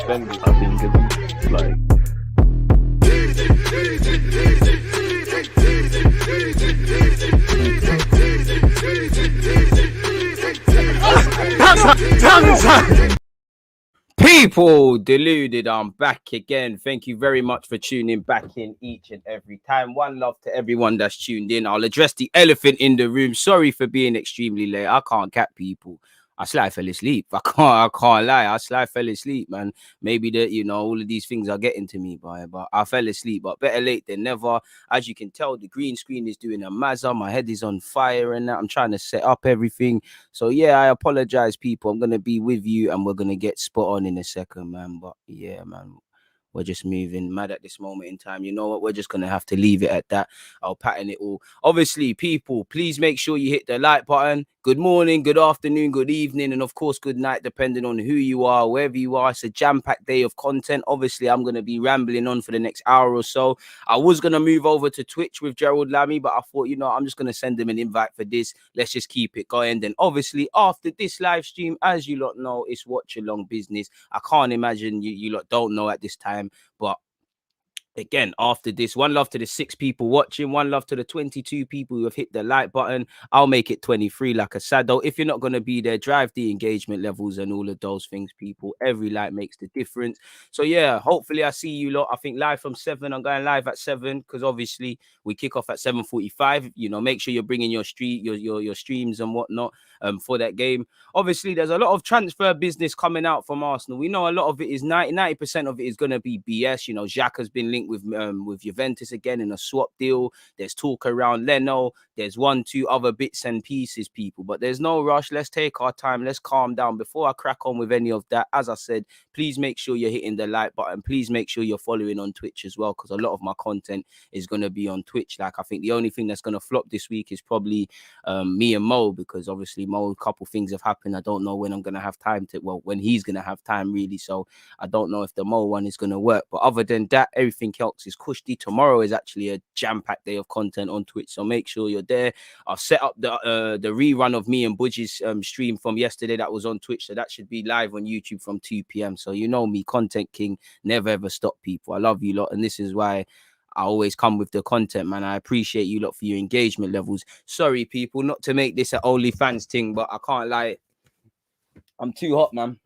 defenders, I think, it's like. People, Deluded, I'm back again. Thank you very much for tuning back in each and every time. One love to everyone that's tuned in. I'll address the elephant in the room. Sorry for being extremely late. I can't cap people. I slightly fell asleep. I can't lie. I slightly fell asleep, man. Maybe that, you know, all of these things are getting to me, but I fell asleep. But better late than never. As you can tell, the green screen is doing a mazza. My head is on fire and that. I'm trying to set up everything. So yeah, I apologize, people. I'm gonna be with you and we're gonna get spot on in a second, man. But yeah, man. We're just moving mad at this moment in time. You know what? We're just going to have to leave it at that. I'll pattern it all. Obviously, people, please make sure you hit the like button. Good morning, good afternoon, good evening, and of course, good night, depending on who you are, wherever you are. It's a jam-packed day of content. Obviously, I'm going to be rambling on for the next hour or so. I was going to move over to Twitch with GERALD, LAMI, but I thought, you know, I'm just going to send them an invite for this. Let's just keep it going. Then, obviously, after this live stream, as you lot know, it's watch-along business. I can't imagine you lot don't know at this time. But again, after this, one love to the 6 people watching, one love to the 22 people who have hit the like button. I'll make it 23 like a saddle. If you're not going to be there, drive the engagement levels and all of those things, people. Every like makes the difference. So yeah, hopefully I see you lot. I think live from 7. I'm going live at 7 because obviously we kick off at 7:45. You know, make sure you're bringing your streams and whatnot for that game. Obviously, there's a lot of transfer business coming out from Arsenal. We know a lot of it is 90% of it is going to be BS. You know, Xhaka's been linked with Juventus again in a swap deal. There's talk around Leno. There's 1-2 other bits and pieces, people. But there's no rush. Let's take our time. Let's calm down. Before I crack on with any of that, as I said, please make sure you're hitting the like button. Please make sure you're following on Twitch as well, because a lot of my content is going to be on Twitch. Like, I think the only thing that's going to flop this week is probably me and Mo, because obviously Mo, a couple things have happened. I don't know when I'm going to have time to, well, when he's going to have time, really. So I don't know if the Mo one is going to work. But other than that, everything else is cushy. Tomorrow is actually a jam-packed day of content on Twitch, so make sure you're there. I've set up the rerun of me and Budge's stream from yesterday that was on Twitch, so that should be live on YouTube from 2 p.m. So you know me, content king, never ever stop, people. I love you lot, and this is why I always come with the content, man. I appreciate you lot for your engagement levels. Sorry, people, not to make this an OnlyFans thing, but I can't lie. I'm too hot, man.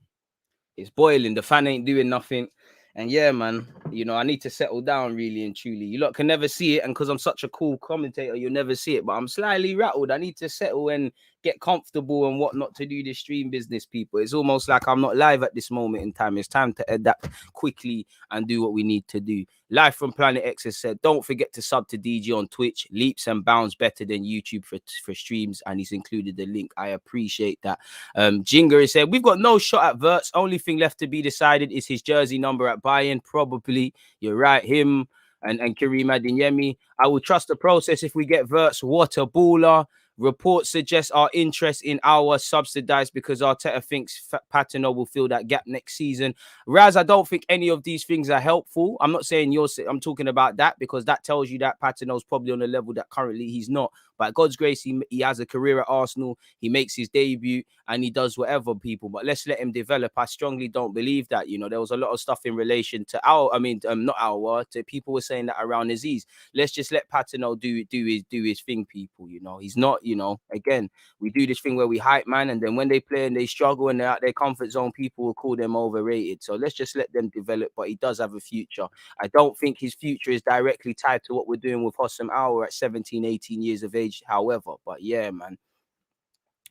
It's boiling. The fan ain't doing nothing. And yeah, man, you know, I need to settle down, really and truly. You lot can never see it. And because I'm such a cool commentator, you'll never see it. But I'm slightly rattled. I need to settle and get comfortable and whatnot to do this stream business, people. It's almost like I'm not live at this moment in time. It's time to adapt quickly and do what we need to do. Live from Planet X has said, don't forget to sub to DG on Twitch. Leaps and bounds better than YouTube for streams. And he's included the link. I appreciate that. Jinger has said, we've got no shot at Wirtz. Only thing left to be decided is his jersey number at Bayern. Probably. You're right. Him and Kareem Adeyemi. I will trust the process if we get Wirtz. What a baller. Reports suggest our interest in our subsidized because Arteta thinks Patino will fill that gap next season. Raz, I don't think any of these things are helpful. I'm not saying I'm talking about that because that tells you that Patino's probably on a level that currently he's not. By God's grace, he has a career at Arsenal. He makes his debut and he does whatever, people. But let's let him develop. I strongly don't believe that. You know, there was a lot of stuff in relation to to people were saying that around Aziz. Let's just let Patino do his thing, people. You know, he's not. You know, again, we do this thing where we hype, man, and then when they play and they struggle and they're out their comfort zone, people will call them overrated. So let's just let them develop. But he does have a future. I don't think his future is directly tied to what we're doing with Hossam Aouar at 17, 18 years of age, however. But yeah, man.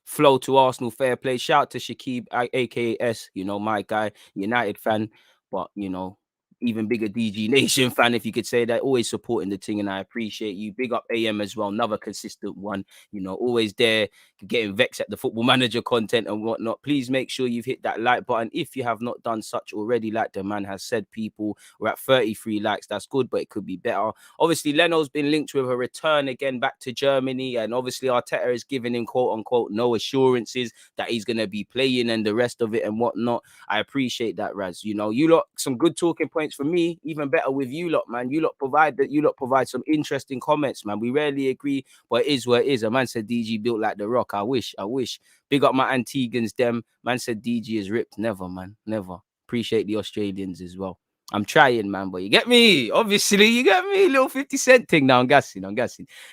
Flow to Arsenal, fair play. Shout to Shakib, aka S, you know, my guy, United fan, but you know, even bigger DG Nation fan, if you could say that, always supporting the thing, and I appreciate you. Big up AM as well, another consistent one, you know, always there, getting vexed at the Football Manager content and whatnot. Please make sure you've hit that like button if you have not done such already. Like the man has said, people, we're at 33 likes. That's good, but it could be better. Obviously, Leno's been linked with a return again back to Germany, and obviously Arteta is giving him quote unquote no assurances that he's going to be playing and the rest of it and whatnot. I appreciate that, Raz. You know, you lot, some good talking points for me, even better with you lot, man. You lot provide some interesting comments, man. We rarely agree, but it is what it is. A man said DG built like the Rock. I wish. Big up my Antigans, them. Man said DG is ripped. Never, man. Never. Appreciate the Australians as well. I'm trying, man, but you get me. Obviously, you get me. Little 50 Cent thing now. I'm gassing.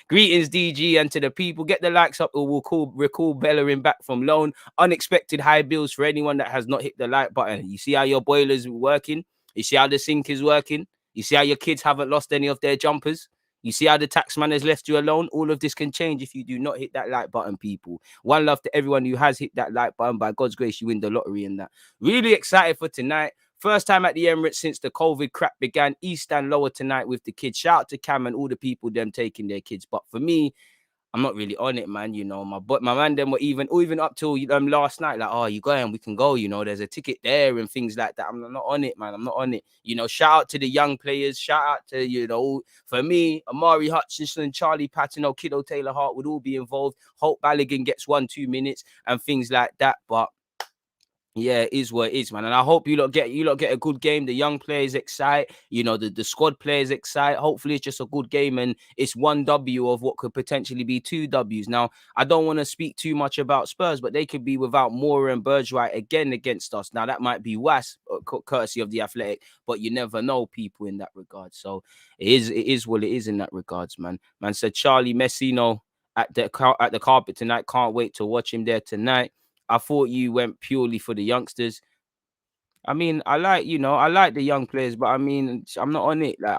Greetings, DG, and to the people. Get the likes up, or we'll recall Bellerin back from loan. Unexpected high bills for anyone that has not hit the like button. You see how your boiler's working? You see how the sink is working? You see how your kids haven't lost any of their jumpers? You see how the taxman has left you alone? All of this can change if you do not hit that like button, people. One love to everyone who has hit that like button. By God's grace, you win the lottery and that. Really excited for tonight. First time at the Emirates since the COVID crap began. East and lower tonight with the kids. Shout out to Cam and all the people them taking their kids. But for me, I'm not really on it, man. You know, my man them were even up till last night, like, oh, you going, we can go, you know, there's a ticket there and things like that. I'm not on it, man. I'm not on it. You know, shout out to the young players, shout out to, you know, for me, Amari Hutchinson, Charlie Patino, Kiddo Taylor Hart would all be involved. Hope Balogun gets 1-2 minutes and things like that. But yeah, it is what it is, man. And I hope you lot get a good game. The young players excite, you know, the squad players excite. Hopefully it's just a good game and it's 1 W of what could potentially be 2 Ws. Now, I don't want to speak too much about Spurs, but they could be without Moura and Bergwijn again against us. Now, that might be was courtesy of the Athletic, but you never know, people, in that regard. So it is what it is in that regards, man. Man said Charlie Messino at the carpet tonight. Can't wait to watch him there tonight. I thought you went purely for the youngsters. I mean, I like the young players, but I mean, I'm not on it. Like,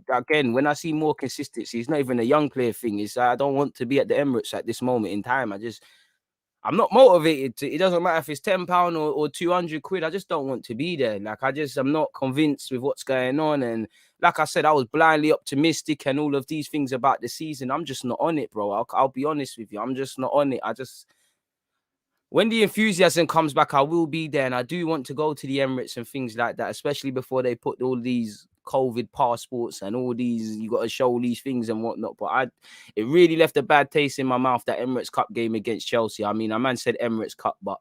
again, when I see more consistency, it's not even a young player thing. It's I don't want to be at the Emirates at this moment in time. I'm not motivated to. It doesn't matter if it's £10 or 200 quid. I just don't want to be there. Like, I'm not convinced with what's going on. And like I said, I was blindly optimistic and all of these things about the season. I'm just not on it, bro. I'll be honest with you. I'm just not on it. When the enthusiasm comes back, I will be there. And I do want to go to the Emirates and things like that, especially before they put all these COVID passports and all these, you got to show these things and whatnot. But it really left a bad taste in my mouth, that Emirates Cup game against Chelsea. I mean, a man said Emirates Cup, but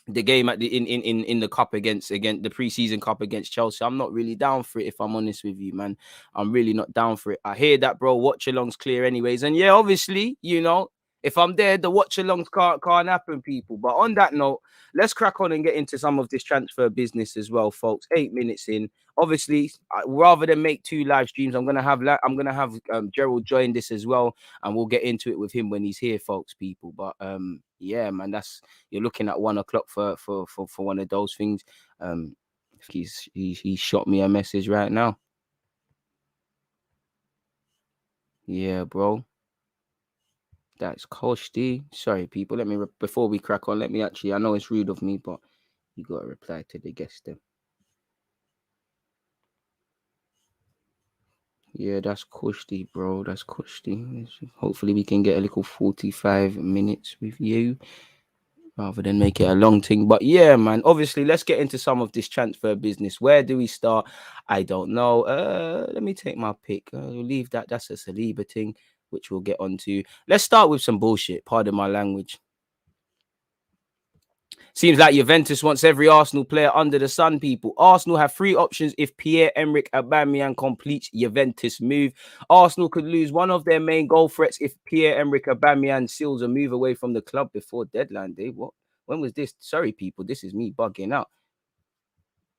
the game at the in the cup against the preseason cup against Chelsea, I'm not really down for it, if I'm honest with you, man. I'm really not down for it. I hear that, bro. Watch alongs clear anyways. And yeah, obviously, you know, if I'm there, the watch-alongs can't happen, people. But on that note, let's crack on and get into some of this transfer business as well, folks. 8 minutes in. Obviously, rather than make 2 live streams, I'm gonna have Gerald join this as well, and we'll get into it with him when he's here, folks, people. But yeah, man, you're looking at 1 o'clock for one of those things. He shot me a message right now. Yeah, bro. That's Koshti. Sorry, people. Before we crack on, I know it's rude of me, but you got to reply to the guest then. Yeah, that's Koshti, bro. That's Koshti. Hopefully we can get a little 45 minutes with you rather than make it a long thing. But yeah, man, obviously, let's get into some of this transfer business. Where do we start? I don't know. Let me take my pick. We'll leave that. That's a Saliba thing, which we'll get onto. Let's start with some bullshit. Pardon my language. Seems like Juventus wants every Arsenal player under the sun, people. Arsenal have 3 options if Pierre-Emerick Aubameyang completes Juventus move. Arsenal could lose one of their main goal threats if Pierre-Emerick Aubameyang seals a move away from the club before deadline day. What? When was this? Sorry, people. This is me bugging out.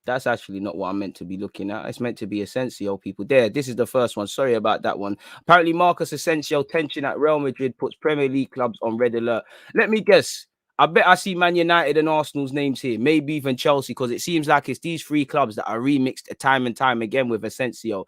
That's actually not what I'm meant to be looking at. It's meant to be Asensio, people. This is the first one. Sorry about that one. Apparently, Marcus Asensio tension at Real Madrid puts Premier League clubs on red alert. Let me guess. I bet I see Man United and Arsenal's names here, maybe even Chelsea, because it seems like it's these 3 clubs that are remixed time and time again with Asensio.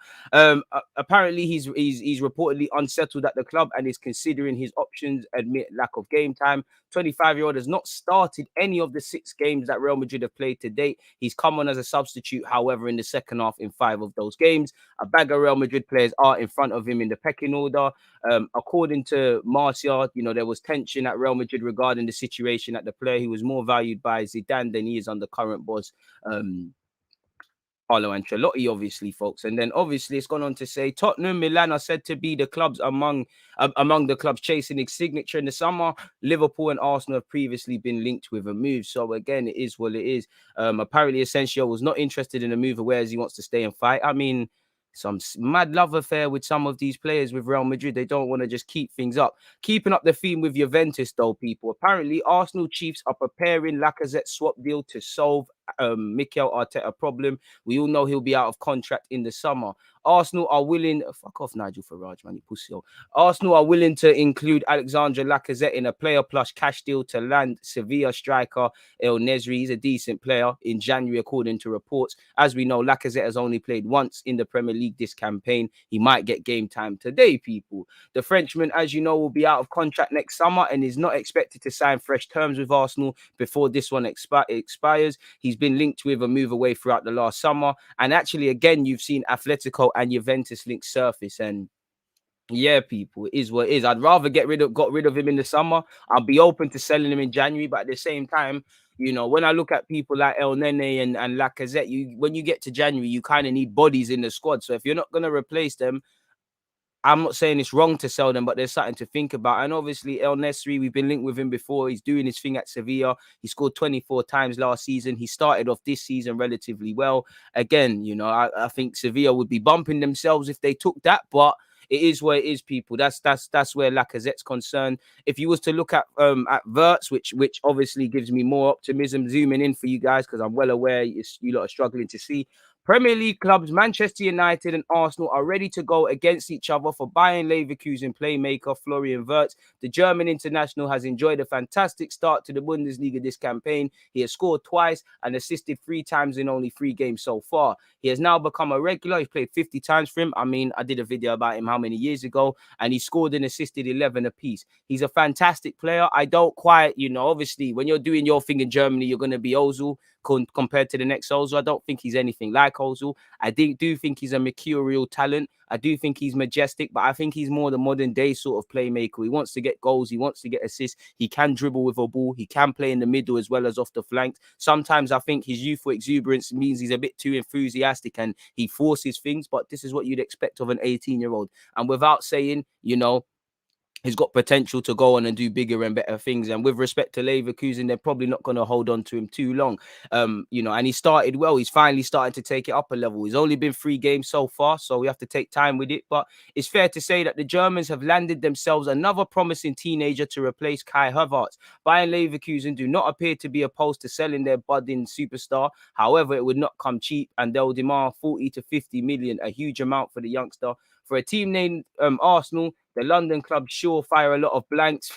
Apparently, he's reportedly unsettled at the club and is considering his options amid lack of game time. 25-year-old has not started any of the 6 games that Real Madrid have played to date. He's come on as a substitute, however, in the second half in 5 of those games. A bag of Real Madrid players are in front of him in the pecking order. According to Marcia, you know, there was tension at Real Madrid regarding the situation at the player who was more valued by Zidane than he is under current boss, Carlo Ancelotti, obviously, folks. And then obviously it's gone on to say Tottenham, Milan are said to be the clubs among the clubs chasing his signature in the summer. Liverpool and Arsenal have previously been linked with a move. So again, it is what it is. Apparently Asensio was not interested in a move, whereas he wants to stay and fight. I mean, some mad love affair with some of these players with Real Madrid. They don't want to just keep things up. Keeping up the theme with Juventus, though, people. Apparently, Arsenal chiefs are preparing Lacazette's swap deal to solve Mikel Arteta problem. We all know he'll be out of contract in the summer. Arsenal are willing, fuck off Nigel Farage, man, you pussy. Arsenal are willing to include Alexandre Lacazette in a player plus cash deal to land Sevilla striker El Nesri. He's a decent player in January, according to reports. As we know, Lacazette has only played once in the Premier League this campaign. He might get game time today, people. The Frenchman, as you know, will be out of contract next summer and is not expected to sign fresh terms with Arsenal before this one expires. He's been linked with a move away throughout the last summer. And actually, again, you've seen Atletico and Juventus links surface, and yeah, people, it is what it is. I'd rather got rid of him in the summer. I'll be open to selling him in January, but at the same time, you know, when I look at people like El Nene and Lacazette, when you get to January, you kind of need bodies in the squad. So if you're not going to replace them, I'm not saying it's wrong to sell them, but there's something to think about. And obviously, El Nesri, we've been linked with him before. He's doing his thing at Sevilla. He scored 24 times last season. He started off this season relatively well. Again, you know, I think Sevilla would be bumping themselves if they took that, but it is where it is, people. That's where Lacazette's concerned. If you was to look at Wirtz, which obviously gives me more optimism, zooming in for you guys, because I'm well aware you lot are struggling to see. Premier League clubs Manchester United and Arsenal are ready to go against each other for Bayern Leverkusen playmaker Florian Wirtz. The German international has enjoyed a fantastic start to the Bundesliga this campaign. He has scored twice and assisted 3 times in only 3 games so far. He has now become a regular. He's played 50 times for him. I mean, I did a video about him how many years ago, and he scored and assisted 11 apiece. He's a fantastic player. I don't quite, you know, obviously, when you're doing your thing in Germany, you're going to be Ozil compared to the next Ozil. I don't think he's anything like Ozil. I do think he's a mercurial talent. I do think he's majestic, but I think he's more the modern day sort of playmaker. He wants to get goals. He wants to get assists. He can dribble with a ball. He can play in the middle as well as off the flanks. Sometimes I think his youthful exuberance means he's a bit too enthusiastic and he forces things, but this is what you'd expect of an 18-year-old. And without saying, you know, he's got potential to go on and do bigger and better things. And with respect to Leverkusen, they're probably not going to hold on to him too long. You know, and he started well. He's finally starting to take it up a level. He's only been 3 games so far, so we have to take time with it. But it's fair to say that the Germans have landed themselves another promising teenager to replace Kai Havertz. Bayern Leverkusen do not appear to be opposed to selling their budding superstar. However, it would not come cheap, and they'll demand 40 to 50 million, a huge amount for the youngster. For a team named Arsenal, the London club sure fire a lot of blanks,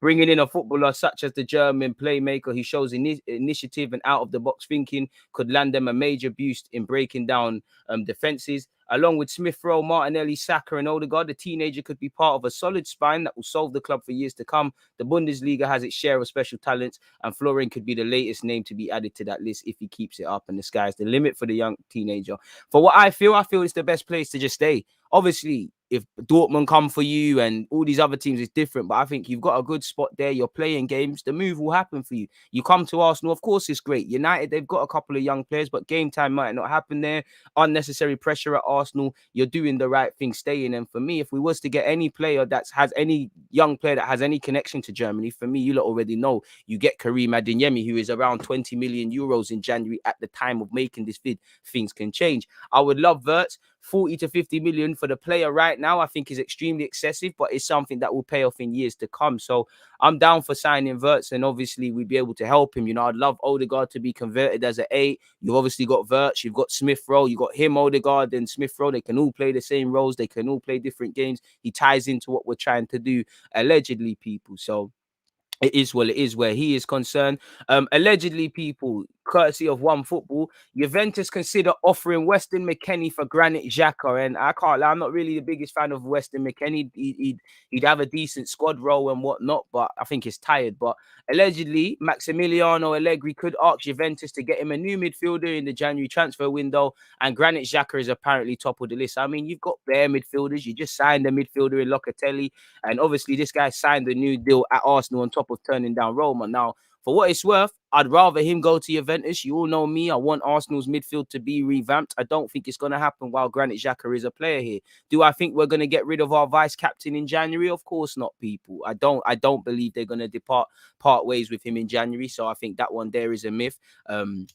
bringing in a footballer such as the German playmaker who shows initiative and out-of-the-box thinking could land them a major boost in breaking down defenses. Along with Smith Rowe, Martinelli, Saka and Odegaard, the teenager could be part of a solid spine that will solve the club for years to come. The Bundesliga has its share of special talents, and Florian could be the latest name to be added to that list if he keeps it up, and the sky's the limit for the young teenager. For what I feel it's the best place to just stay. Obviously, if Dortmund come for you and all these other teams, it's different. But I think you've got a good spot there. You're playing games. The move will happen for you. You come to Arsenal, of course, it's great. United, they've got a couple of young players, but game time might not happen there. Unnecessary pressure at Arsenal. You're doing the right thing, staying. And for me, if we was to get any player that has any young player that has any connection to Germany, for me, you lot already know, you get Karim Adeyemi, who is around 20 million euros in January at the time of making this vid. Things can change. I would love Wirtz. 40 to 50 million for the player right now, I think is extremely excessive, but it's something that will pay off in years to come. So I'm down for signing Wirtz, and obviously we'd be able to help him. You know, I'd love Odegaard to be converted as an 8. You've obviously got Wirtz, you've got Smith Rowe, you've got him, Odegaard, and Smith Rowe. They can all play the same roles. They can all play different games. He ties into what we're trying to do, allegedly, people. So it is well, it is where he is concerned. Allegedly, people, courtesy of One Football, Juventus consider offering Weston McKennie for Granit Xhaka. And I can't lie, I'm not really the biggest fan of Weston McKennie. He'd have a decent squad role and whatnot, but I think he's tired. But allegedly, Maximiliano Allegri could ask Juventus to get him a new midfielder in the January transfer window, and Granit Xhaka is apparently top of the list. I mean, you've got bare midfielders. You just signed a midfielder in Locatelli, and obviously this guy signed a new deal at Arsenal on top of turning down Roma. Now, for what it's worth, I'd rather him go to Juventus. You all know me. I want Arsenal's midfield to be revamped. I don't think it's going to happen while Granit Xhaka is a player here. Do I think we're going to get rid of our vice captain in January? Of course not, people. I don't believe they're going to part ways with him in January. So I think that one there is a myth. And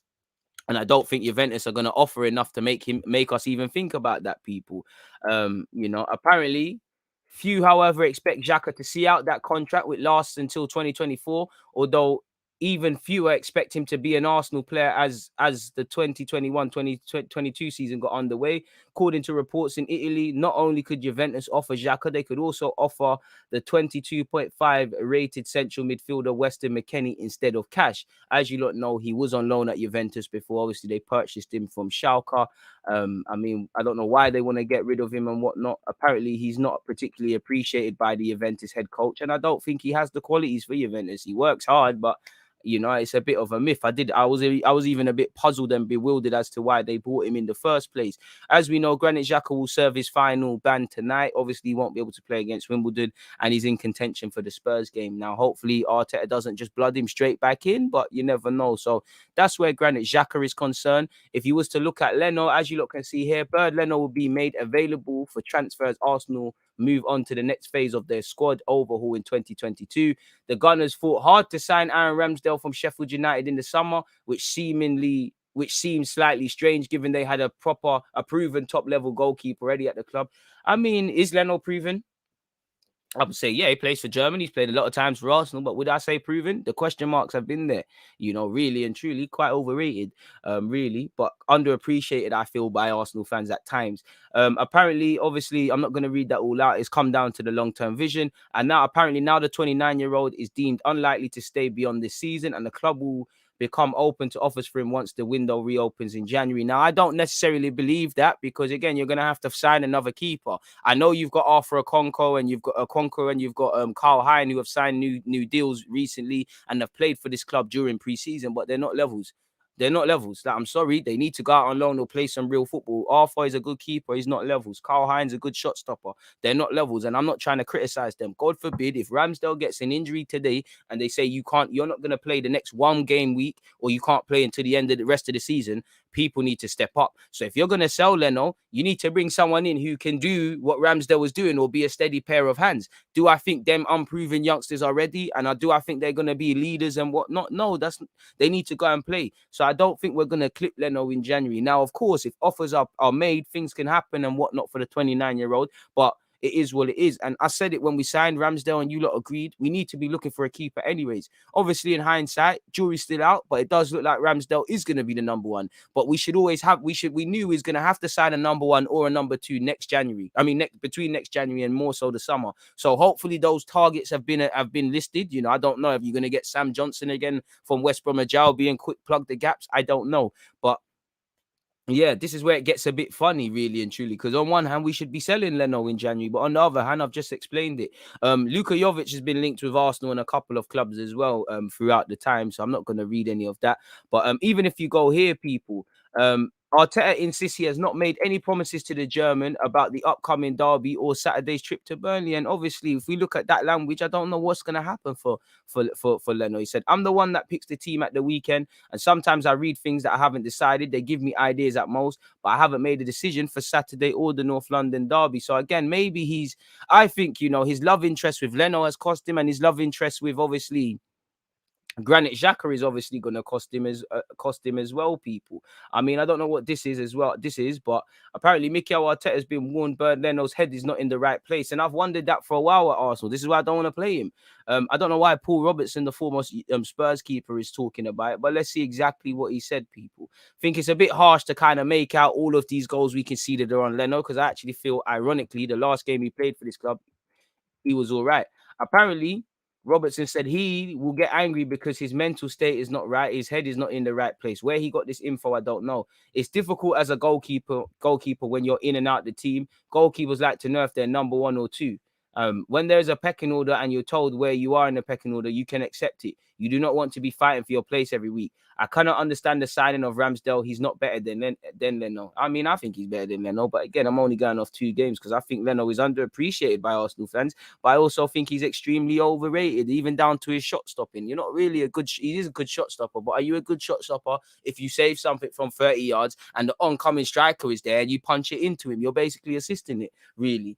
I don't think Juventus are going to offer enough to make us even think about that, people. You know, apparently, few, however, expect Xhaka to see out that contract, which lasts until 2024. Although even fewer expect him to be an Arsenal player as the 2021-2022 season got underway. According to reports in Italy, not only could Juventus offer Xhaka, they could also offer the 22.5 rated central midfielder Weston McKennie instead of cash. As you lot know, he was on loan at Juventus before. Obviously, they purchased him from Schalke. I mean, I don't know why they want to get rid of him and whatnot. Apparently, he's not particularly appreciated by the Juventus head coach, and I don't think he has the qualities for Juventus. He works hard, but you know, it's a bit of a myth. I was even a bit puzzled and bewildered as to why they bought him in the first place. As we know, Granit Xhaka will serve his final ban tonight. Obviously, he won't be able to play against Wimbledon, and he's in contention for the Spurs game. Now, hopefully, Arteta doesn't just blood him straight back in, but you never know. So that's where Granit Xhaka is concerned. If you was to look at Leno, as you lot can see here, Bird Leno will be made available for transfer as Arsenal move on to the next phase of their squad overhaul in 2022. The Gunners fought hard to sign Aaron Ramsdale from Sheffield United in the summer, which seems slightly strange given they had a proven top-level goalkeeper already at the club. I mean, is Leno proven? I would say, yeah, he plays for Germany. He's played a lot of times for Arsenal, but would I say proven? The question marks have been there, you know, really and truly quite overrated, really, but underappreciated, I feel, by Arsenal fans at times. Apparently, obviously, I'm not going to read that all out. It's come down to the long-term vision. And now, apparently, now the 29-year-old is deemed unlikely to stay beyond this season, and the club will become open to offers for him once the window reopens in January. Now, I don't necessarily believe that because, again, you're going to have to sign another keeper. I know you've got Arthur Okonkwo and you've got Carl Hein who have signed new deals recently and have played for this club during pre-season, but they're not levels. They're not levels. Like, I'm sorry, they need to go out on loan or play some real football. Arthur is a good keeper. He's not levels. Carl Hines a good shot stopper. They're not levels, and I'm not trying to criticize them. God forbid if Ramsdale gets an injury today and they say you're not going to play the next 1 game week or you can't play until the end of the rest of the season, people need to step up. So if you're going to sell Leno, you need to bring someone in who can do what Ramsdale was doing or be a steady pair of hands. Do I think them unproven youngsters are ready? And do I think they're going to be leaders and whatnot? No, they need to go and play. So I don't think we're going to clip Leno in January. Now, of course, if offers are made, things can happen and whatnot for the 29-year-old. But it is what it is. And I said it when we signed Ramsdale and you lot agreed. We need to be looking for a keeper anyways. Obviously, in hindsight, jury's still out, but it does look like Ramsdale is going to be the number 1. But we knew he was going to have to sign a number 1 or a number 2 next January. I mean, between next January and more so the summer. So hopefully those targets have been listed. You know, I don't know if you're going to get Sam Johnson again from West Bromwich Albion, quick plug the gaps. I don't know. But yeah, this is where it gets a bit funny, really and truly, because on one hand, we should be selling Leno in January, but on the other hand, I've just explained it. LUKA Jovic has been linked with Arsenal and a couple of clubs as well throughout the time, so I'm not going to read any of that. But even if you go here, people, Arteta insists he has not made any promises to the German about the upcoming derby or Saturday's trip to Burnley. And obviously, if we look at that language, I don't know what's going to happen for Leno. He said, I'm the one that picks the team at the weekend. And sometimes I read things that I haven't decided. They give me ideas at most, but I haven't made a decision for Saturday or the North London derby. So again, maybe I think, you know, his love interest with Leno has cost him, and his love interest with obviously Granit Xhaka is obviously going to cost him as well, people. I mean, I don't know what this is, but apparently Mikel Arteta has been warned Bernd Leno's head is not in the right place, and I've wondered that for a while at Arsenal. This is why I don't want to play him. I don't know why Paul Robertson, the former Spurs keeper, is talking about it, but let's see exactly what he said, people. I think it's a bit harsh to kind of make out all of these goals we conceded are on Leno, because I actually feel, ironically, the last game he played for this club, he was all right. Apparently, Robertson said he will get angry because his mental state is not right. His head is not in the right place. Where he got this info, I don't know. It's difficult as a goalkeeper when you're in and out the team. Goalkeepers like to know if they're number 1 or 2. When there's a pecking order and you're told where you are in the pecking order, you can accept it. You do not want to be fighting for your place every week. I cannot understand the signing of Ramsdale. He's not better than Leno. I mean, I think he's better than Leno, but again, I'm only going off 2 games because I think Leno is underappreciated by Arsenal fans, but I also think he's extremely overrated, even down to his shot stopping. You're not really he is a good shot stopper, but are you a good shot stopper if you save something from 30 yards and the oncoming striker is there and you punch it into him? You're basically assisting it, really.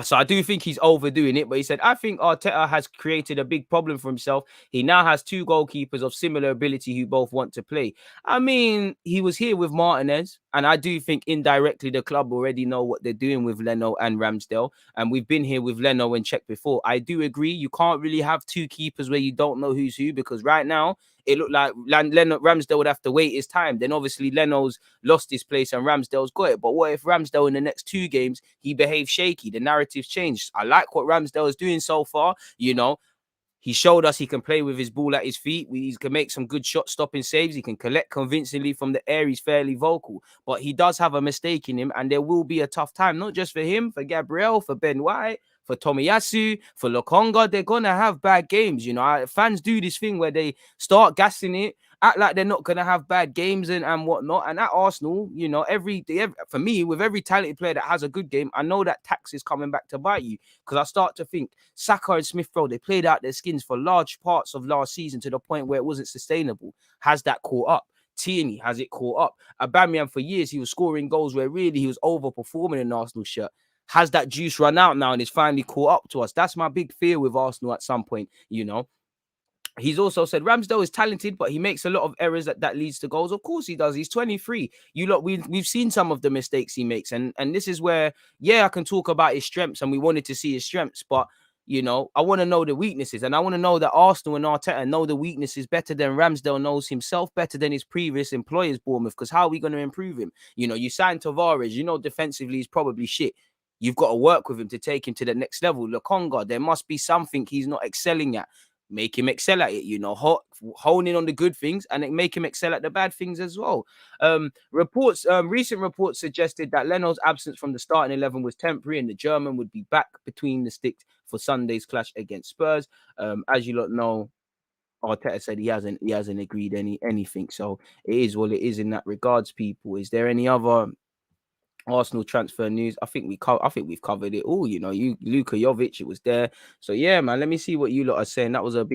So I do think he's overdoing it, but he said, I think Arteta has created a big problem for himself. He now has 2 goalkeepers of similar ability who both want to play. I mean, he was here with Martinez And I do think indirectly the club already know what they're doing with Leno and Ramsdale. And we've been here with Leno and Czech before. I do agree. You can't really have two keepers where you don't know who's who, because right now it looked like Ramsdale would have to wait his time. Then obviously Leno's lost his place and Ramsdale's got it. But what if Ramsdale in the next 2 games, he behaves shaky? The narrative's changed. I like what Ramsdale is doing so far. You know, he showed us he can play with his ball at his feet. He can make some good shot stopping saves. He can collect convincingly from the air. He's fairly vocal. But he does have a mistake in him, and there will be a tough time, not just for him, for Gabriel, for Ben White, for Tomiyasu, for Lokonga. They're going to have bad games. You know, fans do this thing where they start gassing it, act like they're not going to have bad games and whatnot. And at Arsenal, you know, for me, with every talented player that has a good game, I know that tax is coming back to bite you, because I start to think Saka and Smith Rowe, they played out their skins for large parts of last season to the point where it wasn't sustainable. Has that caught up? Tierney, has it caught up? Aubameyang, for years, he was scoring goals where really he was overperforming in an Arsenal shirt. Has that juice run out now and it's finally caught up to us? That's my big fear with Arsenal at some point, you know. He's also said Ramsdale is talented, but he makes a lot of errors that leads to goals. Of course he does. He's 23. We've seen some of the mistakes he makes, and this is where, yeah, I can talk about his strengths, and we wanted to see his strengths, but you know, I want to know the weaknesses, and I want to know that Arsenal and Arteta know the weaknesses better than Ramsdale knows himself, better than his previous employers, Bournemouth. Because how are we going to improve him? You know, you signed Tavares. You know, defensively he's probably shit. You've got to work with him to take him to the next level. Lokonga, there must be something he's not excelling at. Make him excel at it, you know, hone in on the good things and make him excel at the bad things as well. Recent reports suggested that Leno's absence from the starting 11 was temporary and the German would be back between the sticks for Sunday's clash against Spurs. As you lot know, Arteta said he hasn't agreed anything. So it is what it is in that regards, people. Is there any other Arsenal transfer news? I think we've covered it all. You know, LUKA, JOVIC, it was there. So yeah, man. Let me see what you lot are saying. That was a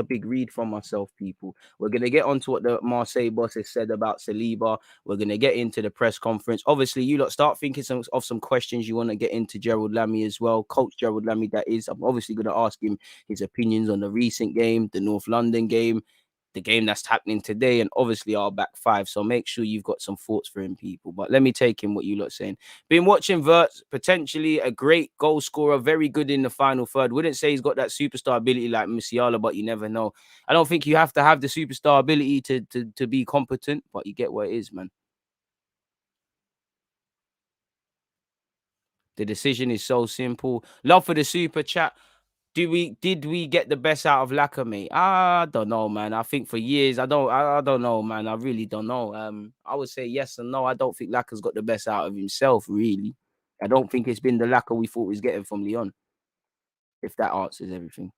big read from myself, people. We're gonna get onto what the Marseille boss has said about SALIBA. We're gonna get into the press conference. Obviously, you lot start thinking of some questions you want to get into GERALD LAMI as well. Coach GERALD LAMI, that is. I'm obviously gonna ask him his opinions on the recent game, the North London game, the game that's happening today, and obviously our back five. So make sure you've got some thoughts for him, people. But let me take in what you lot saying. Been watching Wirtz, potentially a great goal scorer, very good in the final third. Wouldn't say he's got that superstar ability like Musiala, but you never know. I don't think you have to have the superstar ability to be competent, but you get what it is, man. The decision is so simple. Love for the super chat. Did we get the best out of LACAZETTE? I don't know, man. I think for years, I don't know, man. I really don't know. I would say yes and no. I don't think Laka's got the best out of himself, really. I don't think it's been the Laka we thought we was getting from Lyon, if that answers everything.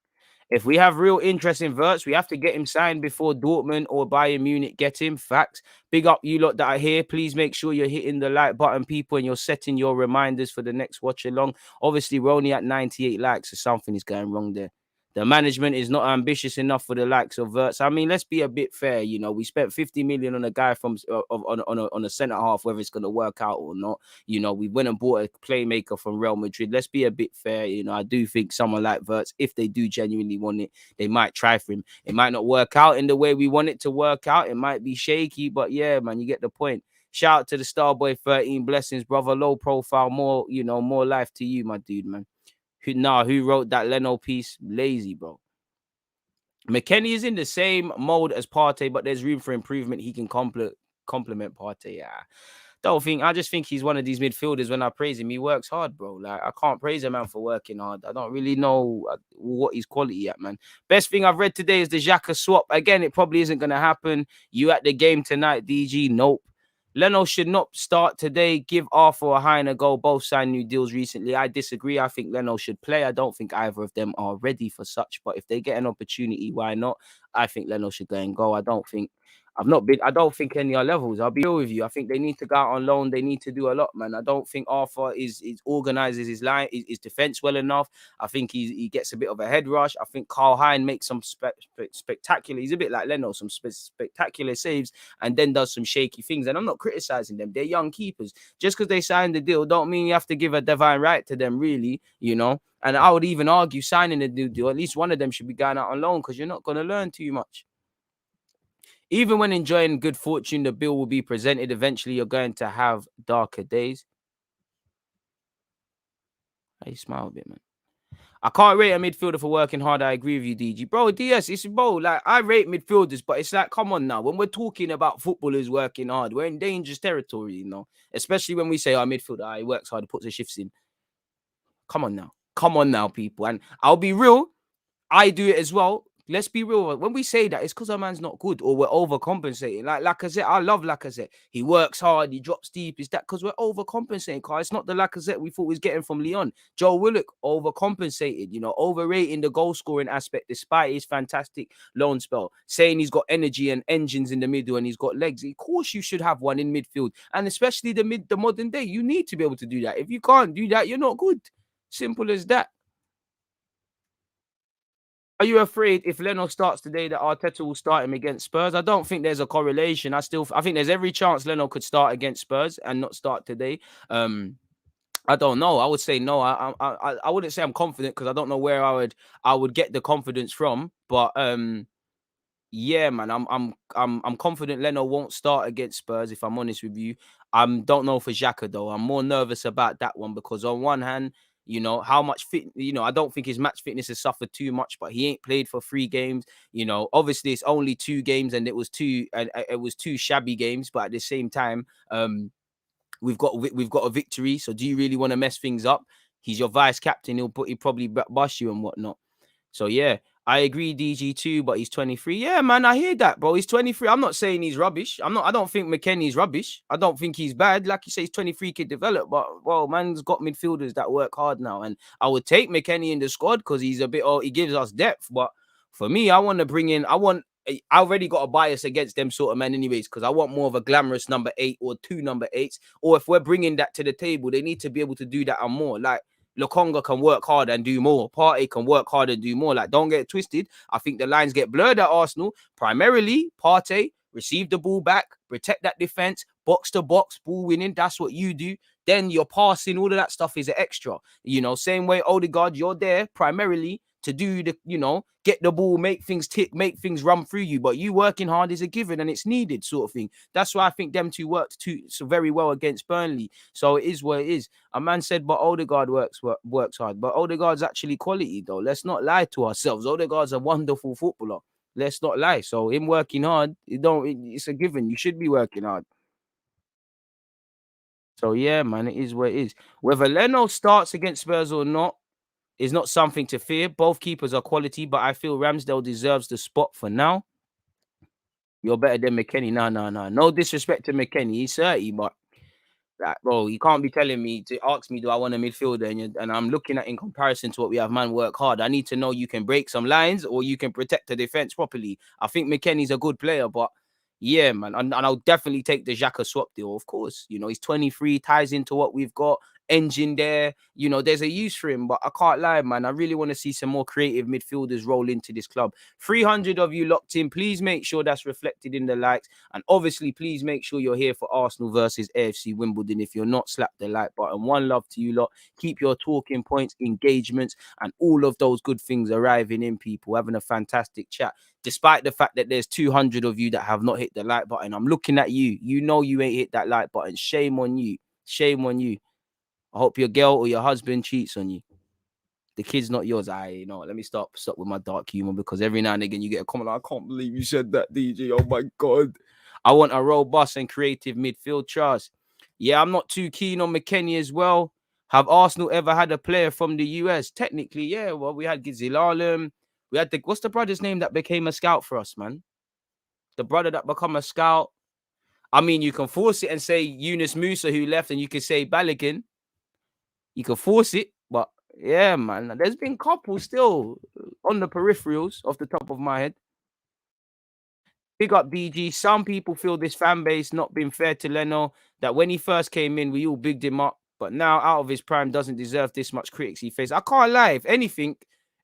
If we have real interest in Wirtz, we have to get him signed before Dortmund or Bayern Munich get him. Facts. Big up you lot that are here. Please make sure you're hitting the like button, people, and you're setting your reminders for the next watch along. Obviously, we're only at 98 likes, so something is going wrong there. The management is not ambitious enough for the likes of Wirtz. I mean, let's be a bit fair. You know, we spent 50 million on a guy from on a centre half, whether it's going to work out or not. You know, we went and bought a playmaker from Real Madrid. Let's be a bit fair. You know, I do think someone like Wirtz, if they do genuinely want it, they might try for him. It might not work out in the way we want it to work out. It might be shaky, but yeah, man, you get the point. Shout out to the Starboy 13 blessings, brother. Low profile, more life to you, my dude, man. Who wrote that Leno piece? Lazy, bro. McKennie is in the same mold as Partey, but there's room for improvement. He can complement Partey. Yeah. I just think he's one of these midfielders. When I praise him, he works hard, bro. Like, I can't praise a man for working hard. I don't really know what his quality at, man. Best thing I've read today is the Xhaka swap. Again, it probably isn't going to happen. You at the game tonight, DG? Nope. Leno should not start today. Give Arthur or Hein a go. Both signed new deals recently. I disagree. I think Leno should play. I don't think either of them are ready for such. But if they get an opportunity, why not? I think Leno should go and go. I don't think any are levels. I'll be real with you. I think they need to go out on loan. They need to do a lot, man. I don't think Arthur is organizes his line, his defense well enough. I think he gets a bit of a head rush. I think Carl Hein makes some spectacular. He's a bit like Leno, some spectacular saves, and then does some shaky things. And I'm not criticizing them. They're young keepers. Just because they signed the deal, don't mean you have to give a divine right to them, really. You know. And I would even argue signing a new deal, at least one of them should be going out on loan because you're not going to learn too much. Even when enjoying good fortune, the bill will be presented. Eventually, you're going to have darker days. How you smile a bit, man? I can't rate a midfielder for working hard. I agree with you, DG. Bro, DS, it's bro, like I rate midfielders, but it's like, come on now. When we're talking about footballers working hard, we're in dangerous territory, you know. Especially when we say our midfielder, he works hard, he puts the shifts in. Come on now. Come on now, people. And I'll be real. I do it as well. Let's be real. When we say that, it's because our man's not good or we're overcompensating. Like Lacazette, I love Lacazette. He works hard, he drops deep. Is that because we're overcompensating? Because it's not the Lacazette we thought we was getting from Lyon. Joe Willock overcompensated, you know, overrating the goal scoring aspect despite his fantastic loan spell. Saying he's got energy and engines in the middle and he's got legs. Of course, you should have one in midfield, and especially the modern day. You need to be able to do that. If you can't do that, you're not good. Simple as that. Are you afraid if Leno starts today that Arteta will start him against Spurs? I don't think there's a correlation. I think there's every chance Leno could start against Spurs and not start today. I don't know. I would say no. I wouldn't say I'm confident because I don't know where I would get the confidence from. But yeah, man, I'm confident Leno won't start against Spurs. If I'm honest with you, I don't know for Xhaka though. I'm more nervous about that one because on one hand, you know, how much fit, you know, I don't think his match fitness has suffered too much, but he ain't played for 3 games. You know, obviously it's only 2 games and it was two shabby games, but at the same time, we've got a victory. So do you really want to mess things up? He's your vice captain. He'll probably bust you and whatnot. So yeah, I agree, DG too, but he's 23. Yeah, man, I hear that, bro. He's 23. I'm not saying he's rubbish. I don't think McKennie's rubbish. I don't think he's bad. Like you say, he's 23, kid develop, but well, man's got midfielders that work hard now. And I would take McKennie in the squad because he's a bit he gives us depth. But for me, I want to bring in, I already got a bias against them sort of men anyways, because I want more of a glamorous number 8 or 2 number 8s. Or if we're bringing that to the table, they need to be able to do that and more. Like Lokonga can work hard and do more. Partey can work hard and do more. Like, don't get it twisted. I think the lines get blurred at Arsenal. Primarily, Partey, receive the ball back, protect that defense, box to box, ball winning. That's what you do. Then your passing, all of that stuff is an extra. You know, same way Odegaard, you're there primarily to do the, you know, get the ball, make things tick, make things run through you. But you working hard is a given and it's needed sort of thing. That's why I think them two worked so very well against Burnley. So it is what it is. A man said, but Odegaard works hard. But Odegaard's actually quality though. Let's not lie to ourselves. Odegaard's a wonderful footballer. Let's not lie. So him working hard, it's a given. You should be working hard. So yeah, man, it is what it is. Whether Leno starts against Spurs or not is not something to fear. Both keepers are quality, but I feel Ramsdale deserves the spot for now. You're better than McKennie. No. No disrespect to McKennie. He's 30, but like, bro, you can't be telling me to ask me, do I want a midfielder? And I'm looking at in comparison to what we have, man, work hard. I need to know you can break some lines or you can protect the defense properly. I think McKennie's a good player, but yeah, man. And I'll definitely take the Xhaka swap deal, of course. You know, he's 23, ties into what we've got. Engine there, you know, there's a use for him, but I can't lie, man. I really want to see some more creative midfielders roll into this club. 300 of you locked in. Please make sure that's reflected in the likes, and obviously, please make sure you're here for Arsenal versus AFC Wimbledon. If you're not, slap the like button. One love to you lot. Keep your talking points, engagements, and all of those good things arriving in. People having a fantastic chat. Despite the fact that there's 200 of you that have not hit the like button, I'm looking at you. You know you ain't hit that like button. Shame on you. Shame on you. I hope your girl or your husband cheats on you. The kid's not yours. You know, let me stop with my dark humor because every now and again you get a comment like, I can't believe you said that, DJ. Oh my God. I want a robust and creative midfield trust. Yeah, I'm not too keen on McKennie as well. Have Arsenal ever had a player from the US? Technically, yeah. Well, we had Gizilalem. We had what's the brother's name that became a scout for us, man? The brother that become a scout. I mean, you can force it and say Yunus Musa who left, and you can say Balogun. You can force it, but yeah, man, there's been couples still on the peripherals off the top of my head. Big up DG. Some people feel this fan base not been fair to Leno, that when he first came in, we all bigged him up, but now out of his prime doesn't deserve this much critics he faced. I can't lie. If anything,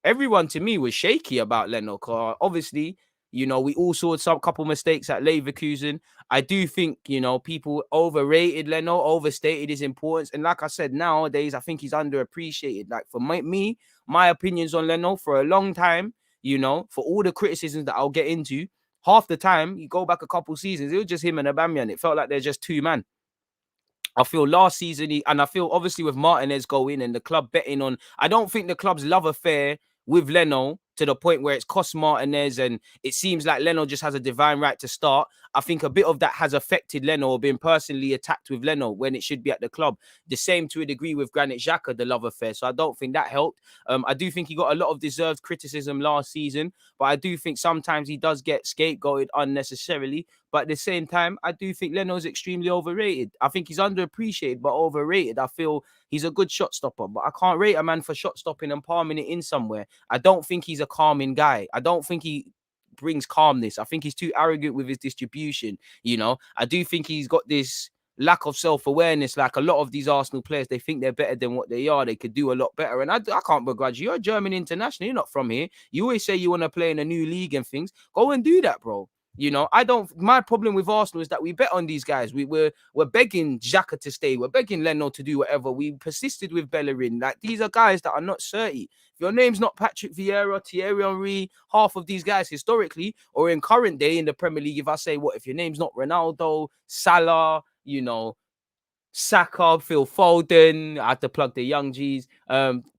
everyone to me was shaky about Leno. Obviously, you know, we all saw some couple mistakes at Leverkusen. I do think, you know, people overrated Leno, overstated his importance. And like I said, nowadays, I think he's underappreciated. Like for me, my opinions on Leno for a long time, you know, for all the criticisms that I'll get into, half the time, you go back a couple seasons, it was just him and Aubameyang. It felt like they're just two man. I feel last season, and I feel obviously with Martinez going and the club betting on, I don't think the club's love affair with Leno to the point where it's cost Martinez and it seems like Leno just has a divine right to start. I think a bit of that has affected Leno or been personally attacked with Leno when it should be at the club. The same to a degree with GRANIT Xhaka, the love affair. So I don't think that helped. I do think he got a lot of deserved criticism last season, but I do think sometimes he does get scapegoated unnecessarily. But at the same time, I do think Leno's extremely overrated. I think he's underappreciated, but overrated. I feel he's a good shot stopper, but I can't rate a man for shot stopping and palming it in somewhere. I don't think he's a calming guy. I don't think he brings calmness. I think he's too arrogant with his distribution. You know, I do think he's got this lack of self-awareness. Like a lot of these Arsenal players, they think they're better than what they are. They could do a lot better. And I can't begrudge you. You're a German international. You're not from here. You always say you want to play in a new league and things. Go and do that, bro. You know, I don't. My problem with Arsenal is that we bet on these guys. We're begging Xhaka to stay. We're begging Leno to do whatever. We persisted with Bellerin. Like these are guys that are not 30. If your name's not Patrick Vieira, Thierry Henry, half of these guys historically or in current day in the Premier League, if I say what, if your name's not Ronaldo, Salah, you know, Saka, Phil Foden, I have to plug the young G's,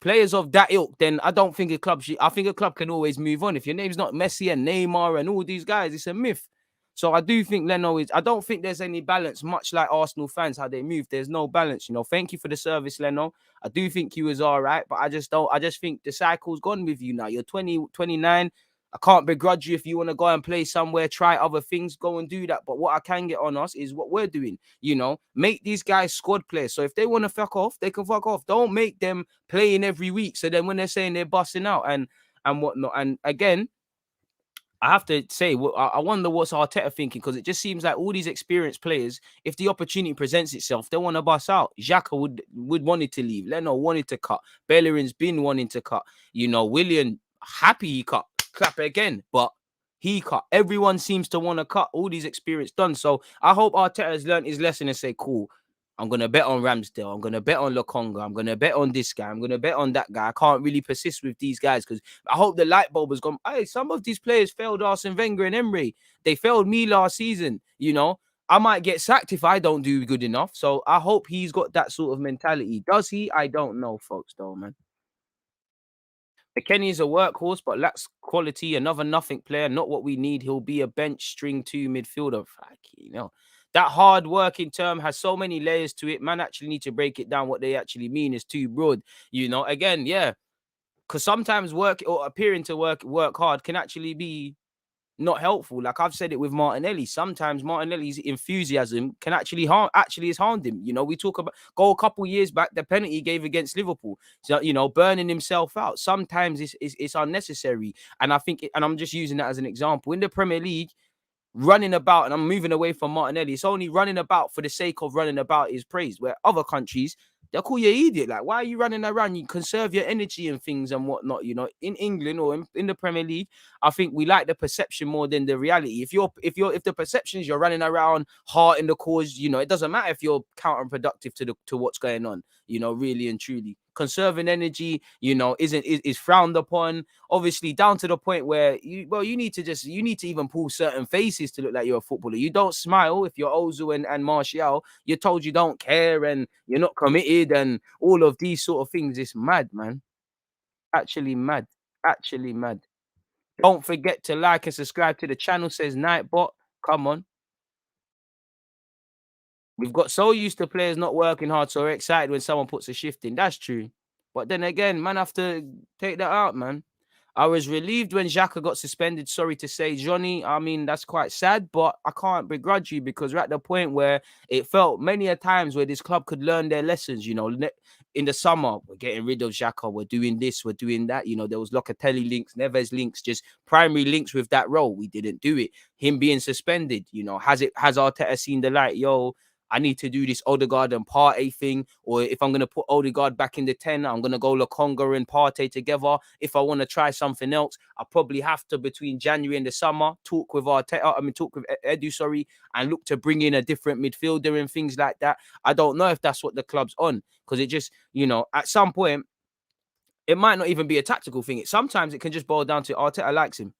players of that ilk, then I don't think a club I think a club can always move on. If your name's not Messi and Neymar and all these guys, it's a myth. So I do think Leno is, I don't think there's any balance, much like Arsenal fans, how they move. There's no balance, you know. Thank you for the service, Leno. I do think you was all right, but I just think the cycle's gone with you now. You're 20, 29. I can't begrudge you if you want to go and play somewhere, try other things, go and do that. But what I can get on us is what we're doing, you know, make these guys squad players. So if they want to fuck off, they can fuck off. Don't make them playing every week. So then when they're saying they're busting out and whatnot. And again, I have to say, I wonder what's Arteta thinking, because it just seems like all these experienced players, if the opportunity presents itself, they want to bust out. Xhaka would wanted to leave. Leno wanted to cut. Bellerin's been wanting to cut. You know, Willian, happy he cut. Clap it again, but he cut. Everyone seems to want to cut. All these experience done. So I hope Arteta has learned his lesson and say, cool, I'm going to bet on Ramsdale. I'm going to bet on Lokonga. I'm going to bet on this guy. I'm going to bet on that guy. I can't really persist with these guys because I hope the light bulb has gone. Hey, some of these players failed Arsene Wenger and Emery. They failed me last season. You know, I might get sacked if I don't do good enough. So I hope he's got that sort of mentality. Does he? I don't know, folks, though, man. McKennie is a workhorse, but lacks quality. Another nothing player, not what we need. He'll be a bench string 2 midfielder. You know, that hard working term has so many layers to it. Man, actually need to break it down. What they actually mean is too broad. You know, again, yeah, because sometimes work or appearing to work hard can actually be not helpful. Like I've said it with Martinelli. Sometimes Martinelli's enthusiasm can actually has harmed him. You know, we talk about a couple years back, the penalty he gave against Liverpool. So, you know, burning himself out. Sometimes it's unnecessary. And I think, and I'm just using that as an example. In the Premier League, running about, and I'm moving away from Martinelli, it's only running about for the sake of running about is praised, where other countries, they'll call you an idiot. Like, why are you running around? You conserve your energy and things and whatnot. You know, in England or in the Premier League, I think we like the perception more than the reality. If the perception is you're running around heart in the cause, you know, it doesn't matter if you're counterproductive to what's going on. You know, really and truly, conserving energy, you know, is frowned upon. Obviously, down to the point where you need to even pull certain faces to look like you're a footballer. You don't smile if you're Ozil and Martial. You're told you don't care and you're not committed and all of these sort of things. It's mad, man. Actually mad. Actually mad. Don't forget to like and subscribe to the channel, says Nightbot. Come on. We've got so used to players not working hard, so we're excited when someone puts a shift in. That's true. But then again, man, have to take that out, man. I was relieved when Xhaka got suspended. Sorry to say, Johnny. I mean, that's quite sad, but I can't begrudge you because we're at the point where it felt many a times where this club could learn their lessons. You know, in the summer, we're getting rid of Xhaka. We're doing this, we're doing that. You know, there was Locatelli links, Neves links, just primary links with that role. We didn't do it. Him being suspended, you know, has Arteta seen the light? Yo, I need to do this Odegaard and Partey thing, or if I'm going to put Odegaard back in the 10, I'm going to go Lokonga and Partey together. If I want to try something else, I probably have to, between January and the summer, talk with Edu, sorry, and look to bring in a different midfielder and things like that. I don't know if that's what the club's on, because it just, you know, at some point, it might not even be a tactical thing. Sometimes it can just boil down to Arteta likes him.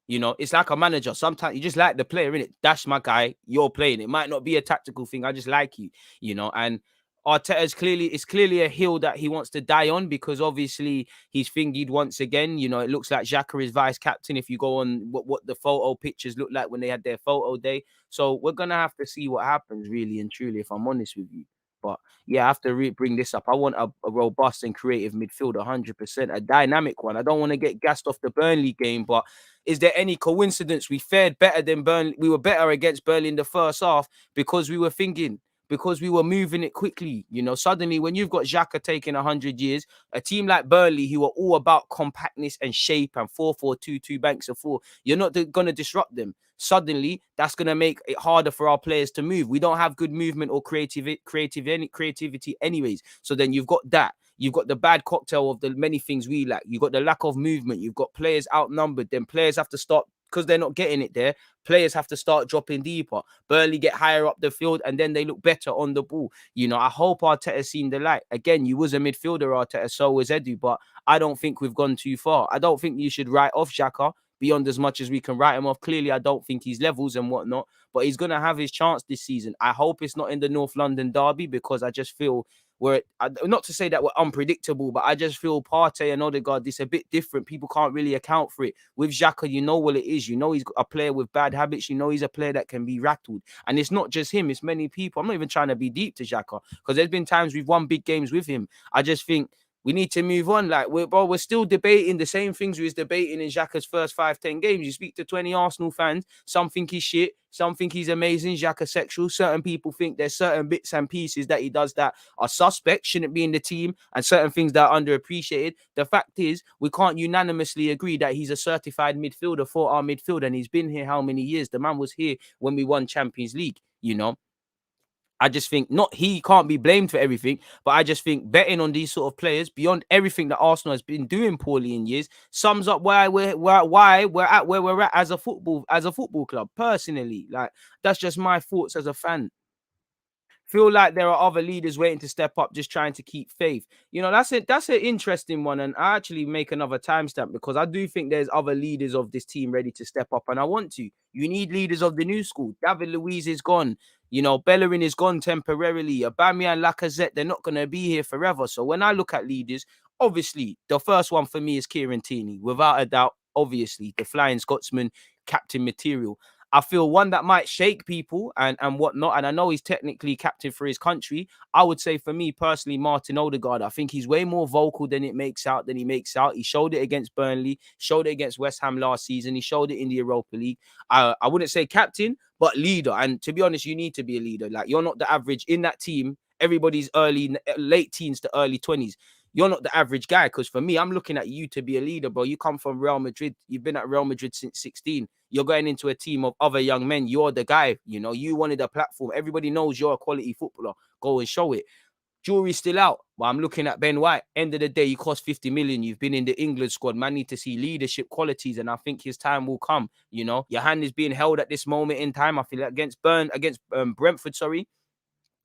You know, it's like a manager. Sometimes you just like the player, innit? That's my guy. You're playing. It might not be a tactical thing. I just like you, you know. And Arteta's clearly a hill that he wants to die on, because obviously he's fingied once again. You know, it looks like Xhaka is vice captain if you go on what the photo pictures look like when they had their photo day. So we're gonna have to see what happens, really and truly, if I'm honest with you. But yeah, I have to bring this up. I want a robust and creative midfield, 100%, a dynamic one. I don't want to get gassed off the Burnley game, but is there any coincidence we fared better than Burnley? We were better against Burnley in the first half because we were thinking, because we were moving it quickly. You know, suddenly when you've got Xhaka taking 100 years, a team like Burnley, who are all about compactness and shape and 4-4-2, banks of four, you're not going to disrupt them. Suddenly, that's going to make it harder for our players to move. We don't have good movement or creativity anyways. So then you've got that. You've got the bad cocktail of the many things we lack. You've got the lack of movement. You've got players outnumbered. Then players have to start, because they're not getting it there, players have to start dropping deeper. Burnley get higher up the field and then they look better on the ball. You know, I hope Arteta's seen the light. Again, you was a midfielder, Arteta, so was Edu, but I don't think we've gone too far. I don't think you should write off Xhaka beyond as much as we can write him off. Clearly, I don't think he's levels and whatnot, but he's going to have his chance this season. I hope it's not in the North London derby, because I just feel not to say that we're unpredictable, but I just feel Partey and Odegaard, this a bit different. People can't really account for it. With Xhaka, you know what it is. You know he's a player with bad habits. You know he's a player that can be rattled. And it's not just him, it's many people. I'm not even trying to be deep to Xhaka, because there's been times we've won big games with him. I just think we need to move on. Like, we're still debating the same things we was debating in Xhaka's first 5-10 games. You speak to 20 Arsenal fans, some think he's shit, some think he's amazing, Xhaka sexual. Certain people think there's certain bits and pieces that he does that are suspect, shouldn't be in the team, and certain things that are underappreciated. The fact is, we can't unanimously agree that he's a certified midfielder for our midfield, and he's been here how many years? The man was here when we won Champions League, you know? I just think he can't be blamed for everything, but I just think betting on these sort of players beyond everything that Arsenal has been doing poorly in years sums up why we're at where we're at as a football club. Personally, like, that's just my thoughts as a fan. Feel like there are other leaders waiting to step up, just trying to keep faith. You know, that's it. That's an interesting one, and I actually make another timestamp, because I do think there's other leaders of this team ready to step up, and I want to. You need leaders of the new school. David Luiz is gone. You know, Bellerin is gone temporarily. Aubameyang, Lacazette, they're not going to be here forever. So when I look at leaders, obviously, the first one for me is Kieran Tierney, without a doubt. Obviously, the Flying Scotsman, captain material. I feel one that might shake people and whatnot. And I know he's technically captain for his country. I would say, for me personally, Martin Odegaard. I think he's way more vocal than he makes out. He showed it against Burnley, showed it against West Ham last season. He showed it in the Europa League. I wouldn't say captain, but leader. And to be honest, you need to be a leader. Like, you're not the average in that team. Everybody's late teens to early 20s. You're not the average guy, because for me, I'm looking at you to be a leader, bro. You come from Real Madrid. You've been at Real Madrid since 16. You're going into a team of other young men. You're the guy. You know, you wanted a platform. Everybody knows you're a quality footballer. Go and show it. Jury's still out. But I'm looking at Ben White. End of the day, you cost 50 million. You've been in the England squad. Man, need to see leadership qualities, and I think his time will come. You know, your hand is being held at this moment in time. I feel like against Brentford,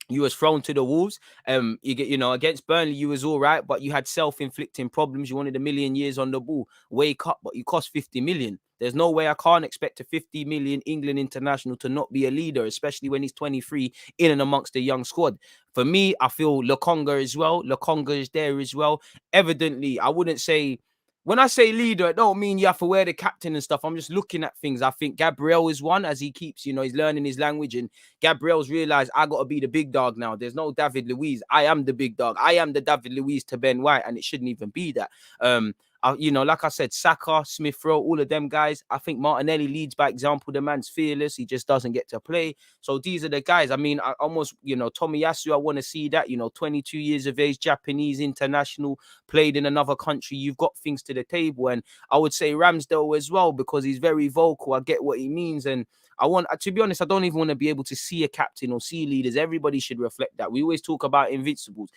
you was thrown to the wolves. Against Burnley, you was all right, but you had self-inflicting problems. You wanted a million years on the ball. Wake up, but you cost 50 million. There's no way I can't expect a 50 million England international to not be a leader, especially when he's 23, in and amongst the young squad. For me, I feel Lokonga as well. Lokonga is there as well. Evidently, I wouldn't say, when I say leader, I don't mean you have to wear the captain and stuff. I'm just looking at things. I think Gabriel is one, as he keeps, he's learning his language, and Gabriel's realized, I got to be the big dog now. There's no David Luiz. I am the big dog. I am the David Luiz to Ben White, and it shouldn't even be that. Like I said, Saka, Smith Rowe, all of them guys. I think Martinelli leads by example. The man's fearless. He just doesn't get to play. So these are the guys. I mean, I almost, Tomiyasu, I want to see that, 22 years of age, Japanese international, played in another country. You've got things to the table. And I would say Ramsdale as well, because he's very vocal. I get what he means. And to be honest, I don't even want to be able to see a captain or see leaders. Everybody should reflect that. We always talk about invincibles.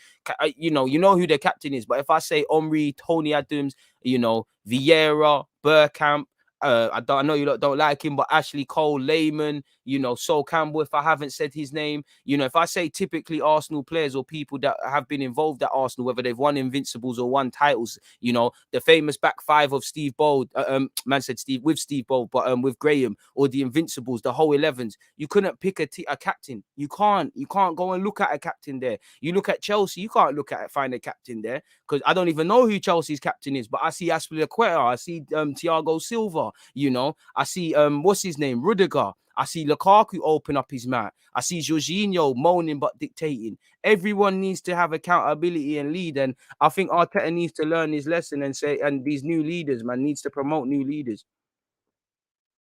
You know who the captain is. But if I say Omri, Tony Adams, Vieira, Bergkamp, I know you lot don't like him, but Ashley Cole, Lehman, you know, Sol Campbell, if I haven't said his name, you know, if I say typically Arsenal players or people that have been involved at Arsenal, whether they've won Invincibles or won titles, you know, the famous back five of Steve Bold, man said Steve with Steve Bold, but with Graham, or the Invincibles, the whole 11s, you couldn't pick a captain. You can't go and look at a captain there. You look at Chelsea, you can't find a captain there, because I don't even know who Chelsea's captain is, but I see Aspilicueta, I see Thiago Silva, you know, I see what's his name, Rudiger. I see Lukaku open up his mouth. I see Jorginho moaning but dictating. Everyone needs to have accountability and lead. And I think Arteta needs to learn his lesson and say, and these new leaders, man, needs to promote new leaders.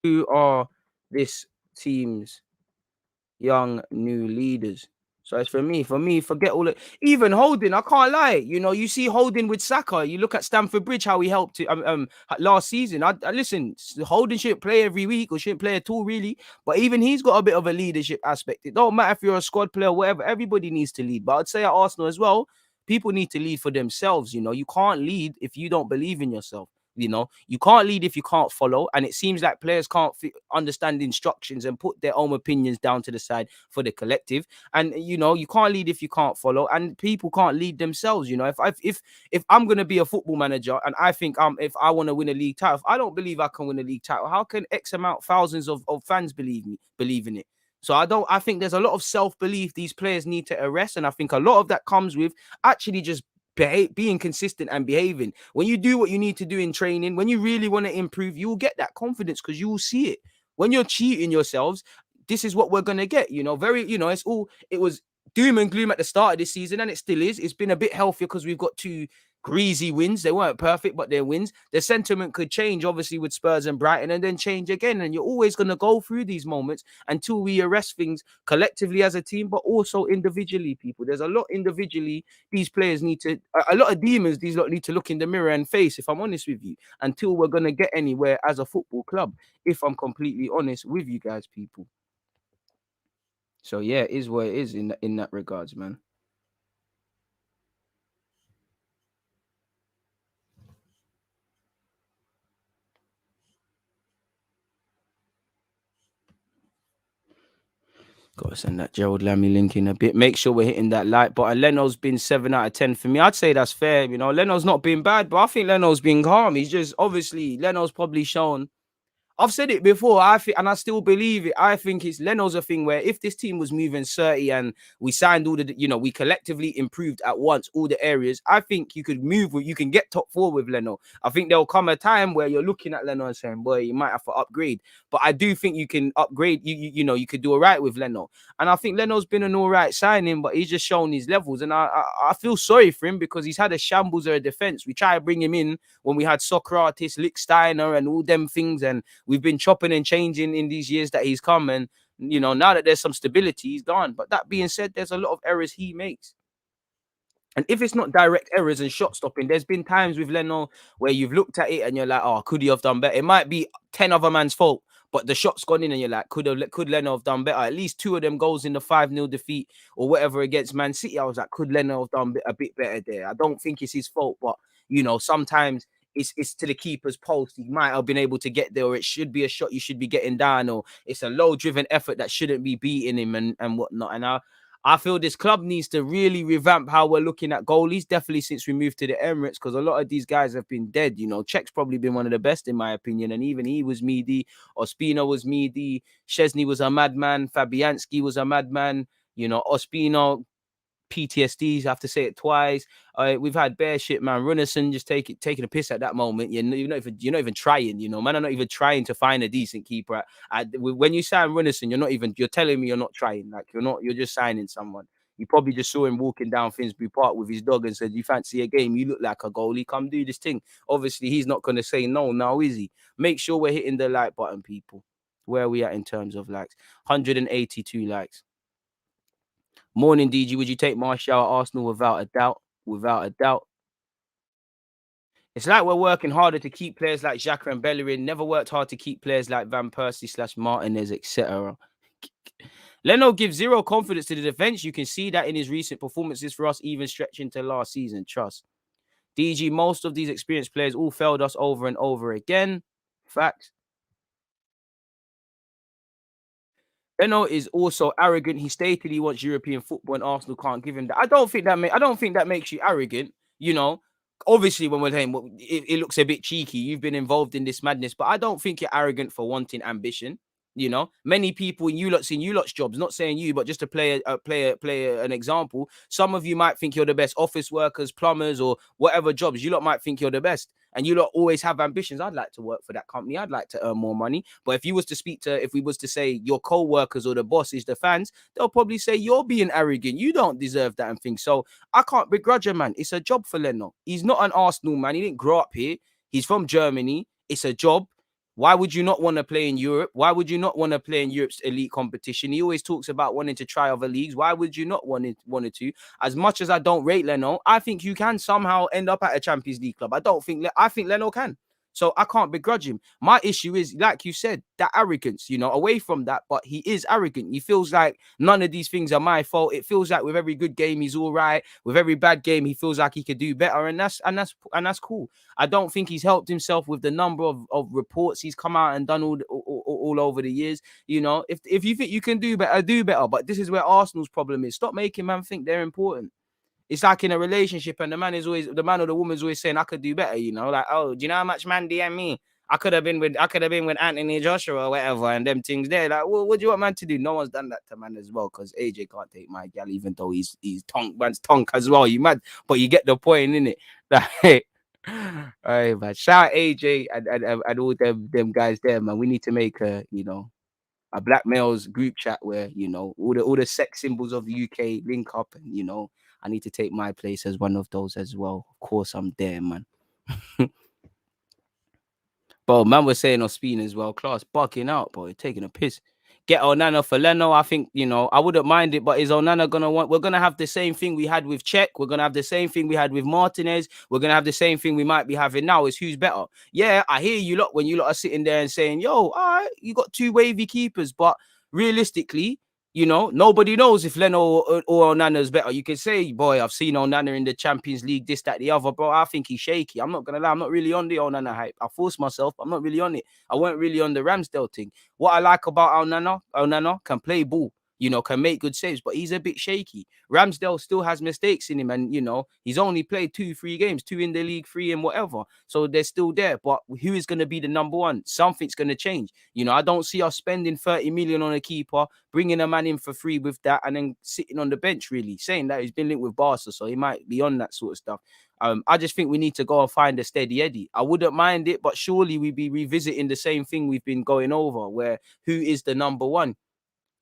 Who are this team's young new leaders? So it's for me, forget all it. Even Holding, I can't lie. You know, you see Holding with Saka. You look at Stamford Bridge, how he helped it last season. I listen, Holding shouldn't play every week or shouldn't play at all, really. But even he's got a bit of a leadership aspect. It don't matter if you're a squad player or whatever. Everybody needs to lead. But I'd say at Arsenal as well, people need to lead for themselves. You know, you can't lead if you don't believe in yourself. You know, you can't lead if you can't follow. And it seems like players can't understand instructions and put their own opinions down to the side for the collective. And, you know, you can't lead if you can't follow. And people can't lead themselves. You know, if I'm going to be a football manager and I think if I want to win a league title, if I don't believe I can win a league title, how can X amount, thousands of fans believe in it? So I think there's a lot of self-belief these players need to arrest. And I think a lot of that comes with actually just being consistent and behaving. When you do what you need to do in training, when you really want to improve, you will get that confidence because you will see it. When you're cheating yourselves, this is what we're going to get. You know, it was doom and gloom at the start of this season, and it still is. It's been a bit healthier because we've got two greasy wins. They weren't perfect, but they're wins. The sentiment could change, obviously, with Spurs and Brighton, and then change again. And you're always going to go through these moments until we arrest things collectively as a team, but also individually, people. There's a lot individually these players need to, a lot of demons these lot need to look in the mirror and face, if I'm honest with you, until we're going to get anywhere as a football club, if I'm completely honest with you guys, people. So yeah, it is what it is in that regards, man. Gotta send that Gerald LAMI link in a bit. Make sure we're hitting that like button. Leno's been 7 out of 10 for me. I'd say that's fair. You know, Leno's not been bad, but I think Leno's been calm. He's just, obviously, Leno's probably shown. I've said it before, I think, and I still believe it. I think it's Leno's a thing where if this team was moving 30 and we signed all the, you know, we collectively improved at once all the areas, I think you can get top 4 with Leno. I think there'll come a time where you're looking at Leno and saying, boy, you might have to upgrade. But I do think you can upgrade. You know, you could do all right with Leno. And I think Leno's been an all right signing, but he's just shown his levels. And I feel sorry for him because he's had a shambles of a defense. We try to bring him in when we had Socrates, Lichtsteiner, and all them things, and we've been chopping and changing in these years that he's come. And, you know, now that there's some stability, he's gone. But that being said, there's a lot of errors he makes. And if it's not direct errors and shot stopping, there's been times with Leno where you've looked at it and you're like, oh, could he have done better? It might be 10 other man's fault, but the shot's gone in and you're like, could Leno have done better? At least 2 of them goals in the 5-0 defeat or whatever against Man City, I was like, could Leno have done a bit better there? I don't think it's his fault, but, you know, sometimes it's to the keeper's post. He might have been able to get there, or it should be a shot you should be getting down, or it's a low-driven effort that shouldn't be beating him and whatnot. And I feel this club needs to really revamp how we're looking at goalies, definitely since we moved to the Emirates, because a lot of these guys have been dead. You know, Czech's probably been one of the best, in my opinion, and even he was meaty. Ospina was meaty. Szczesny was a madman. Fabianski was a madman. You know, Ospina, PTSDs, I have to say it twice. We've had bare shit, man. Runnison just taking a piss at that moment. You're not even trying, you know, man. I'm not even trying to find a decent keeper. When you sign Runnison, you're telling me you're not trying. Like you're just signing someone. You probably just saw him walking down Finsbury Park with his dog and said, you fancy a game? You look like a goalie. Come do this thing. Obviously, he's not going to say no now, is he? Make sure we're hitting the like button, people. Where are we at in terms of likes? 182 likes. Morning, DG. Would you take Martial at Arsenal? Without a doubt. Without a doubt. It's like we're working harder to keep players like Xhaka and Bellerin. Never worked hard to keep players like Van Persie / Martinez, etc. Leno gives zero confidence to the defense. You can see that in his recent performances for us, even stretching to last season. Trust. DG, most of these experienced players all failed us over and over again. Facts. Leno is also arrogant. He stated he wants European football, and Arsenal can't give him that. I don't think that makes you arrogant. You know, obviously when we're saying it looks a bit cheeky, you've been involved in this madness, but I don't think you're arrogant for wanting ambition. You know, many people in you lot's jobs, not saying you, but just to play an example. Some of you might think you're the best office workers, plumbers, or whatever jobs. You lot might think you're the best, and you lot always have ambitions. I'd like to work for that company. I'd like to earn more money. But if we was to say your co-workers or the boss is the fans, they'll probably say you're being arrogant. You don't deserve that and things. So I can't begrudge a man. It's a job for Leno. He's not an Arsenal man. He didn't grow up here. He's from Germany. It's a job. Why would you not want to play in Europe? Why would you not want to play in Europe's elite competition? He always talks about wanting to try other leagues. Why would you not wanted to? As much as I don't rate Leno, I think you can somehow end up at a Champions League club. I think Leno can. So I can't begrudge him. My issue is, like you said, that arrogance, you know, away from that, but he is arrogant. He feels like none of these things are my fault. It feels like with every good game, he's all right. With every bad game, he feels like he could do better. And that's cool. I don't think he's helped himself with the number of reports he's come out and done all over the years. You know, if you think you can do better, do better. But this is where Arsenal's problem is. Stop making man think they're important. It's like in a relationship, and the man or the woman's always saying, I could do better, you know, like, oh, do you know how much man DM me? I could have been with Anthony Joshua or whatever, and them things there. Like, well, what do you want man to do? No one's done that to man as well, because AJ can't take my gal, even though he's man's tonk as well. You mad, but you get the point, innit? Like, all right, man. Shout out AJ and all them guys there, man. We need to make a black males group chat where, you know, all the sex symbols of the UK link up, and, you know, I need to take my place as one of those as well. Of course, I'm there, man. Bro, man was saying on Spain as well, class bucking out, bro, taking a piss. Get Onana for Leno. I think, you know, I wouldn't mind it, but is Onana we're gonna have the same thing we had with Czech. We're gonna have the same thing we had with Martinez. We're gonna have the same thing we might be having now. Is who's better? Yeah, I hear you lot when you lot are sitting there and saying, yo, all right, you got two wavy keepers, but realistically, you know, nobody knows if Leno or Onana is better. You can say, boy, I've seen Onana in the Champions League, this, that, the other, bro. I think he's shaky. I'm not going to lie. I'm not really on the Onana hype. I forced myself. I'm not really on it. I weren't really on the Ramsdale thing. What I like about Onana can play ball, you know, can make good saves, but he's a bit shaky. Ramsdale still has mistakes in him, and, you know, he's only played 2-3 games, 2 in the league, 3 and whatever. So they're still there. But who is going to be the number one? Something's going to change. You know, I don't see us spending 30 million on a keeper, bringing a man in for free with that, and then sitting on the bench, really. Saying that he's been linked with Barca, so he might be on that sort of stuff. I just think we need to go and find a steady Eddie. I wouldn't mind it, but surely we'd be revisiting the same thing we've been going over, where who is the number one?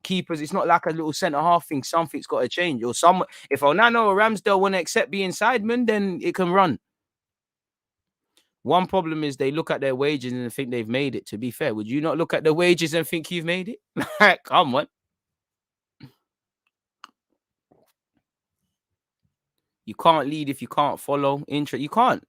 Keepers, it's not like a little centre-half thing. Something's got to change. Or if Onana or Ramsdale want to accept being sidemen, then it can run. One problem is they look at their wages and think they've made it, to be fair. Would you not look at the wages and think you've made it? Come on. You can't lead if you can't follow. You can't.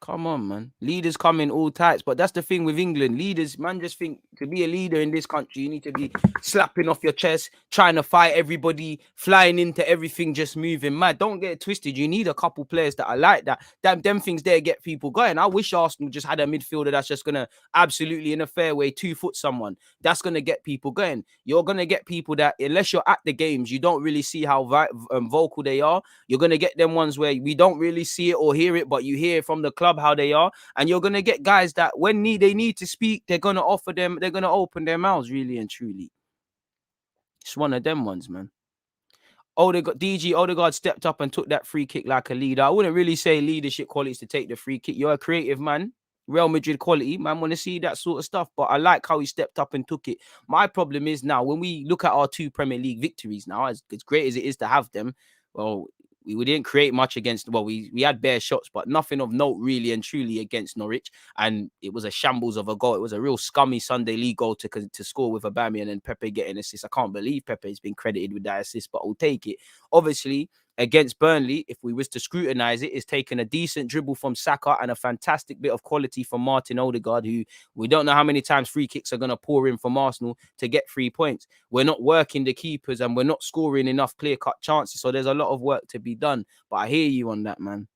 Come on, man. Leaders come in all types, but that's the thing with England. Leaders, man, just think to be a leader in this country, you need to be slapping off your chest, trying to fight everybody, flying into everything, just moving mad. Don't get it twisted. You need a couple players that are like that. Them things there get people going. I wish Arsenal just had a midfielder that's just gonna absolutely in a fair way 2-foot someone. That's gonna get people going. You're gonna get people that, unless you're at the games, you don't really see how vocal they are. You're gonna get them ones where we don't really see it or hear it, but you hear it from the club how they are, and you're gonna get guys that when they need to speak, they're gonna open their mouths, really and truly. It's one of them ones, man. Odegaard stepped up and took that free kick like a leader. I wouldn't really say leadership qualities to take the free kick. You're a creative man. Real Madrid quality, man, want to see that sort of stuff, but I like how he stepped up and took it. My problem is now, when we look at our 2 Premier League victories now, as great as it is to have them, well, we didn't create much against, well, we had bare shots, but nothing of note really and truly against Norwich. And it was a shambles of a goal. It was a real scummy Sunday league goal to score with Aubameyang and Pepe getting assist. I can't believe Pepe's been credited with that assist, but we'll take it. Obviously, against Burnley, if we was to scrutinise it, it's taken a decent dribble from Saka and a fantastic bit of quality from Martin Odegaard, who we don't know how many times free kicks are going to pour in from Arsenal to get 3 points. We're not working the keepers and we're not scoring enough clear-cut chances, so there's a lot of work to be done. But I hear you on that, man.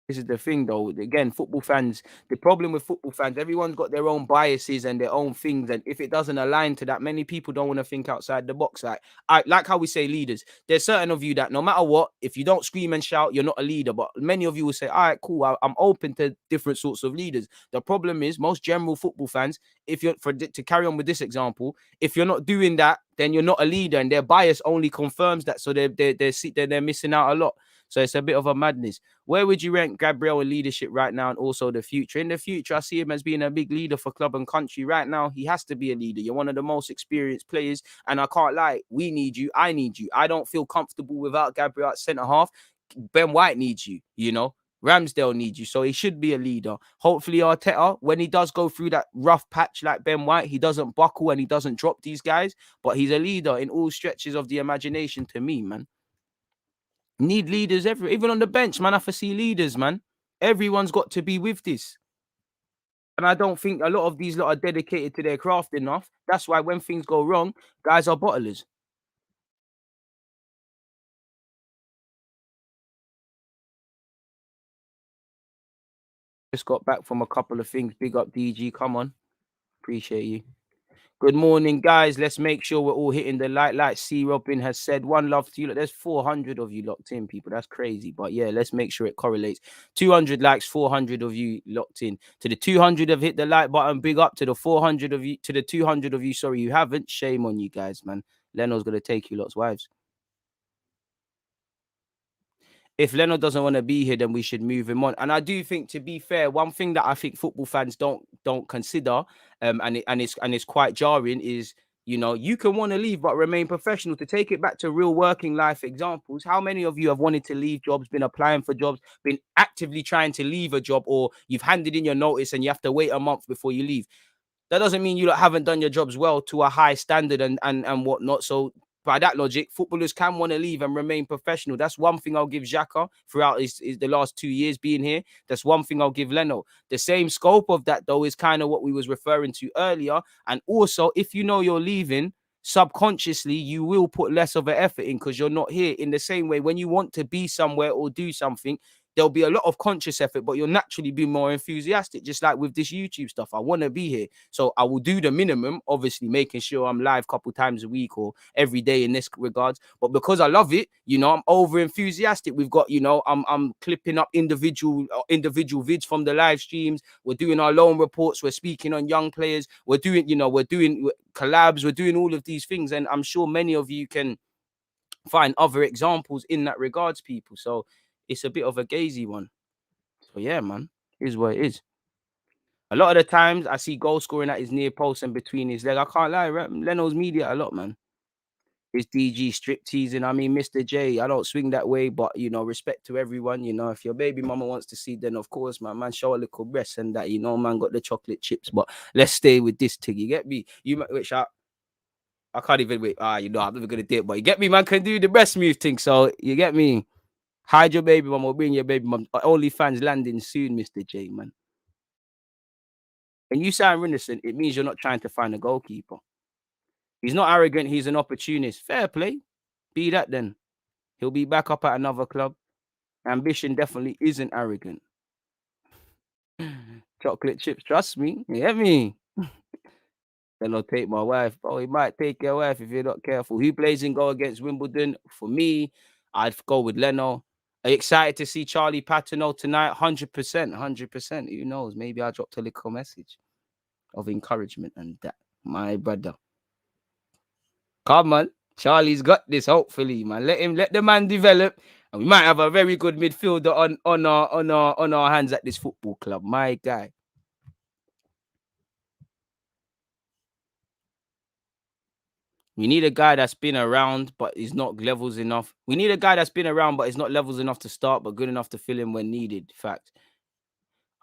This is the thing, though. Again, football fans, the problem with football fans, everyone's got their own biases and their own things. And if it doesn't align to that, many people don't want to think outside the box. Like how we say leaders. There's certain of you that no matter what, if you don't scream and shout, you're not a leader. But many of you will say, all right, cool, I'm open to different sorts of leaders. The problem is most general football fans, if you're to carry on with this example, if you're not doing that, then you're not a leader, and their bias only confirms that. So they're missing out a lot. So it's a bit of a madness. Where would you rank Gabriel in leadership right now and also the future? In the future, I see him as being a big leader for club and country. Right now, he has to be a leader. You're one of the most experienced players, and I can't lie. We need you. I need you. I don't feel comfortable without Gabriel at centre half. Ben White needs you, you know. Ramsdale needs you, so he should be a leader. Hopefully, Arteta, when he does go through that rough patch like Ben White, he doesn't buckle and he doesn't drop these guys, but he's a leader in all stretches of the imagination to me, man. Need leaders even on the bench, man. I foresee leaders, man. Everyone's got to be with this. And I don't think a lot of these lot are dedicated to their craft enough. That's why when things go wrong, guys are bottlers. Just got back from a couple of things. Big up DG. Come on. Appreciate you. Good morning, guys. Let's make sure we're all hitting the like C Robin has said. One love to you. Look, there's 400 of you locked in, people. That's crazy. But yeah, let's make sure it correlates. 200 likes, 400 of you locked in. To the 200 have hit the like button. Big up to the 400 of you. To the 200 of you, sorry, you haven't. Shame on you guys, man. Leno's going to take you lot's wives. If Leno doesn't want to be here, then we should move him on. And I do think, to be fair, one thing that I think football fans don't consider, and it's quite jarring, is, you know, you can want to leave but remain professional. To take it back to real working life examples, how many of you have wanted to leave jobs, been applying for jobs, been actively trying to leave a job, or you've handed in your notice and you have to wait a month before you leave? That doesn't mean you haven't done your jobs well to a high standard and whatnot. So by that logic, footballers can want to leave and remain professional. That's one thing I'll give Xhaka throughout the last 2 years being here. That's one thing I'll give Leno. The same scope of that, though, is kind of what we was referring to earlier. And also, if you know you're leaving, subconsciously, you will put less of an effort in because you're not here. In the same way, when you want to be somewhere or do something, there'll be a lot of conscious effort, but you'll naturally be more enthusiastic. Just like with this YouTube stuff, I want to be here, so I will do the minimum, obviously making sure I'm live a couple times a week or every day in this regards. But because I love it, you know, I'm over enthusiastic. We've got, you know, I'm clipping up individual vids from the live streams. We're doing our loan reports. We're speaking on young players. We're doing, you know, we're doing collabs. We're doing all of these things, and I'm sure many of you can find other examples in that regards, people. So it's a bit of a gazy one. So yeah, man, it is what it is. A lot of the times I see goal scoring at his near post and between his leg. I can't lie, Leno's media a lot, man. His DG strip teasing. I mean, Mr. J, I don't swing that way, but you know, respect to everyone. You know, if your baby mama wants to see, then of course, man, show a little breast and that, you know, man, got the chocolate chips. But let's stay with this thing. You get me? Which I can't even wait. You know, I'm never gonna do it, but you get me, man, can do the breast move thing. So you get me? Hide your baby mom or bring your baby mom. OnlyFans landing soon, Mr. J, man. When you sound innocent, it means you're not trying to find a goalkeeper. He's not arrogant. He's an opportunist. Fair play. Be that then. He'll be back up at another club. Ambition definitely isn't arrogant. Chocolate chips, trust me. You get me? Then I'll take my wife. Oh, he might take your wife if you're not careful. Who plays in goal against Wimbledon? For me, I'd go with Leno. Are you excited to see Charlie Patino tonight? 100%. 100%. Who knows? Maybe I dropped a little message of encouragement and that. My brother. Come on. Charlie's got this, hopefully, man. Let the man develop. And we might have a very good midfielder on our hands at this football club. My guy. We need a guy that's been around, but is not levels enough. We need a guy that's been around, but is not levels enough to start, but good enough to fill in when needed. Fact.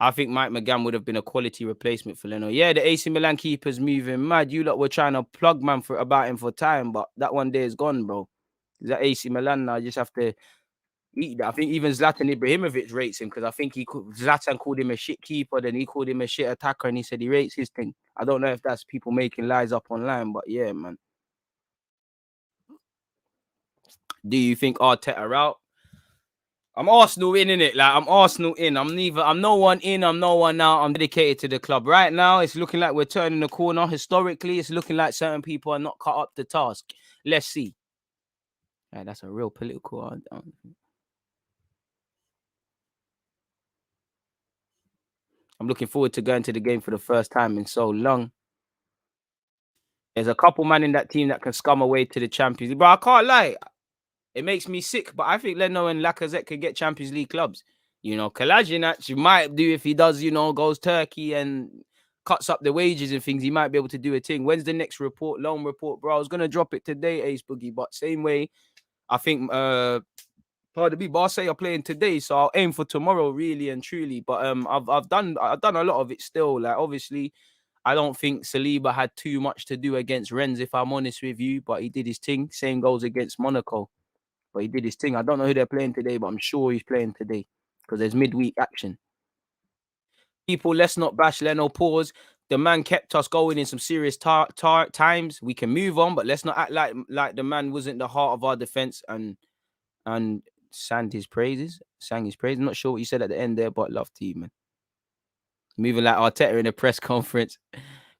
I think Mike McGann would have been a quality replacement for Leno. Yeah, the AC Milan keeper's moving mad. You lot were trying to plug man about him for time, but that one day is gone, bro. He's at AC Milan now. You just have to eat that. I think even Zlatan Ibrahimovic rates him because I think Zlatan called him a shit keeper, then he called him a shit attacker, and he said he rates his thing. I don't know if that's people making lies up online, but yeah, man. Do you think Arteta out? I'm Arsenal in it. Like I'm Arsenal in. I'm no one in. I'm no one out. I'm dedicated to the club. Right now, it's looking like we're turning the corner. Historically, it's looking like certain people are not cut up the task. Let's see. Yeah, that's a real political. I'm looking forward to going to the game for the first time in so long. There's a couple man in that team that can scum away to the Champions League. But I can't lie. It makes me sick. But I think Leno and Lacazette can get Champions League clubs. You know, Kolasinac, you might do if he does, you know, goes Turkey and cuts up the wages and things. He might be able to do a thing. When's the next report? Loan report, bro. I was going to drop it today, Ace Boogie. But same way, I think, pardon me, Barca are playing today. So I'll aim for tomorrow, really and truly. But I've done a lot of it still. Like, obviously, I don't think Saliba had too much to do against Rennes, if I'm honest with you, but he did his thing. Same goes against Monaco, but he did his thing. I don't know who they're playing today, but I'm sure he's playing today because there's midweek action. People, let's not bash Leno. Pause. The man kept us going in some serious times. We can move on, but let's not act like the man wasn't the heart of our defense and sang his praises. I'm not sure what you said at the end there, but love to you, man. Moving like Arteta in a press conference.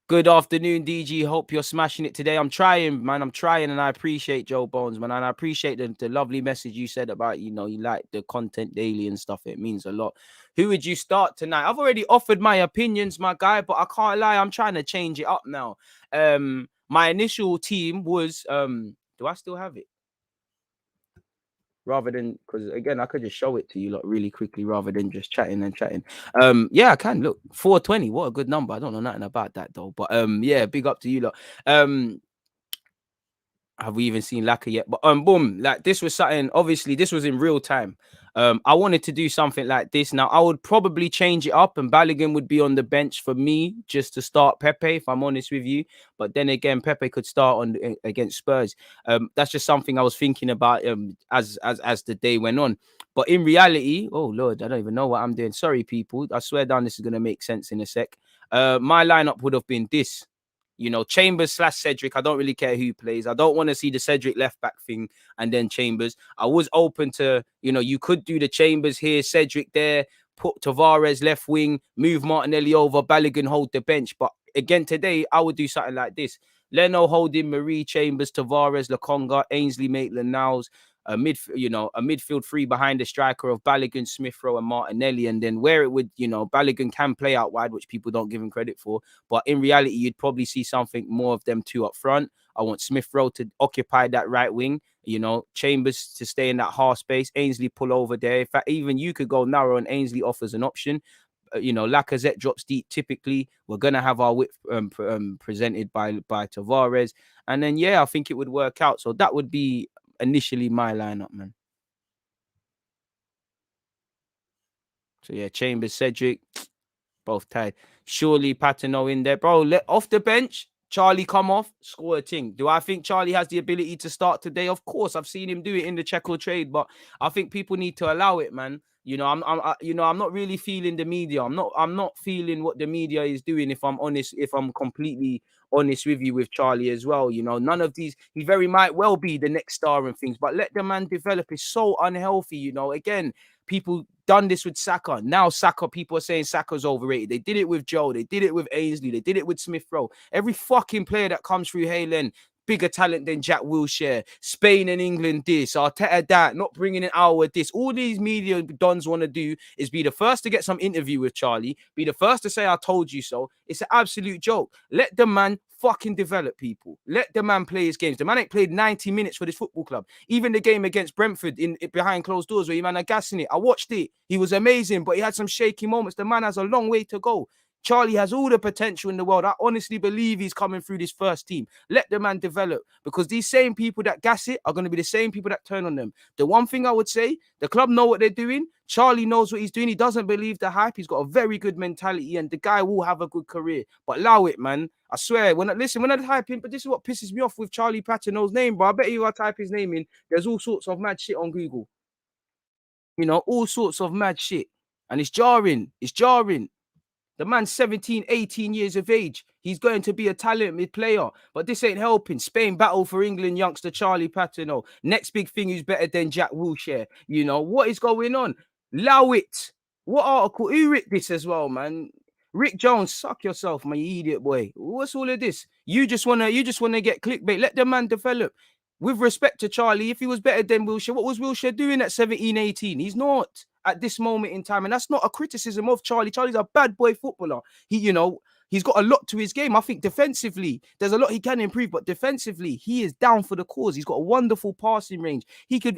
Good afternoon, DG. Hope you're smashing it today. I'm trying, man. I'm trying, and I appreciate Joe Bones, man. And I appreciate the lovely message you said about, you know, you like the content daily and stuff. It means a lot. Who would you start tonight? I've already offered my opinions, my guy, but I can't lie. I'm trying to change it up now. My initial team was, do I still have it? Rather than, because again, I could just show it to you like really quickly rather than just chatting and chatting. Yeah, I can. Look, 420. What a good number. I don't know nothing about that though. But yeah, big up to you lot. Have we even seen LUKA yet? But boom, like this was something. Obviously, this was in real time. I wanted to do something like this. Now, I would probably change it up, and Balogun would be on the bench for me just to start Pepe, if I'm honest with you. But then again, Pepe could start on against Spurs. That's just something I was thinking about as the day went on. But in reality, oh Lord, I don't even know what I'm doing. Sorry, people. I swear down, this is gonna make sense in a sec. My lineup would have been this. You know, Chambers / Cedric. I don't really care who plays. I don't want to see the Cedric left back thing and then Chambers. I was open to, you know, you could do the Chambers here, Cedric there, put Tavares left wing, move Martinelli over, Balogun hold the bench. But again, today, I would do something like this. Leno holding Marie, Chambers, Tavares, Lokonga, Ainsley, Maitland-Niles, a midfield three behind the striker of Balogun, Smith Rowe, and Martinelli. And then where it would, you know, Balogun can play out wide, which people don't give him credit for. But in reality, you'd probably see something more of them two up front. I want Smith Rowe to occupy that right wing, you know, Chambers to stay in that half space, Ainsley pull over there. In fact, even you could go narrow and Ainsley offers an option. You know, Lacazette drops deep. Typically, we're gonna have our width presented by Tavares, and then yeah, I think it would work out. So that would be initially my lineup, man. So yeah, Chambers, Cedric, both tied. Surely Patino in there, bro. Let off the bench. Charlie come off, score a thing. Do I think Charlie has the ability to start today? Of course, I've seen him do it in the Czech trade, but I think people need to allow it, man. You know, I'm not really feeling the media. I'm not feeling what the media is doing. If I'm honest, if I'm completely honest with you with Charlie as well, you know, none of these. He very might well be the next star and things, but let the man develop. It's so unhealthy, you know. Again, people done this with Saka. Now Saka, people are saying Saka's overrated. They did it with Joe. They did it with Ainsley. They did it with Smith Rowe. Every fucking player that comes through Haaland, bigger talent than Jack Wilshere. Spain and England this. Arteta that. Not bringing in our this. All these media dons want to do is be the first to get some interview with Charlie. Be the first to say, I told you so. It's an absolute joke. Let the man fucking develop, people. Let the man play his games. The man ain't played 90 minutes for this football club. Even the game against Brentford in behind closed doors where he man are gassing it. I watched it. He was amazing, but he had some shaky moments. The man has a long way to go. Charlie has all the potential in the world. I honestly believe he's coming through this first team. Let the man develop, because these same people that gas it are going to be the same people that turn on them. The one thing I would say, the club know what they're doing. Charlie knows what he's doing. He doesn't believe the hype. He's got a very good mentality, and the guy will have a good career. But allow it, man. I swear, when I type in, but this is what pisses me off with Charlie Patino's name, bro. I bet you I type his name in, there's all sorts of mad shit on Google. You know, all sorts of mad shit. And it's jarring. It's jarring. The man's 17, 18 years of age. He's going to be a talented player, but this ain't helping. Spain battle for England youngster Charlie Patino. Next big thing who's better than Jack Wilshere. You know, what is going on? Allow it. What article? Who wrote this as well, man? Rick Jones, suck yourself, man, you idiot boy. What's all of this? You just wanna get clickbait. Let the man develop. With respect to Charlie, if he was better than Wilshere, what was Wilshere doing at 17, 18? He's not at this moment in time. And that's not a criticism of Charlie. Charlie's a bad boy footballer. He's got a lot to his game. I think defensively, there's a lot he can improve, but defensively, he is down for the cause. He's got a wonderful passing range. He's going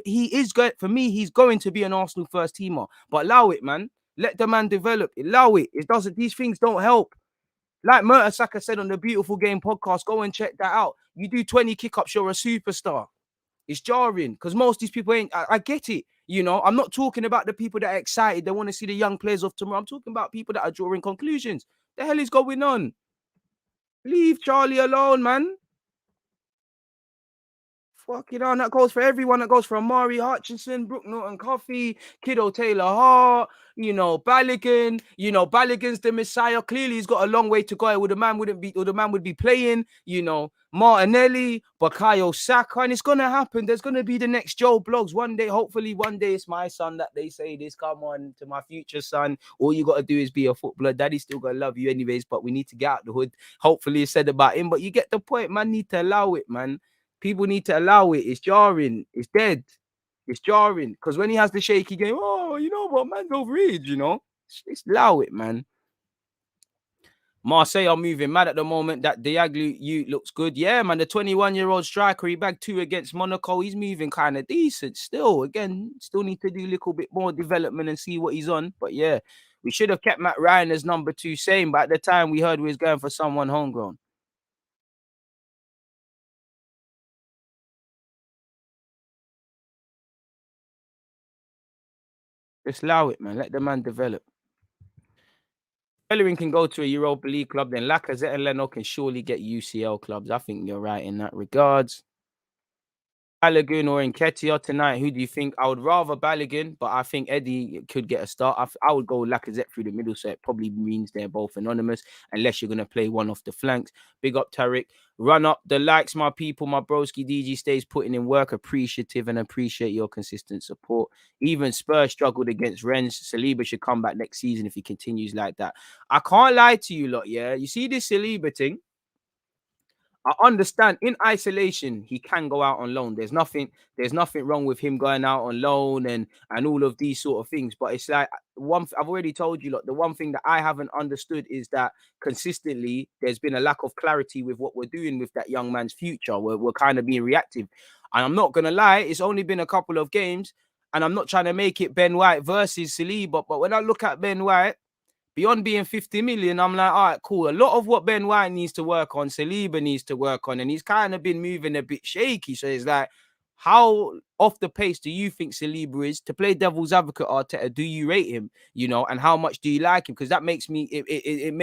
to be an Arsenal first teamer. But allow it, man. Let the man develop. Allow it. These things don't help. Like Mertesacker said on the Beautiful Game podcast, go and check that out. You do 20 kick-ups, you're a superstar. It's jarring because most of these people ain't. I get it. You know, I'm not talking about the people that are excited. They want to see the young players of tomorrow. I'm talking about people that are drawing conclusions. The hell is going on? Leave Charlie alone, man. Fucking on, that goes for everyone. That goes for Amari Hutchinson, Brooke Norton Coffee, Kiddo Taylor Hart, Balogun. Balogun's the Messiah. Clearly, he's got a long way to go. The man would be playing, Martinelli, Bukayo Saka, and it's gonna happen. There's gonna be the next Joe Blogs one day. Hopefully, one day it's my son that they say this. Come on, to my future son. All you gotta do is be a footballer. Daddy's still gonna love you anyways, but we need to get out the hood. Hopefully, it's said about him, but you get the point. Man, need to allow it, man. People need to allow it. It's jarring. It's dead. It's jarring. Because when he has the shaky game, what, man's overage, Just allow it, man. Marseille are moving mad at the moment. That Diaglou looks good. Yeah, man, the 21-year-old striker, he bagged 2 against Monaco. He's moving kind of decent still. Again, still need to do a little bit more development and see what he's on. But yeah, we should have kept Matt Ryan as number 2, same. But at the time, we heard we was going for someone homegrown. Just allow it, man. Let the man develop. Bellerin can go to a Europa League club, then Lacazette and Leno can surely get UCL clubs. I think you're right in that regards. Balogun or Nketiah tonight, who do you think? I would rather Balogun, but I think Eddie could get a start. I would go Lacazette through the middle, so it probably means they're both anonymous, unless you're going to play one off the flanks. Big up, Tariq. Run up the likes, my people. My broski DG stays putting in work. Appreciative and appreciate your consistent support. Even Spurs struggled against Rennes. Saliba should come back next season if he continues like that. I can't lie to you lot, yeah? You see this Saliba thing? I understand in isolation he can go out on loan. There's nothing wrong with him going out on loan and all of these sort of things. But it's like I've already told you, look, the one thing that I haven't understood is that consistently there's been a lack of clarity with what we're doing with that young man's future. We're kind of being reactive. And I'm not gonna lie, it's only been a couple of games, and I'm not trying to make it Ben White versus Saliba. But when I look at Ben White, beyond being 50 million, I'm like, all right, cool. A lot of what Ben White needs to work on, Saliba needs to work on, and he's kind of been moving a bit shaky. So it's like, how off the pace do you think Saliba is? To play devil's advocate, Arteta, do you rate him? And how much do you like him? Because that makes me, it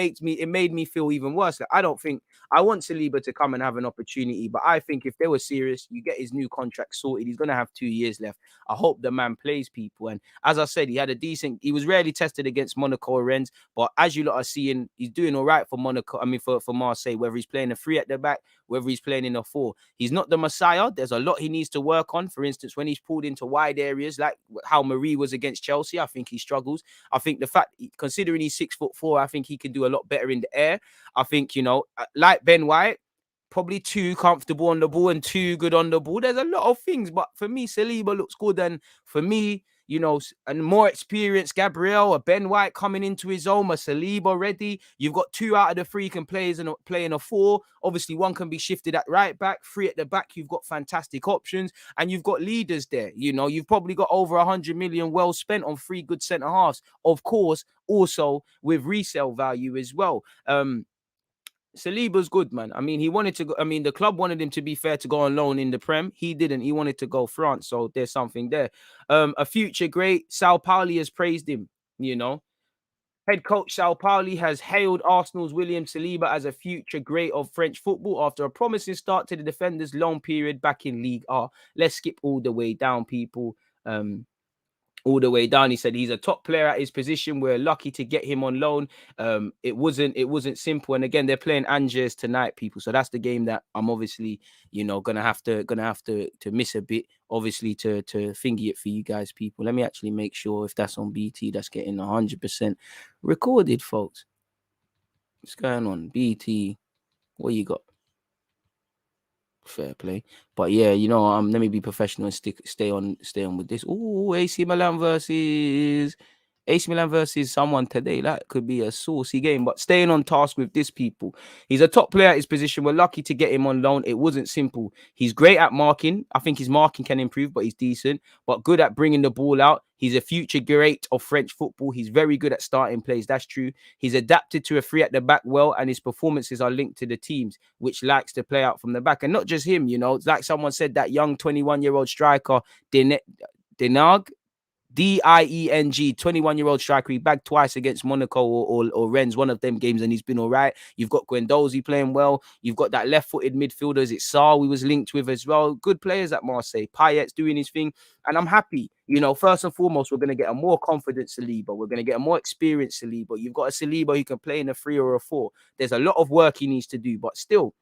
made me feel even worse. Like, I don't think I want Saliba to come and have an opportunity, but I think if they were serious, you get his new contract sorted. He's gonna have 2 years left. I hope the man plays people. And as I said, he was rarely tested against Monaco or Rennes, but as you lot are seeing, he's doing all right for Monaco. I mean, for Marseille, whether he's playing a 3 at the back, whether he's playing in a 4. He's not the Messiah. There's a lot he needs to work on. For instance, when he's pulled into wide areas, like how Marie was against Chelsea, I think he struggles. I think the fact, considering he's 6'4", I think he can do a lot better in the air. I think, like Ben White, probably too comfortable on the ball and too good on the ball. There's a lot of things, but for me, Saliba looks good. And for me, and more experienced Gabriel, a Ben White coming into his own, a Saliba ready. You've got 2 out of the 3 can play and playing a 4. Obviously, 1 can be shifted at right back, 3 at the back. You've got fantastic options, and you've got leaders there. You've probably got over 100 million well spent on 3 good centre halves. Of course, also with resale value as well. Saliba's good, man. I mean, he wanted to go. I mean, the club wanted him, to be fair, to go on loan in the Prem. He didn't. He wanted to go France. So there's something there. A future great. Sao Paulo has praised him, Head coach Sao Paulo has hailed Arsenal's William Saliba as a future great of French football after a promising start to the defender's loan period back in League R. Let's skip all the way down, people. all the way down. He said he's a top player at his position. We're lucky to get him on loan. It wasn't simple. And again, they're playing Angers tonight, people. So that's the game that I'm obviously, gonna have to miss a bit, obviously, to thingy it for you guys, people. Let me actually make sure if that's on BT, that's getting 100% recorded, folks. What's going on? BT, what you got? Fair play. But yeah, let me be professional and stay on with this. Oh, AC Milan versus someone today. That could be a saucy game. But staying on task with this, people. He's a top player at his position. We're lucky to get him on loan. It wasn't simple. He's great at marking. I think his marking can improve, but he's decent. But good at bringing the ball out. He's a future great of French football. He's very good at starting plays. That's true. He's adapted to a three at the back well, and his performances are linked to the teams, which likes to play out from the back. And not just him, it's like someone said, that young 21-year-old striker, Denag, Dieng, 21-year-old striker. He bagged twice against Monaco or Rennes, one of them games, and he's been all right. You've got Guendouzi playing well. You've got that left-footed midfielders. It's Sarr we was linked with as well. Good players at Marseille. Payet's doing his thing, and I'm happy. First and foremost, we're going to get a more confident Saliba. We're going to get a more experienced Saliba. You've got a Saliba who can play in a 3 or a 4. There's a lot of work he needs to do, but still,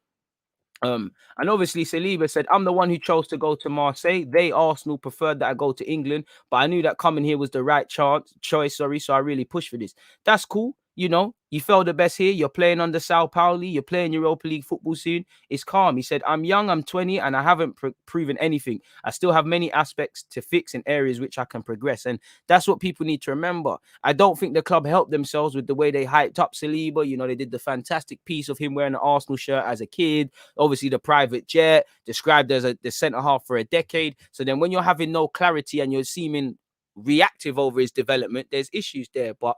and obviously Saliba said, I'm the one who chose to go to Marseille. They, Arsenal, preferred that I go to England, but I knew that coming here was the right choice, so I really pushed for this. That's cool. You felt the best here. You're playing under Sao Paulo. You're playing Europa League football soon. It's calm. He said, I'm young, I'm 20, and I haven't proven anything. I still have many aspects to fix in areas which I can progress. And that's what people need to remember. I don't think the club helped themselves with the way they hyped up Saliba. They did the fantastic piece of him wearing an Arsenal shirt as a kid. Obviously, the private jet, described as the centre-half for a decade. So then when you're having no clarity and you're seeming reactive over his development, there's issues there. But,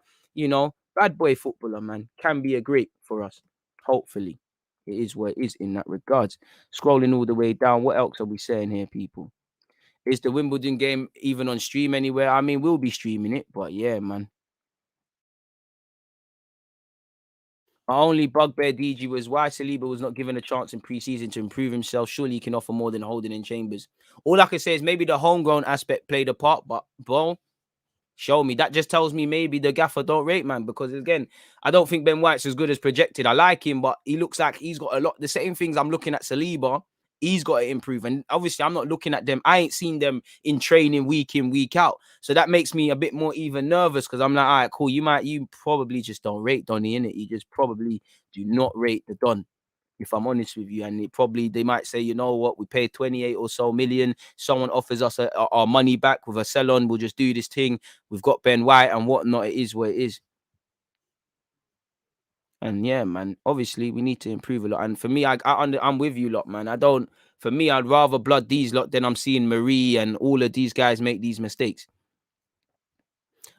bad boy footballer, man, can be a great for us. Hopefully. It is what it is in that regards. Scrolling all the way down, what else are we saying here, people? Is the Wimbledon game even on stream anywhere? I mean, we'll be streaming it, but yeah, man. Our only bugbear, DG, was why Saliba was not given a chance in pre-season to improve himself. Surely he can offer more than holding in Chambers. All I can say is maybe the homegrown aspect played a part, but bro, show me. That just tells me maybe the gaffer don't rate, man, because again, I don't think Ben White's as good as projected. I like him, but he looks like he's got a lot. The same things I'm looking at Saliba, he's got to improve. And obviously, I'm not looking at them. I ain't seen them in training week in, week out. So that makes me a bit more even nervous because I'm like, all right, cool. You probably just don't rate Donny, innit? You just probably do not rate the Don, if I'm honest with you. And they might say, you know what, we paid 28 or so million. Someone offers us our money back with a sell-on. We'll just do this thing. We've got Ben White and whatnot. It is what it is. And yeah, man, obviously we need to improve a lot. And for me, I'm with you lot, man. For me, I'd rather blood these lot than I'm seeing Marie and all of these guys make these mistakes.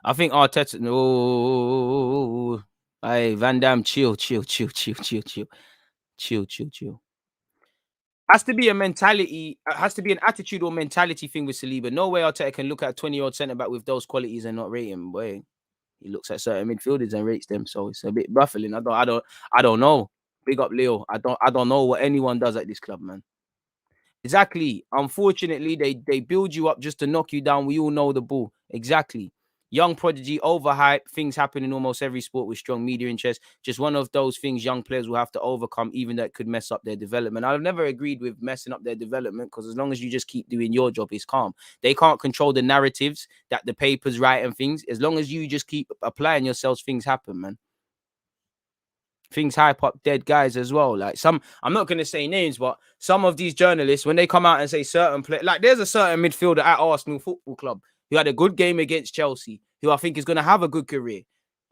I think Arteta, no, hey, Van Damme, chill. Has to be a mentality, has to be an attitude or mentality thing with Saliba. No way Arteta can look at a 20-year-old centre-back with those qualities and not rate him. Boy, he looks at certain midfielders and rates them. So it's a bit baffling. I don't know. Big up Leo. I don't know what anyone does at this club, man. Exactly. Unfortunately, they build you up just to knock you down. We all know the ball. Exactly. Young prodigy, overhype, things happen in almost every sport with strong media interest. Just one of those things young players will have to overcome, even that could mess up their development. I've never agreed with messing up their development because as long as you just keep doing your job, it's calm. They can't control the narratives that the papers write and things. As long as you just keep applying yourselves, things happen, man. Things hype up dead guys as well. Like I'm not going to say names, but some of these journalists, when they come out and say certain play, like there's a certain midfielder at Arsenal Football Club who had a good game against Chelsea, who I think is going to have a good career.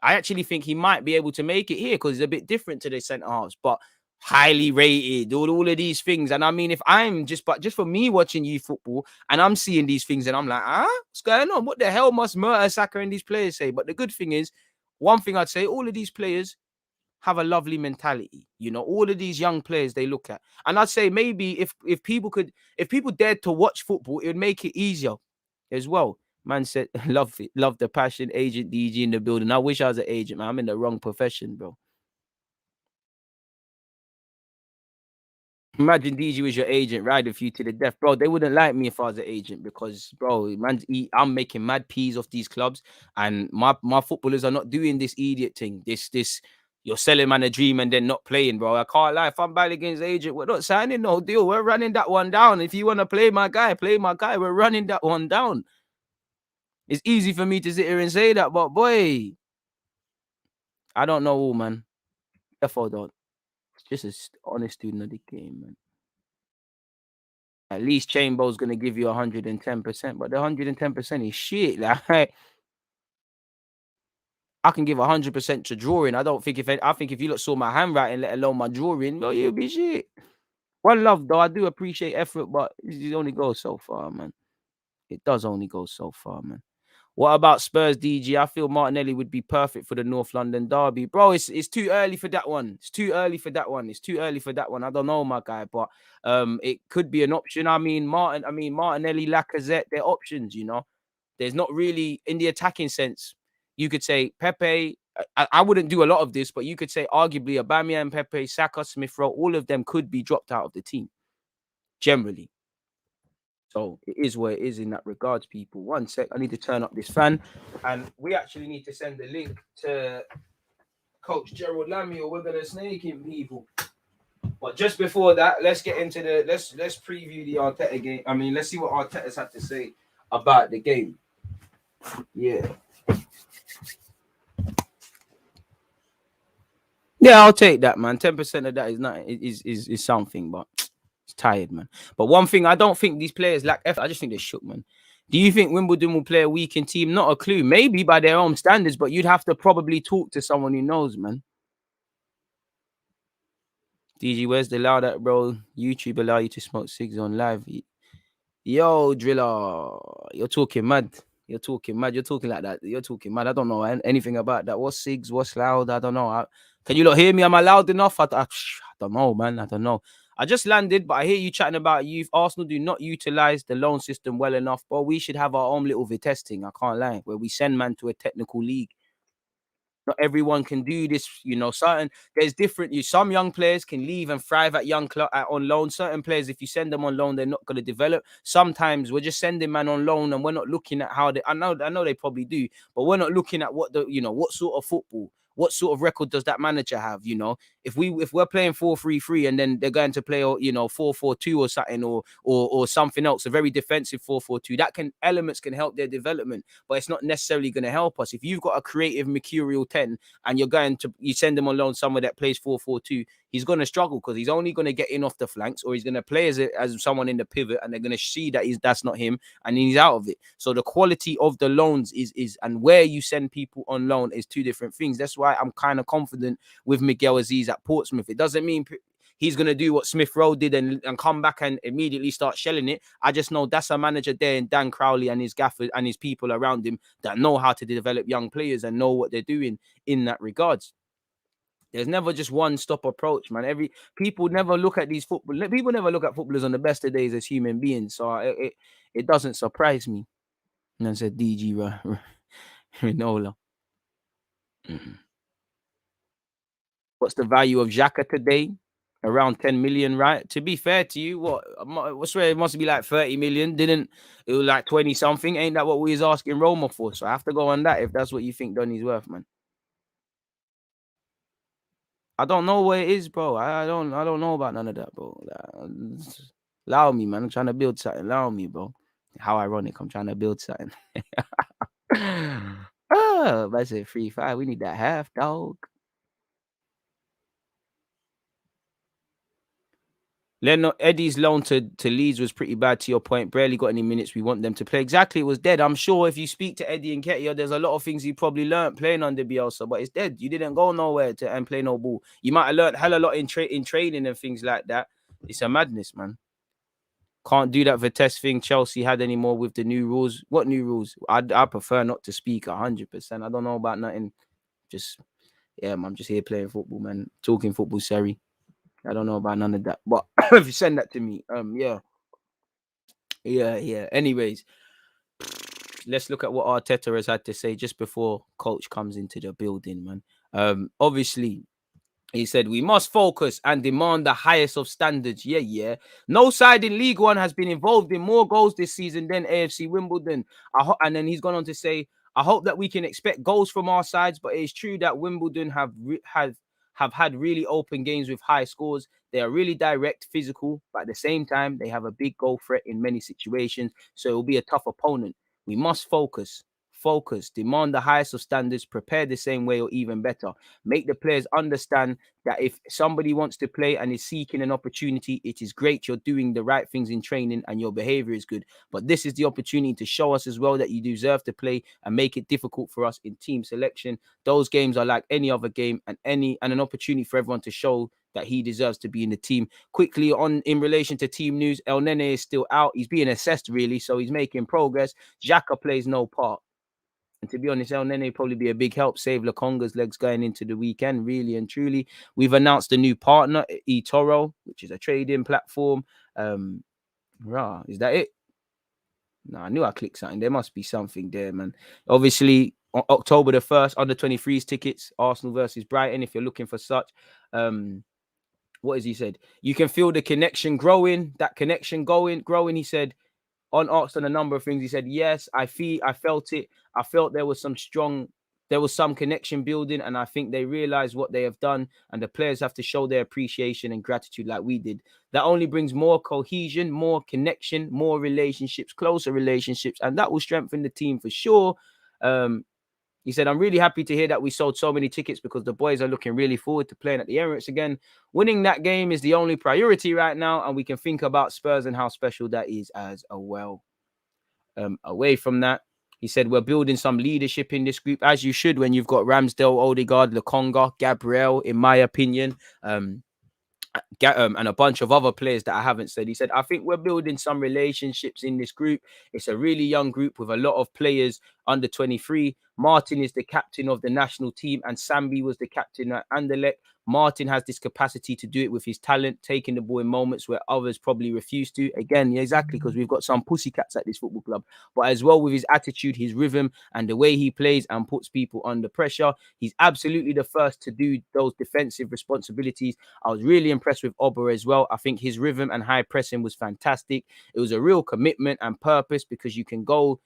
I actually think he might be able to make it here because he's a bit different to the centre halves, but highly rated, all of these things. And I mean, if I'm just for me watching you football and I'm seeing these things and I'm like, what's going on? What the hell must Mertesacker and these players say? But the good thing is, one thing I'd say, all of these players have a lovely mentality. All of these young players they look at. And I'd say maybe if people dared to watch football, it would make it easier as well. Man said, love it, love the passion. Agent DG in the building. I wish I was an agent, man. I'm in the wrong profession, bro. Imagine DG was your agent, riding for you to the death, bro. They wouldn't like me if I was an agent because, bro, man, I'm making mad peas off these clubs, and my footballers are not doing this idiot thing. This you're selling man a dream and then not playing, bro. I can't lie. If I'm bad against agent, we're not signing no deal. We're running that one down. If you want to play my guy, play my guy. We're running that one down. It's easy for me to sit here and say that, but boy, I don't know, man. Therefore, don't. It's just an honest student of the game, man. At least Chamber's gonna give you 110%, but the 110% is shit. Like I can give 100% to drawing. I think if you look saw my handwriting, let alone my drawing, well, you'll be shit. One love though, I do appreciate effort, but it only goes so far, man. It does only go so far, man. What about Spurs DG? I feel Martinelli would be perfect for the North London derby. Bro, it's too early for that one. It's too early for that one. It's too early for that one. I don't know, my guy, but it could be an option. Martinelli, Lacazette, they're options, you know. There's not really in the attacking sense. You could say Pepe. I wouldn't do a lot of this, but you could say arguably Aubameyang, Pepe, Saka, Smith Rowe, all of them could be dropped out of the team generally. So it is what it is in that regards, people. One sec, I need to turn up this fan, and we actually need to send the link to Coach Gerald LAMI, or we're gonna snake him, people. But just before that, let's get into the let's preview the Arteta game. I mean, let's see what Arteta's had to say about the game. Yeah. Yeah, I'll take that, man. 10% of that is not is something, but it's tired, man. But one thing, I don't think these players lack effort. I just think they're shook, man. Do you think Wimbledon will play a weakened team? Not a clue. Maybe by their own standards, but you'd have to probably talk to someone who knows, man. DG, where's the loud at, bro? YouTube allow you to smoke cigs on live. Yo, Driller, you're talking mad. You're talking mad. You're talking like that. You're talking mad. I don't know anything about that. What's cigs? What's loud? I don't know. Can you not hear me? Am I loud enough? I don't know, man. I don't know. I just landed, but I hear you chatting about youth. Arsenal do not utilize the loan system well enough, but we should have our own little testing. I can't lie, where we send man to a technical league. Not everyone can do this, you know. There's different. Some young players can leave and thrive at young club on loan. Certain players, if you send them on loan, they're not going to develop. Sometimes we're just sending man on loan, and we're not looking at how they. I know they probably do, but we're not looking at what what sort of football. What sort of record does that manager have? You know, if we're playing 4-3-3 and then they're going to play 4-4-2 or something or something else, a very defensive 4-4-2, elements can help their development, but it's not necessarily going to help us. If you've got a creative mercurial 10 and you send them on loan somewhere that plays 4-4-2, he's going to struggle because he's only going to get in off the flanks, or he's going to play as someone in the pivot, and they're going to see that that's not him, and he's out of it. So the quality of the loans is and where you send people on loan is two different things. That's why I'm kind of confident with Miguel Aziz at Portsmouth. It doesn't mean he's going to do what Smith Rowe did and come back and immediately start shelling it. I just know that's a manager there in Dan Crowley and his gaffers and his people around him that know how to develop young players and know what they're doing in that regards. There's never just one stop approach, man. People never look at footballers on the best of days as human beings. So it doesn't surprise me. And I said DG Rinola. What's the value of Xhaka today? Around 10 million, right? To be fair to you, I swear it must be like 30 million. It was like 20 something. Ain't that what we was asking Roma for? So I have to go on that if that's what you think Donny's worth, man. I don't know where it is, bro. I don't know about none of that, bro. Allow me, man. I'm trying to build something. Allow me, bro. How ironic. I'm trying to build something. I said 3-5. We need that half, dog. Leno, Eddie's loan to Leeds was pretty bad, to your point. Barely got any minutes. We want them to play. Exactly, it was dead. I'm sure if you speak to Eddie and Ketia, there's a lot of things he probably learned playing under Bielsa, but it's dead. You didn't go nowhere and play no ball. You might have learned hell a lot in training and things like that. It's a madness, man. Can't do that Vitesse thing Chelsea had anymore with the new rules. What new rules? I prefer not to speak 100%. I don't know about nothing. Man, I'm just here playing football, man. Talking football, sorry. I don't know about none of that. But if you send that to me, yeah. Anyways, let's look at what Arteta has had to say just before coach comes into the building, man. Obviously, He said, we must focus and demand the highest of standards. Yeah. No side in League One has been involved in more goals this season than AFC Wimbledon. And then he's gone on to say, I hope that we can expect goals from our sides, but it's true that Wimbledon have had really open games with high scores. They are really direct, physical, but at the same time, they have a big goal threat in many situations. So it will be a tough opponent. We must focus, demand the highest of standards, prepare the same way or even better. Make the players understand that if somebody wants to play and is seeking an opportunity, it is great. You're doing the right things in training and your behavior is good. But this is the opportunity to show us as well that you deserve to play and make it difficult for us in team selection. Those games are like any other game and an opportunity for everyone to show that he deserves to be in the team. Quickly on in relation to team news, El Nene is still out. He's being assessed really, so he's making progress. Xhaka plays no part. And to be honest, El Nene probably be a big help, save Lukonga's legs going into the weekend, really and truly. We've announced a new partner, eToro, which is a trading platform. Is that it? No, I knew I clicked something. There must be something there, man. Obviously, on October the 1st, under 23s tickets, Arsenal versus Brighton, if you're looking for such. What has he said? You can feel the connection growing, that connection growing. He said, on asked on a number of things, he said, yes, I felt it. I felt there was some connection building, and I think they realize what they have done, and the players have to show their appreciation and gratitude like we did. That only brings more cohesion, more connection, more relationships, closer relationships, and that will strengthen the team for sure. He said, I'm really happy to hear that we sold so many tickets because the boys are looking really forward to playing at the Emirates again. Winning that game is the only priority right now, and we can think about Spurs and how special that is as well. Away from that, he said, we're building some leadership in this group, as you should when you've got Ramsdale, Odegaard, Lokonga, Gabriel, in my opinion. And a bunch of other players that I haven't said. He said, I think we're building some relationships in this group. It's a really young group with a lot of players under 23. Martin is the captain of the national team and Sambi was the captain at Anderlecht. Martin has this capacity to do it with his talent, taking the ball in moments where others probably refuse to. Again, yeah, exactly, because we've got some pussycats at this football club. But as well with his attitude, his rhythm, and the way he plays and puts people under pressure, he's absolutely the first to do those defensive responsibilities. I was really impressed with Ober as well. I think his rhythm and high pressing was fantastic. It was a real commitment and purpose because you can go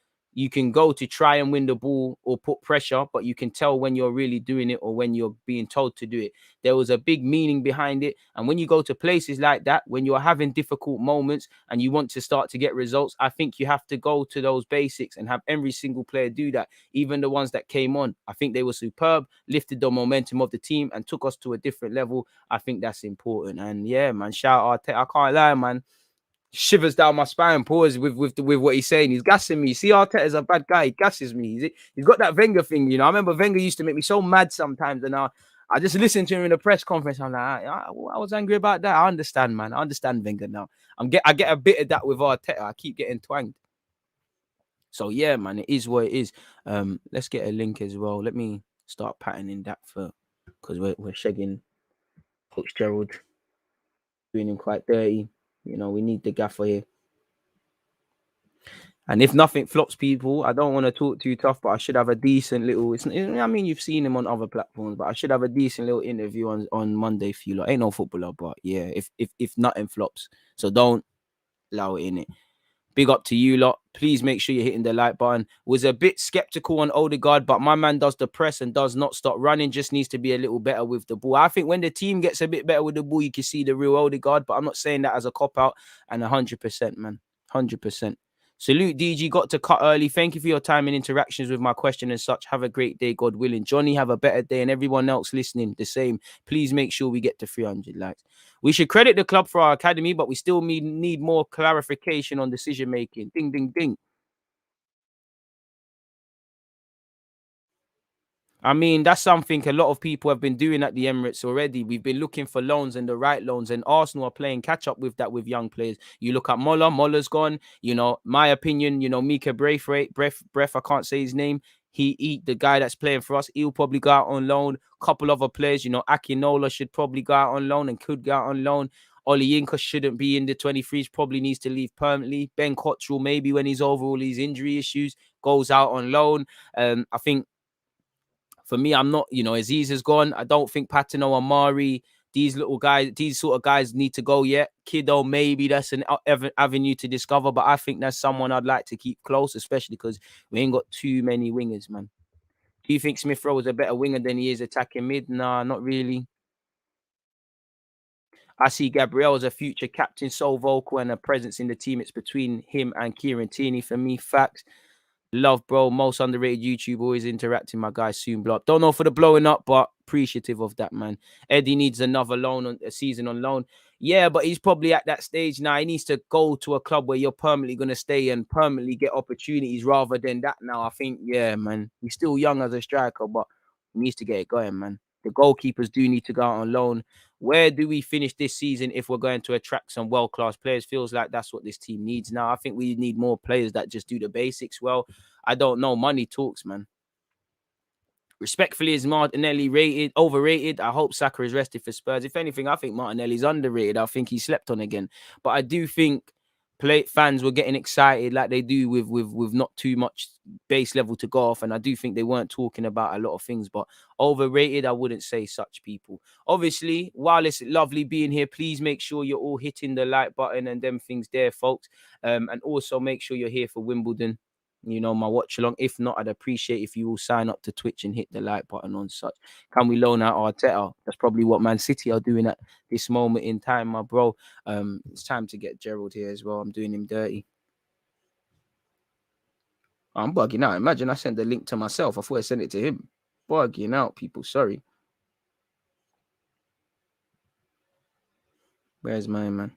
to try and win the ball or put pressure, but you can tell when you're really doing it or when you're being told to do it. There was a big meaning behind it. And when you go to places like that, when you're having difficult moments and you want to start to get results, I think you have to go to those basics and have every single player do that. Even the ones that came on, I think they were superb, lifted the momentum of the team and took us to a different level. I think that's important. And yeah, man, shout out Arteta. I can't lie, man. Shivers down my spine, pause with what he's saying. He's gassing me. See, Arteta's a bad guy. He gasses me. He's got that Wenger thing, you know. I remember Wenger used to make me so mad sometimes, and I just listened to him in a press conference. I'm like, I was angry about that. I understand, man. I understand Wenger now. I get a bit of that with Arteta. I keep getting twanged. So yeah, man, it is what it is. Let's get a link as well. Let me start patterning that because we're shagging Coach Gerald, doing him quite dirty. You know, we need the gaffer here. And if nothing flops, people, I don't want to talk too tough, but I should have a decent little. I mean, you've seen him on other platforms, but I should have a decent little interview on Monday for you. Like, ain't no footballer, but yeah, if nothing flops, so don't allow it in it. Big up to you lot. Please make sure you're hitting the like button. Was a bit skeptical on Odegaard, but my man does the press and does not stop running. Just needs to be a little better with the ball. I think when the team gets a bit better with the ball, you can see the real Odegaard, but I'm not saying that as a cop-out. And 100%, man. 100%. Salute, DG. Got to cut early. Thank you for your time and interactions with my question and such. Have a great day, God willing. Johnny, have a better day. And everyone else listening, the same. Please make sure we get to 300 likes. We should credit the club for our academy, but we still need more clarification on decision making. Ding, ding, ding. I mean, that's something a lot of people have been doing at the Emirates already. We've been looking for loans and the right loans, and Arsenal are playing catch up with that with young players. You look at Moller's gone. You know, my opinion, you know, Mika Braithwaite, I can't say his name. He the guy that's playing for us, he'll probably go out on loan. Couple other players, you know, Akinola should probably go out on loan and could go out on loan. Oli Inca shouldn't be in the 23s, probably needs to leave permanently. Ben Cottrell, maybe when he's over all these injury issues, goes out on loan. I think For me, I'm not, you know, Aziz is gone. I don't think Patino, Amari, these little guys, these sort of guys need to go yet. Kiddo, maybe that's an avenue to discover, but I think that's someone I'd like to keep close, especially because we ain't got too many wingers, man. Do you think Smith Rowe is a better winger than he is attacking mid? Nah, not really. I see Gabriel as a future captain, so vocal and a presence in the team. It's between him and Kieran Tierney for me. Facts. Love, bro. Most underrated YouTube. Always interacting. My guy soon blow up. Don't know for the blowing up, but appreciative of that, man. Eddie needs another a season on loan. Yeah, but he's probably at that stage now. He needs to go to a club where you're permanently going to stay and permanently get opportunities rather than that now. I think, yeah, man. He's still young as a striker, but he needs to get it going, man. The goalkeepers do need to go out on loan. Where do we finish this season if we're going to attract some world-class players? Feels like that's what this team needs now. I think we need more players that just do the basics well. I don't know. Money talks, man. Respectfully, is Martinelli overrated? I hope Saka is rested for Spurs. If anything, I think Martinelli's underrated. I think he slept on again. But I do think fans were getting excited like they do with not too much base level to go off. And I do think they weren't talking about a lot of things. But overrated, I wouldn't say such people. Obviously, while it's lovely being here, please make sure you're all hitting the like button and them things there, folks. And also make sure you're here for Wimbledon. You know, my watch along. If not, I'd appreciate if you all sign up to Twitch and hit the like button on such. Can we loan out Arteta? That's probably what Man City are doing at this moment in time, my bro. It's time to get Gerald here as well. I'm doing him dirty. I'm bugging out. Imagine I sent the link to myself. I thought I sent it to him. Bugging out, people. Sorry. Where's mine, man?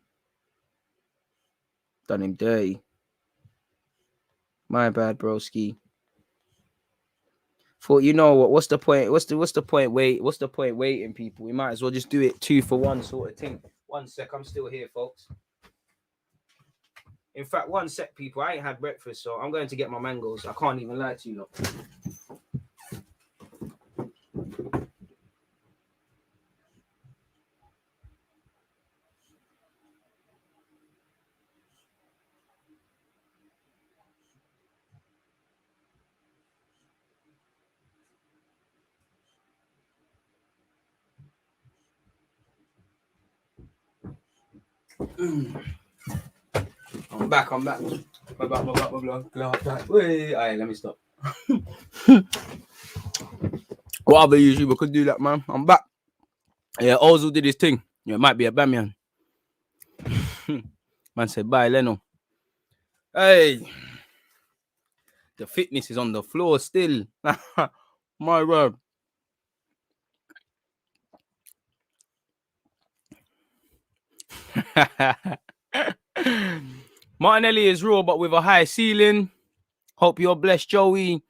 Done him dirty. My bad, broski. Thought, you know what? What's the point? What's the point? What's the point waiting, people? We might as well just do it 2 for 1 sort of thing. 1 sec, I'm still here, folks. In fact, 1 sec, people. I ain't had breakfast, so I'm going to get my mangoes. I can't even lie to you, lot. I'm back. All right, let me stop. What other YouTuber could do that, man? I'm back. Yeah, Ozil did his thing. Yeah, it might be AUBAMEYANG. Man said, bye, Leno. Hey. The fitness is on the floor still. My word. Martinelli is raw, but with a high ceiling. Hope you're blessed, Joey.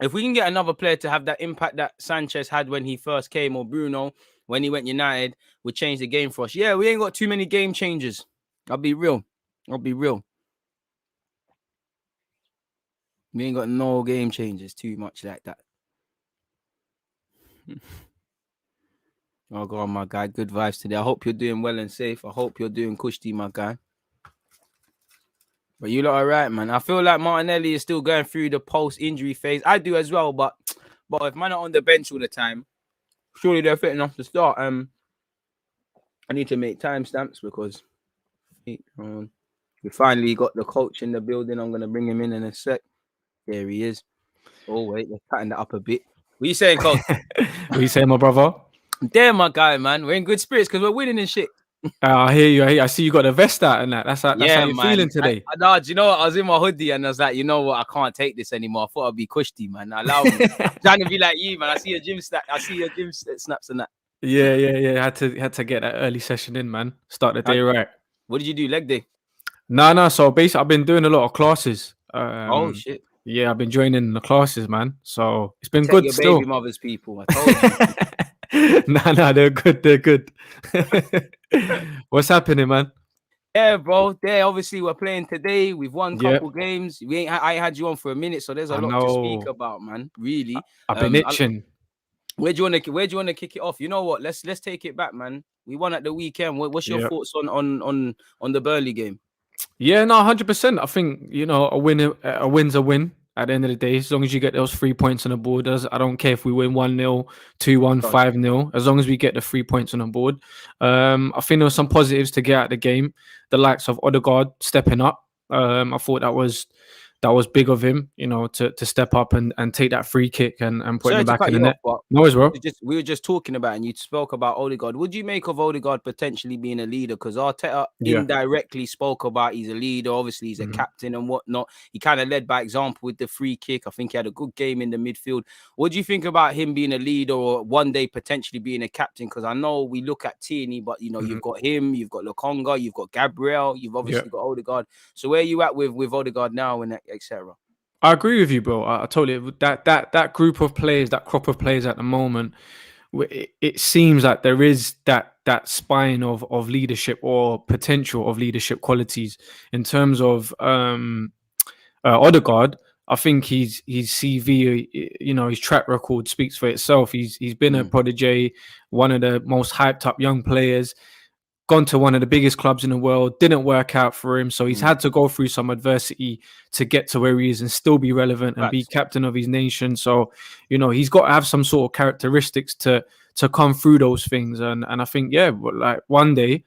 If we can get another player to have that impact that Sanchez had when he first came, or Bruno when he went United, would change the game for us. Yeah, we ain't got too many game changers. I'll be real. We ain't got no game changers too much like that. Oh, God, my guy. Good vibes today. I hope you're doing well and safe. I hope you're doing kushti, my guy. But you lot are right, man. I feel like Martinelli is still going through the post-injury phase. I do as well, but if man are on the bench all the time, surely they're fit enough to start. I need to make timestamps because we finally got the coach in the building. I'm going to bring him in a sec. There he is. Oh, wait, let's tighten that up a bit. What are you saying, coach? What you saying, my brother? There, my guy, man. We're in good spirits because we're winning and shit. I hear you. I see you got the vest out and that. That's how you're feeling today. Do you know what? I was in my hoodie and I was like, you know what? I can't take this anymore. I thought I'd be kushti, man. Allow me. I'm trying to be like you, man. I see your gym snaps and that. Yeah. Had to get that early session in, man. Start the day right. What did you do? Leg day? No. So basically, I've been doing a lot of classes. Oh shit. Yeah, I've been joining the classes, man. So it's been Take good your still. Baby mothers, people. I told you. No, they're good. What's happening, man? Yeah, bro. Obviously we're playing today. We've won couple games. I had you on for a minute, so there's a lot to speak about, man. Really. I've been itching. Where do you want to kick it off? You know what? Let's take it back, man. We won at the weekend. What's your thoughts on the Burnley game? Yeah, no, 100%. I think, you know, a win's a win. At the end of the day, as long as you get those 3 points on the board, I don't care if we win 1-0, 2-1, 5-0, as long as we get the 3 points on the board. I think there were some positives to get out of the game. The likes of ODEGAARD stepping up. I thought that was big of him, you know, to step up and take that free kick and put Sorry it to back cut in the you net. off, No worries, bro. we were just talking about, and you spoke about ODEGAARD. Would you make of ODEGAARD potentially being a leader? Because Arteta indirectly spoke about he's a leader. Obviously, he's a captain and whatnot. He kind of led by example with the free kick. I think he had a good game in the midfield. What do you think about him being a leader or one day potentially being a captain? Because I know we look at Tierney, but you know you've got him, you've got Lokonga, you've got Gabriel, you've obviously got ODEGAARD. So where are you at with ODEGAARD now and etc.? I agree with you, bro. I totally that group of players, that crop of players at the moment, it seems like there is that spine of leadership or potential of leadership qualities in terms of ODEGAARD. I think his CV, you know, his track record speaks for itself. He's been a prodigy, one of the most hyped up young players. Gone to one of the biggest clubs in the world, didn't work out for him. So he's had to go through some adversity to get to where he is and still be relevant and be captain of his nation. So, you know, he's got to have some sort of characteristics to come through those things. And I think, like one day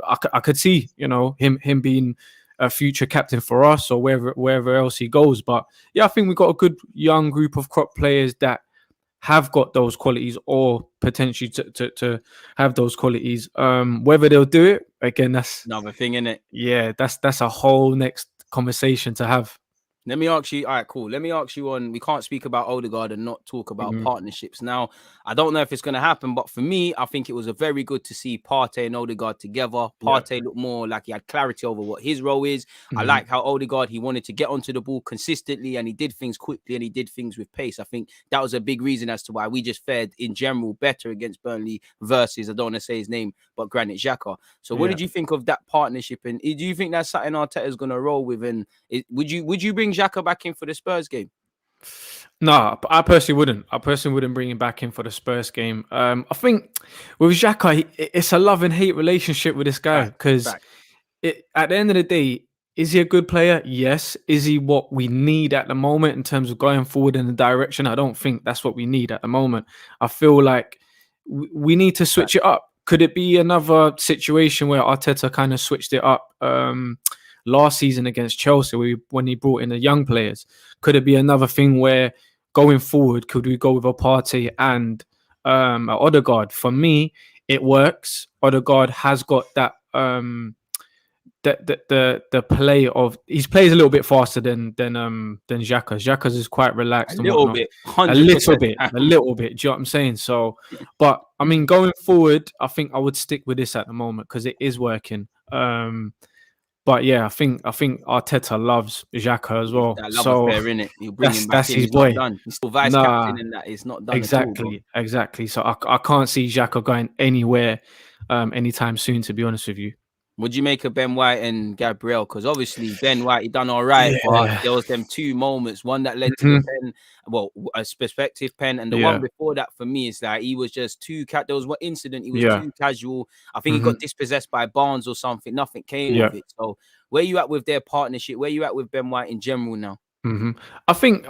I could see, you know, him being a future captain for us or wherever else he goes. But yeah, I think we've got a good young group of crop players that have got those qualities or potentially to have those qualities. Whether they'll do it, again, that's another thing, innit? Yeah, that's a whole next conversation to have. Let me ask you, all right, cool. Let me ask you we can't speak about ODEGAARD and not talk about partnerships. Now, I don't know if it's going to happen, but for me, I think it was a very good to see Partey and ODEGAARD together. Partey looked more like he had clarity over what his role is. I like how ODEGAARD, he wanted to get onto the ball consistently and he did things quickly and he did things with pace. I think that was a big reason as to why we just fared in general better against Burnley versus, I don't want to say his name, but GRANIT Xhaka. So what did you think of that partnership? And do you think that's something Arteta is going to roll with? And would you bring Xhaka back in for the Spurs game? No, I personally wouldn't. I personally wouldn't bring him back in for the Spurs game. I think with Xhaka, it's a love and hate relationship with this guy because at the end of the day, is he a good player? Yes. Is he what we need at the moment in terms of going forward in the direction? I don't think that's what we need at the moment. I feel like we need to switch it up. Could it be another situation where Arteta kind of switched it up last season against Chelsea when he brought in the young players? Could it be another thing where going forward, could we go with a Partey and ODEGAARD? For me, it works. ODEGAARD has got that the play of he plays a little bit faster than Xhaka. Xhaka's is quite relaxed. A little bit. Do you know what I'm saying? So, but I mean, going forward, I think I would stick with this at the moment because it is working. But yeah, I think Arteta loves Xhaka as well. So that's his boy. He's still vice captain, and that is not done. Exactly. So I can't see Xhaka going anywhere anytime soon. To be honest with you. Would you make a Ben White and Gabriel? Because obviously Ben White, he done all right, but there was them two moments. One that led to the pen, well, a perspective pen, and the one before that for me is that he was just too there was one incident, he was too casual. I think he got dispossessed by Barnes or something. Nothing came of it. So where you at with their partnership? Where you at with Ben White in general now? I think,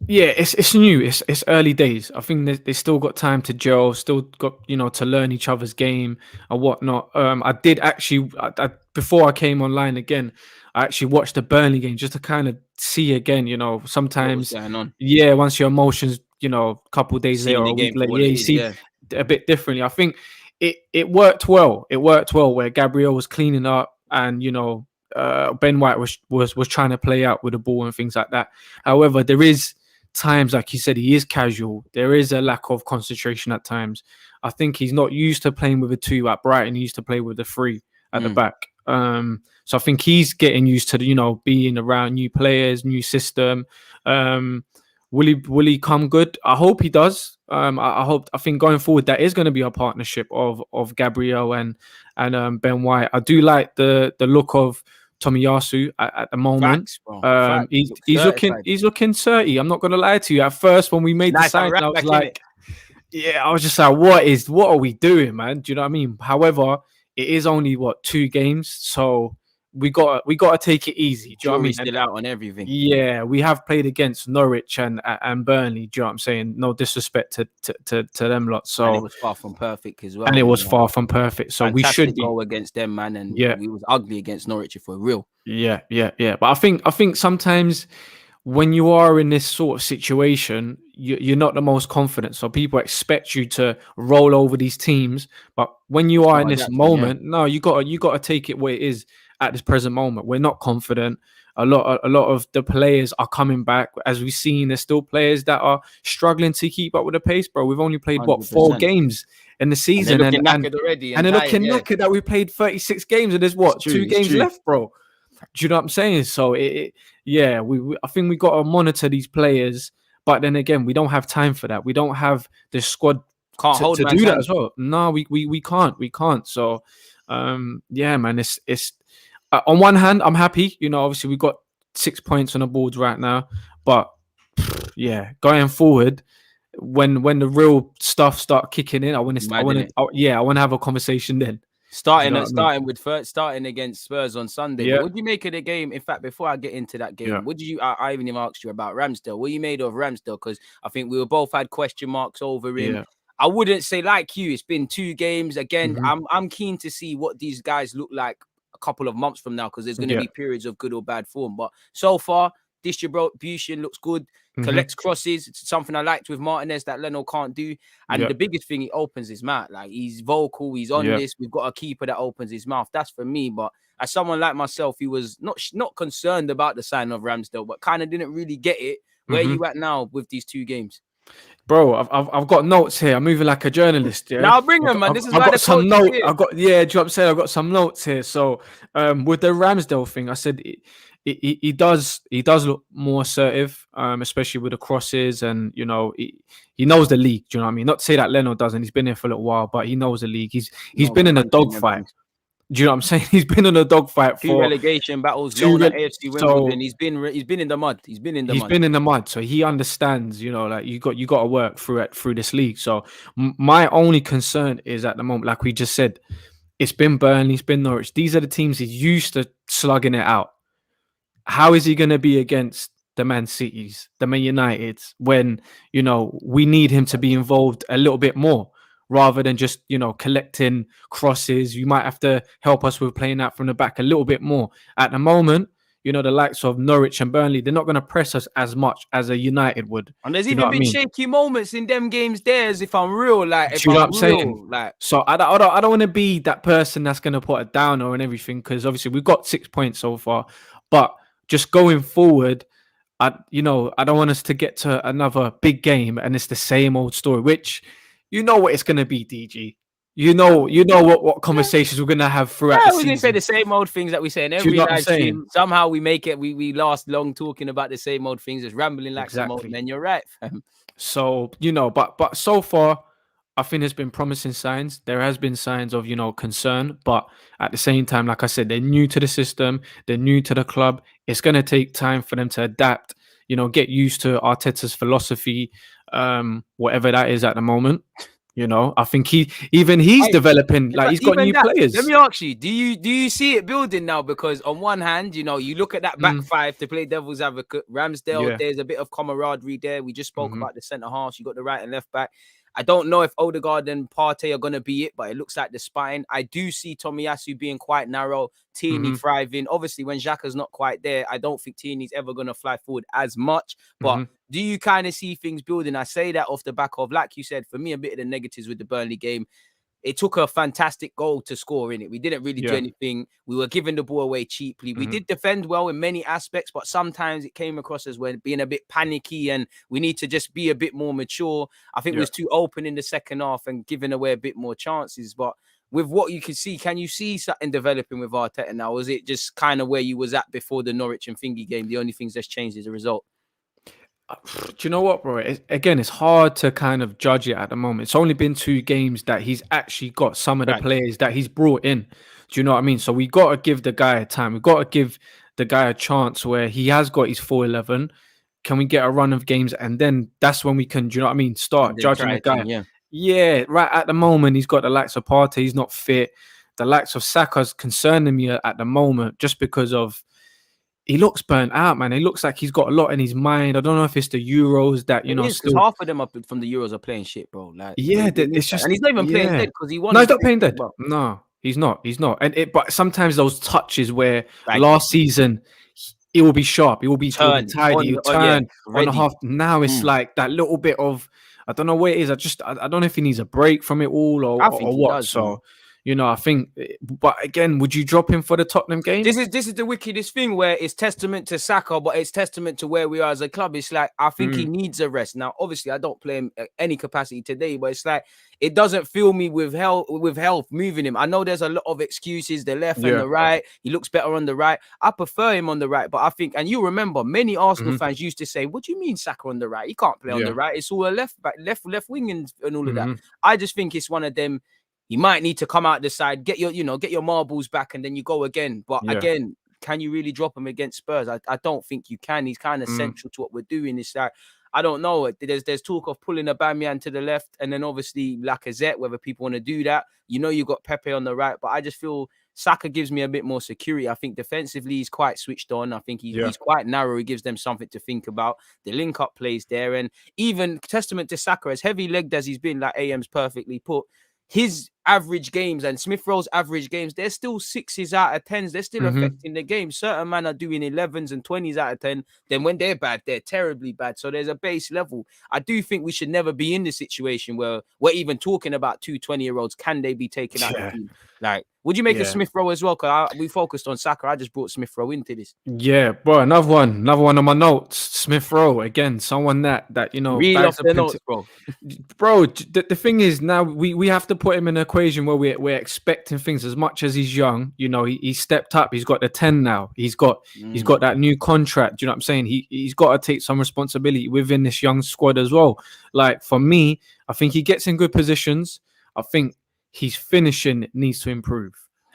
it's new. It's early days. I think they still got time to gel. Still got to learn each other's game and whatnot. I did actually before I came online again, I actually watched the Burnley game just to kind of see again. Sometimes once your emotions, a couple of days later or a week later, you see a bit differently. I think it worked well. It worked well where Gabriel was cleaning up and Ben White was trying to play out with the ball and things like that. However, there is times, like you said, he is casual. There is a lack of concentration at times. I think he's not used to playing with a 2 at Brighton. He used to play with a 3 at the back. So I think he's getting used to being around new players, new system. Will he come good? I hope he does. I think going forward that is going to be a partnership of Gabriel and Ben White. I do like the look of Tomiyasu at the moment. He's looking 30. I'm not going to lie to you. At first, when we made the sign, I was like, I was just like, what are we doing, man? Do you know what I mean? However, it is only 2 games, so we got to take it easy. Do you know what I mean? Jury's still out on everything. Yeah, we have played against Norwich and Burnley. Do you know what I'm saying? No disrespect to them lot. So And it was far from perfect as well. and it was far from perfect. So we should be go against them, man. And Yeah. we was ugly against Norwich if we're real. Yeah. But I think sometimes when you are in this sort of situation, you're not the most confident. So people expect you to roll over these teams. But when you are in this moment, no, you gotta take it where it is at this present moment. We're not confident. A lot of the players are coming back. As we've seen, there's still players that are struggling to keep up with the pace, bro. We've only played 4 games in the season, and they're looking knackered already. And they're looking knackered that we played 36 games and there's 2 games left, bro. Do you know what I'm saying? So I think we got to monitor these players, but then again, we don't have time for that. We don't have the squad to do that as well. No, we can't. So yeah, man, it's on one hand, I'm happy. You know, obviously we got 6 points on the board right now, but yeah, going forward, when the real stuff start kicking in, I want to have a conversation then. Starting against Spurs on Sunday. Yeah. What did you make of the game? In fact, before I get into that game, what did you? I even asked you about Ramsdale. What you made of Ramsdale? Because I think we were both had question marks over him. Yeah. I wouldn't say like you. It's been 2 games again. I'm keen to see what these guys look like a couple of months from now, because there's going to be periods of good or bad form. But so far, distribution looks good. Collects crosses. It's something I liked with Martinez that Leno can't do. And the biggest thing, he opens his mouth. Like, he's vocal. He's on this. We've got a keeper that opens his mouth. That's for me. But as someone like myself, he was not concerned about the sign of Ramsdale, but kind of didn't really get it. Where are you at now with these 2 games? Bro, I've got notes here. I'm moving like a journalist. Yeah. Now bring them, man. This is why I've got some notes. Do you know what I'm saying? I've got some notes here. So with the Ramsdale thing, I said he does look more assertive, especially with the crosses, and you know he knows the league. Do you know what I mean? Not to say that Leno doesn't. He's been here for a little while, but he knows the league. He's been in a dogfight. Do you know what I'm saying? He's been in a dogfight for relegation battles, Lone at AFC Wimbledon. He's been in the mud. He's been in the mud. So he understands. You know, like you got to work through this league. So my only concern is at the moment, like we just said, it's been Burnley, it's been Norwich. These are the teams he's used to slugging it out. How is he going to be against the Man Cities, the Man Uniteds, when, you know, we need him to be involved a little bit more rather than just, you know, collecting crosses? You might have to help us with playing out from the back a little bit more. At the moment, you know, the likes of Norwich and Burnley, they're not going to press us as much as a United would. And there's even been shaky moments in them games there, as if I'm real. Like, if you know I'm what I'm real, saying? like, so I don't want to be that person that's going to put it down or and everything, because obviously we've got 6 points so far. But just going forward, I don't want us to get to another big game and it's the same old story, which you know what it's going to be, DG. You know what conversations we're going to have throughout the season. We're going to say the same old things that we say in every live stream. Somehow we make it, we last long talking about the same old things, just rambling like some old men. You're right, fam. So, you know, but so far, I think there's been promising signs. There has been signs of, you know, concern. But at the same time, like I said, they're new to the system. They're new to the club. It's going to take time for them to adapt, you know, get used to Arteta's philosophy, whatever that is at the moment. You know, I think he's developing, like he's got new players. Let me ask you, do you see it building now? Because on one hand, you know, you look at that back five, to play devil's advocate, Ramsdale, there's a bit of camaraderie there. We just spoke about the centre halves. You got the right and left back. I don't know if ODEGAARD and PARTEY are going to be it, but it looks like the spine. I do see Tomiyasu being quite narrow, Tierney thriving. Obviously, when Xhaka's not quite there, I don't think Tierney's ever going to fly forward as much. But do you kind of see things building? I say that off the back of, like you said, for me, a bit of the negatives with the Burnley game. It took a fantastic goal to score in it. We didn't really do anything. We were giving the ball away cheaply. We did defend well in many aspects, but sometimes it came across as when being a bit panicky and we need to just be a bit more mature. I think it was too open in the second half and giving away a bit more chances. But with what you can see, can you see something developing with Arteta now? Or is it just kind of where you was at before the Norwich and Thingy game? The only things that's changed is a result. Do you know what, bro? It's hard to kind of judge it at the moment. It's only been 2 games that he's actually got some of the players that he's brought in. Do you know what I mean? So we got to give the guy a time. We got to give the guy a chance where he has got his 4-11. Can we get a run of games? And then that's when we can, do you know what I mean? Start judging the guy. Yeah, right at the moment, he's got the likes of Partey. He's not fit. the likes of Saka's concerning me at the moment, just because of he looks burnt out, man. It looks like he's got a lot in his mind. I don't know if it's the Euros that It is because still. half of them from the Euros are playing shit, bro. Like, Yeah, they it's just, and he's not even playing dead because he won. No, he's not playing dead. No, he's not. But sometimes those touches where last season it will be sharp, it will be tidy, he'll turn on the half. Now it's like that little bit of, I don't know what it is. I don't know if he needs a break from it all or what. Does, so. Man. I think, but again, would you drop him for the Tottenham game? This is the wickedest thing where it's testament to Saka, but it's testament to where we are as a club. It's like, I think he needs a rest. Now, obviously, I don't play him at any capacity today, but it's like, it doesn't fill me with health moving him. I know there's a lot of excuses, the left and the right. He looks better on the right. I prefer him on the right, but I think, and you remember, many Arsenal fans used to say, what do you mean Saka on the right? He can't play on the right. It's all a left wing and all of that. I just think it's one of them. You might need to come out the side, get your marbles back, and then you go again. But again, can you really drop him against Spurs? I don't think you can. He's kind of central to what we're doing. It's like, I don't know. There's talk of pulling Aubameyang to the left, and then obviously Lacazette, whether people want to do that. You got Pepe on the right, but I just feel Saka gives me a bit more security. I think defensively he's quite switched on. I think he's quite narrow. He gives them something to think about. The link-up plays there, and even testament to Saka, as heavy-legged as he's been, like AM's perfectly put, his average games and Smith Rowe's average games, they're still 6s out of 10s. They're still affecting the game. Certain men are doing 11s and 20s out of 10. Then when they're bad, they're terribly bad. So there's a base level. I do think we should never be in the situation where we're even talking about 2 20-year-olds. Can they be taken out of the team? Like, would you make a Smith Rowe as well? Because we focused on Saka. I just brought Smith Rowe into this. Yeah, bro. Another one on my notes. Smith Rowe again. Someone that read off the notes, bro. Bro, the thing is now we have to put him in an equation where we're expecting things. As much as he's young, he stepped up. He's got the 10 now. He's got that new contract. You know what I'm saying? He's got to take some responsibility within this young squad as well. Like, for me, I think he gets in good positions. I think his finishing needs to improve.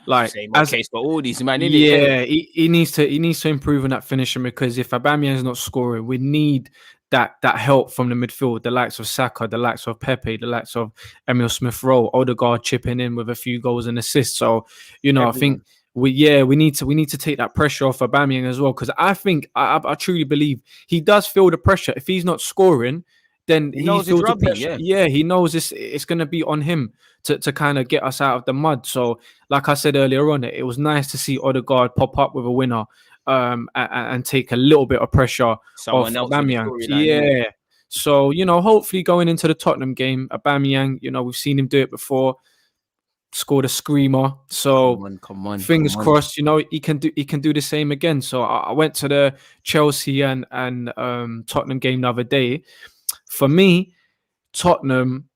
Like, same case for all these, man. He needs to improve on that finishing, because if Aubameyang is not scoring, we need that help from the midfield, the likes of Saka, the likes of Pepe, the likes of Emile Smith Rowe, Odegaard chipping in with a few goals and assists. So, I think we need to take that pressure off Aubameyang as well, because I think I truly believe he does feel the pressure. If he's not scoring, then he feels the pressure. Yeah, he knows it's going to be on him to kind of get us out of the mud. So, like I said earlier on, it was nice to see Odegaard pop up with a winner and take a little bit of pressure off Aubameyang. Yeah. So, hopefully going into the Tottenham game, Aubameyang, we've seen him do it before, scored a screamer. So come on, fingers crossed, he can do the same again. So I went to the Chelsea and Tottenham game the other day. For me, Tottenham,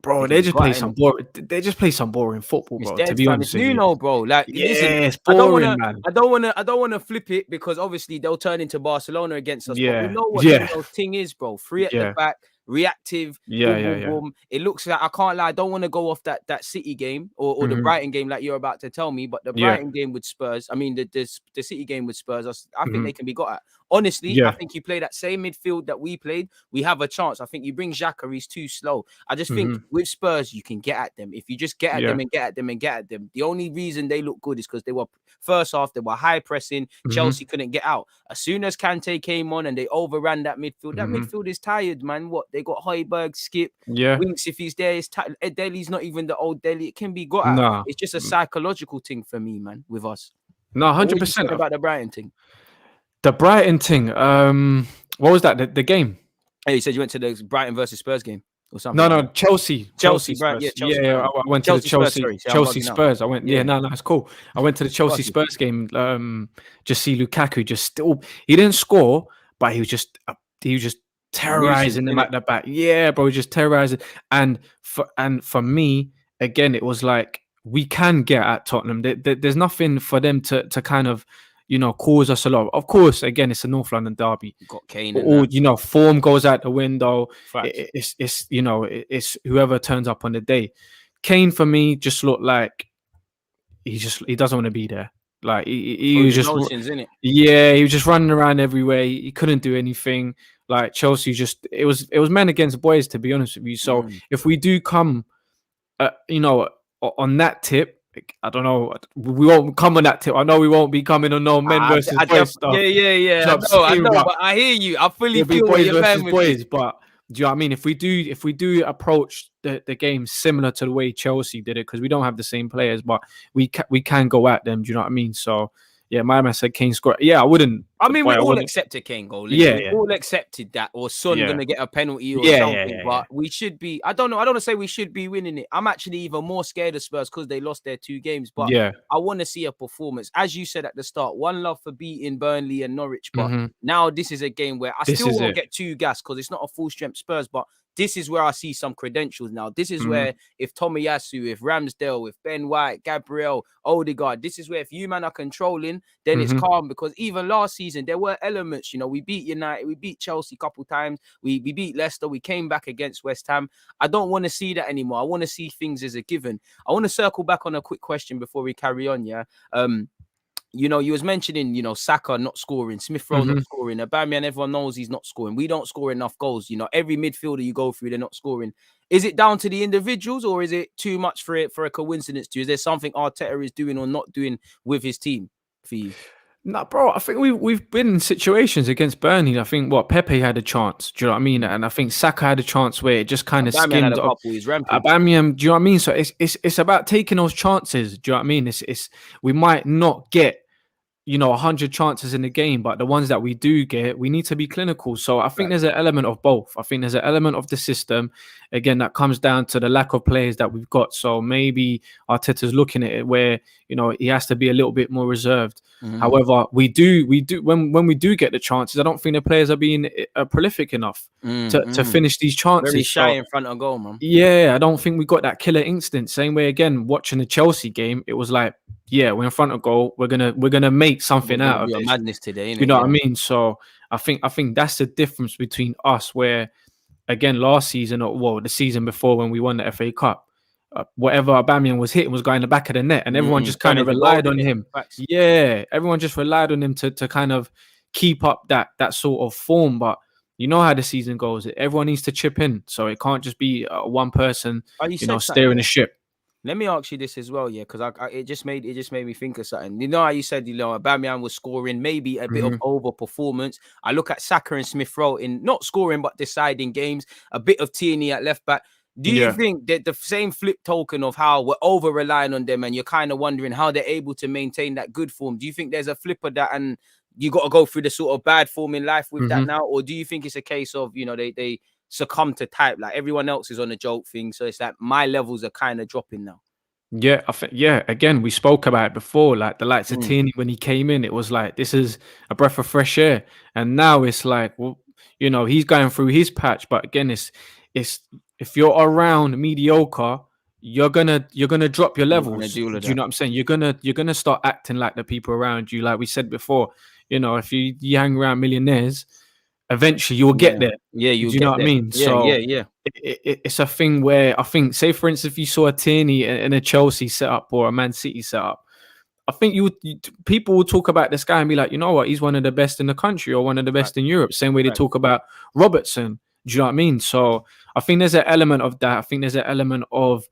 bro, they just play some boring football, bro. To be honest with you, bro. Like, it's boring, man. I don't want to flip it, because obviously they'll turn into Barcelona against us. Yeah, but we know what the thing is, bro. Free at the back, reactive. Boom. It looks like, I can't lie, I don't want to go off that City game or the Brighton game like you're about to tell me, but the Brighton game with Spurs, I mean the City game with Spurs, I think they can be got at. Honestly, I think you play that same midfield that we played, we have a chance. I think you bring Xhaka, he's too slow. I just think with Spurs, you can get at them. If you just get at them and get at them and get at them, the only reason they look good is because they were, first half, they were high pressing. Chelsea couldn't get out. As soon as Kante came on and they overran that midfield, that midfield is tired, man. What? They got Højbjerg, Skip, Winks, if he's there, Dele's not even the old Dele. It can be got at. It's just a psychological thing for me, man, with us. No, 100%. About the Brighton thing. The Brighton thing. What was that? The game? Hey, you said you went to the Brighton versus Spurs game or something. No, Chelsea. Chelsea, Spurs. Chelsea. I went to the Chelsea Spurs. I went. No, it's cool. I went to the Chelsea Spurs game. Just see Lukaku he didn't score, but he was just terrorizing them at the back. Yeah, bro, just terrorizing. And for me, again, it was like, we can get at Tottenham. There's nothing for them to kind of, cause us a lot. Of course, again, it's a North London derby. You got Kane. Form goes out the window. It's whoever turns up on the day. Kane, for me, just looked like he doesn't want to be there. Like he was just isn't it? Yeah, he was just running around everywhere. He couldn't do anything. Like, Chelsea, it was men against boys, to be honest with you. So if we do come, on that tip, I don't know. We won't come on that tip. I know we won't be coming on no men versus boys stuff. Yeah. I know, but I hear you. I fully feel boys where you're versus going with boys. this. But do you know what I mean? If we do approach the game similar to the way Chelsea did it, because we don't have the same players, but we can go at them. Do you know what I mean? So yeah, my man said Kane scored. Yeah, I wouldn't. I mean, we all accepted Kane goal. We all accepted that, or Son gonna get a penalty or something. But we should be. I don't know. I don't want to say we should be winning it. I'm actually even more scared of Spurs because they lost their 2 games. But I want to see a performance, as you said at the start. One love for beating Burnley and Norwich, but now this is a game where I still won't get too gassed because it's not a full strength Spurs, but this is where I see some credentials now. This is where if Tomiyasu, if Ramsdale, if Ben White, Gabriel, Odegaard, this is where if you man are controlling, then it's calm. Because even last season, there were elements, you know, we beat United, we beat Chelsea a couple times, we beat Leicester, we came back against West Ham. I don't want to see that anymore. I want to see things as a given. I want to circle back on a quick question before we carry on, you know, you was mentioning, you know, Saka not scoring, Smith Rowe not scoring, Aubameyang, everyone knows he's not scoring. We don't score enough goals. You know, every midfielder you go through, they're not scoring. Is it down to the individuals, or is it too much for a coincidence to you? Is there something Arteta is doing or not doing with his team for you? No, bro, I think we've been in situations against Burnley. I think Pepe had a chance. Do you know what I mean? And I think Saka had a chance where it just kind of skimmed up. Aubameyang, do you know what I mean? So it's about taking those chances. Do you know what I mean? It's we might not get, you know, 100 chances in the game, but the ones that we do get, we need to be clinical. So I think there's an element of both. I think there's an element of the system, again, that comes down to the lack of players that we've got. So maybe Arteta's looking at it where, you know, he has to be a little bit more reserved. However, we do when we do get the chances, I don't think the players are being prolific enough to finish these chances. Very shy in front of goal, man. Yeah, I don't think we got that killer instinct. Same way, again, watching the Chelsea game, it was like, yeah, we're in front of goal. We're gonna make something out of it. Madness today, you know what I mean? So I think that's the difference between us. Where, again, last season or the season before when we won the FA Cup, whatever Aubameyang was hitting was going in the back of the net, and everyone just kind of relied on him. Yeah, everyone just relied on him to kind of keep up that sort of form. But you know how the season goes. Everyone needs to chip in, so it can't just be one person, you know, steering the ship. Let me ask you this as well, because it just made me think of something. You know how you said, you know, Aubameyang was scoring maybe a bit of over performance. I look at Saka and Smith Rowe in not scoring but deciding games. A bit of Tierney at left back. Do you think that the same flip token of how we're over relying on them, and you're kind of wondering how they're able to maintain that good form? Do you think there's a flip of that, and you got to go through the sort of bad form in life with that now, or do you think it's a case of, you know, they succumb to type, like everyone else is on a joke thing, so it's like my levels are kind of dropping now? Yeah, I think, again, we spoke about it before, like the likes of Tierney when he came in, it was like, this is a breath of fresh air. And now it's like, well, you know, he's going through his patch, but again, it's if you're around mediocre, you're gonna drop your levels. Do you know what I'm saying? You're gonna start acting like the people around you, like we said before. You know, if you hang around millionaires, eventually you'll get there. Yeah, you know what I mean? It's a thing where I think, say for instance, if you saw a Tierney in a Chelsea setup or a Man City setup, I think people will talk about this guy and be like, you know what, he's one of the best in the country or one of the best in Europe. Same way they talk about Robertson. Do you know what I mean? So I think there's an element of that. I think there's an element of,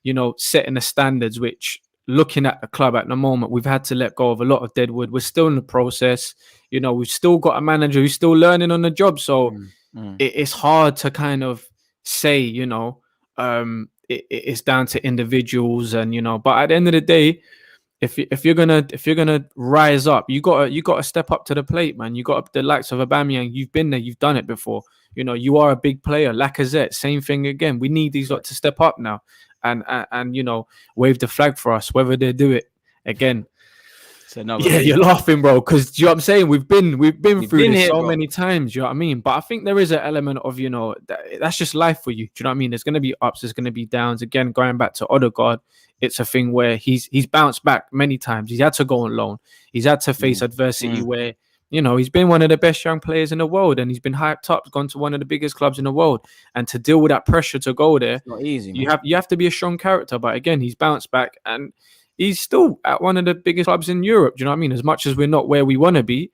you know, setting the standards, which, looking at the club at the moment, we've had to let go of a lot of deadwood. We're still in the process. You know, we've still got a manager who's still learning on the job. So it's hard to kind of say, you know, it's down to individuals, and, you know, but at the end of the day, if you're gonna rise up, you gotta step up to the plate, man. You got the likes of Aubameyang. You've been there, you've done it before. You know, you are a big player. Lacazette, same thing again. We need these lot to step up now and you know, wave the flag for us, whether they do it again. Yeah, you're laughing, bro, because you know what I'm saying, we've been through this so many times. You know what I mean? But I think there is an element of, you know, that's just life for you. Do you know what I mean? There's going to be ups, there's going to be downs. Again, going back to Odegaard, it's a thing where he's bounced back many times. He's had to go on loan. He's had to face adversity where, you know, he's been one of the best young players in the world, and he's been hyped up, gone to one of the biggest clubs in the world, and to deal with that pressure to go there, it's not easy, man. You have to be a strong character. But again, he's bounced back, and he's still at one of the biggest clubs in Europe. Do you know what I mean? As much as we're not where we want to be,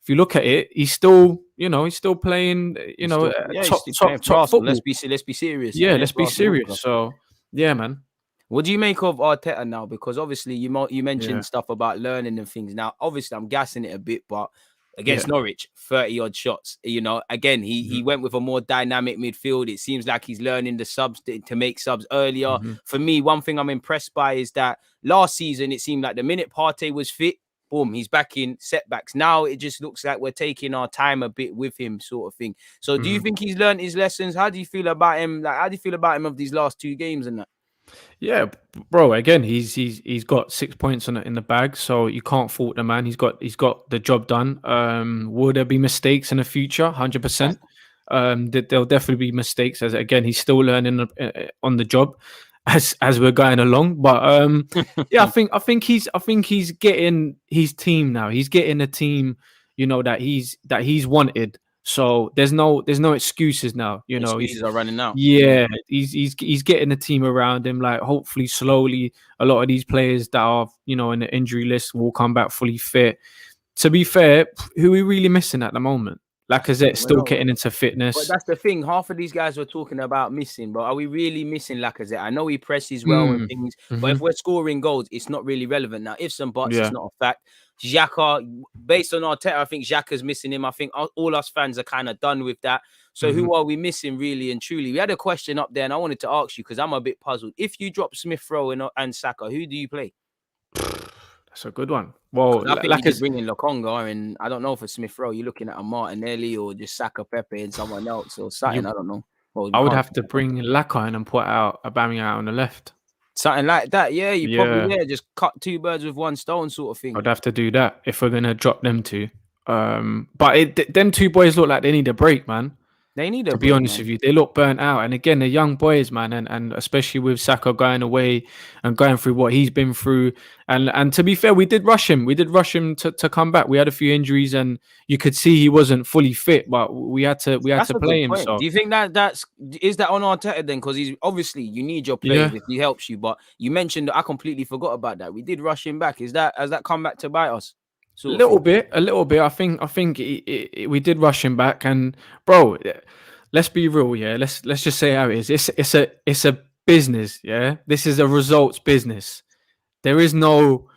if you look at it, he's still, you know, he's still playing, you know, top football. Let's be serious. Yeah, let's be serious. So, yeah, man. What do you make of Arteta now? Because obviously you mentioned Yeah. stuff about learning and things. Now, obviously, I'm gassing it a bit, but against Yeah. Norwich, 30 odd shots. You know, again, he Mhm. went with a more dynamic midfield. It seems like he's learning the subs to make subs earlier. Mhm. For me, one thing I'm impressed by is that last season it seemed like the minute Partey was fit, boom, he's back in setbacks. Now it just looks like we're taking our time a bit with him, sort of thing. So, do you Mhm. think he's learned his lessons? How do you feel about him? Like, how do you feel about him of these last 2 games and that? Yeah, bro. Again, he's got 6 points on it in the bag, so you can't fault the man. He's got the job done. Will there be mistakes in the future? 100%. There'll definitely be mistakes. As again, he's still learning on the job as we're going along. But yeah, I think he's getting his team now. He's getting a team, you know, that he's wanted. So there's no excuses now. You know, Excuses are running out. yeah, he's getting a team around him. Like hopefully, slowly, a lot of these players that are, you know, in the injury list will come back fully fit. To be fair, who are we really missing at the moment? Lacazette We're still not. getting into But fitness. that's the thing. Half of these guys were talking about missing, but are we really missing Lacazette? I know he presses well and Mm. things, but if Hmm. we're scoring goals, it's not really relevant. Now, ifs and buts, it's Yeah. not a fact. Xhaka, based on Arteta, I think Xhaka's missing him. I think all us fans are kind of done with that. So Hmm. who are we missing really and truly? We had a question up there, and I wanted to ask you because I'm a bit puzzled. If you drop Smith Rowe and Saka, who do you play? That's a good one. Well, Because I think you like just bring in Lokonga, and I don't know for Smith Rowe, you're looking at a Martinelli or just Saka Pepe and someone else or something. you, I don't know. Well, you I would can't have to Saka. bring Laka in and put out Aubameyang out on the left. Something like that. Yeah, you probably Yeah, just cut 2 birds with 1 stone sort of thing. I'd have to do that if we're gonna drop them two. But them two boys look like they need a break, man. They need a To be break, honest with man. you, they look burnt out. And again, they're young boys, man, and especially with Saka going away and going through what he's been through. And to be fair, we did rush him. We did rush him to come back. We had a few injuries, and you could see he wasn't fully fit, but we had to That's a good play him. point. So Do you think is that on Arteta then? Because he's obviously you need your players yeah, if he helps you. But you mentioned that I completely forgot about that. We did rush him back. Has that come back to bite us? Sort of thing. a little bit. I think we did rush him back, and bro, let's be real, yeah. Let's just say how it is. It's a business, yeah. This is a results business. There is no,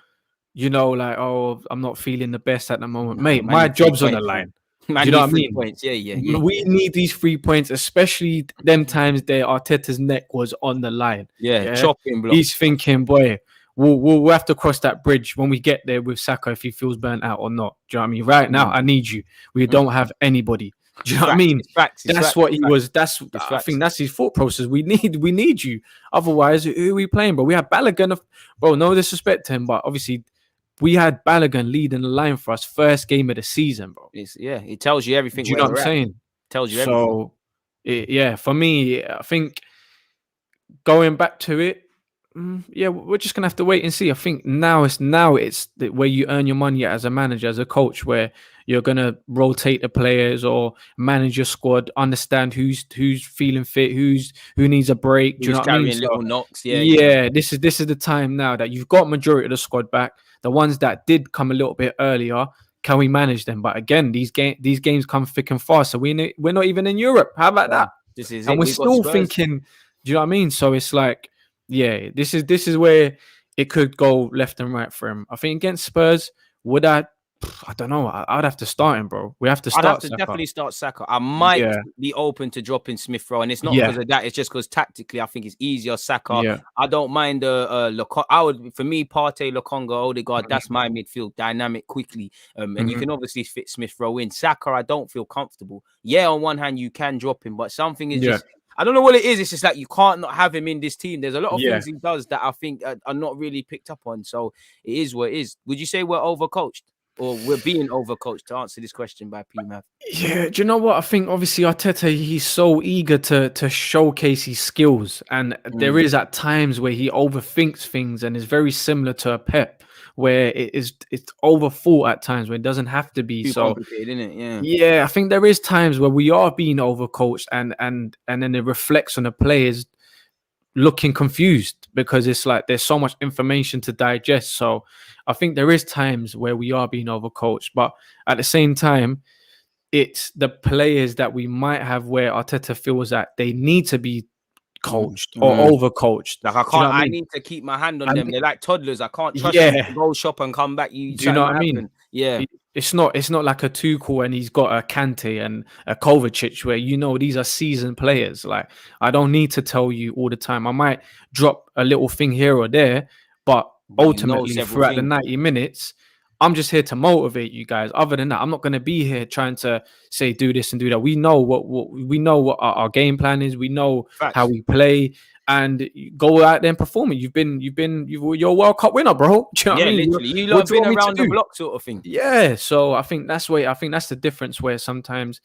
you know, like, oh, I'm not feeling the best at the moment, Nah, mate. man, My need 3 job's on the points, line. man. Do Man, you know need what I 3 mean? points. Yeah. We need these 3 points, especially them times there Arteta's neck was on the line. Yeah, Yeah, chopping block. he's thinking, boy, we'll have to cross that bridge when we get there with Saka if he feels burnt out or not. Do you know what I mean? Right now, I need you. We don't have anybody. Do you know what I mean? It's facts. That's what he was. It's I facts. think that's his thought process. We need you. Otherwise, who are we playing? But we have Balogun. Bro, no disrespect to him, but obviously we had Balogun leading the line for us first game of the season, bro. It tells you everything. Do you Where know what we're I'm at. saying? Tells you everything. So, yeah, for me, I think going back to it, yeah, we're just gonna have to wait and see. I think now it's where you earn your money as a manager, as a coach, where you're gonna rotate the players or manage your squad, understand who's feeling fit, who needs a break. Do you Who's know what I mean? carrying So little knocks? Yeah. yeah, this is the time now that you've got majority of the squad back. The ones that did come a little bit earlier, can we manage them? But again, these games come thick and fast, so we're not even in Europe. How about that? This is And it. we're We've got still Spurs. thinking, do you know what I mean? So it's like, yeah, this is where it could go left and right for him. I think against Spurs, I don't know. I'd have to start him, bro. We have to I'd have start to Saka. definitely start Saka. I might Yeah. be open to dropping Smith Rowe, and it's not Yeah. because of that. It's just because tactically, I think it's easier. Saka. Yeah. I don't mind I would, for me, Partey, Lokonga, Odegaard. That's my midfield, dynamic, quickly. And you can obviously fit Smith Rowe in. Saka, I don't feel comfortable. Yeah, on one hand, you can drop him, but something is just. I don't know what it is. It's just like you can't not have him in this team. There's a lot of things he does that I think are not really picked up on. So it is what it is. Would you say we're overcoached? Or we're being overcoached, to answer this question by PMAV? Yeah, do you know what? I think obviously Arteta, he's so eager to showcase his skills. And there is at times where he overthinks things and is very similar to a Pep, where it's overthought at times when it doesn't have to be. Too So complicated, isn't it? Yeah. yeah, I think there is times where we are being overcoached and then it reflects on the players looking confused because it's like there's so much information to digest. So I think there is times where we are being overcoached, but at the same time, it's the players that we might have where Arteta feels that they need to be coached or overcoached. Like I Do you know can't. what I I mean? need to keep my hand on And them. They're like toddlers. I can't trust them to go shop and come back. do you know Something what I might mean? happen. Yeah. It's not like a Tuchel and he's got a Kante and a Kovacic where these are seasoned players. Like I don't need to tell you all the time. I might drop a little thing here or there, but ultimately several throughout the things. 90 minutes, I'm just here to motivate you guys. Other than that, I'm not going to be here trying to say do this and do that. We know what our game plan is. We know how we play, and go out there and perform it. You're a World Cup winner, bro. Do you know what I mean? Literally, you lot been around the block, sort of thing. Yeah, so I think that's the difference. Where sometimes,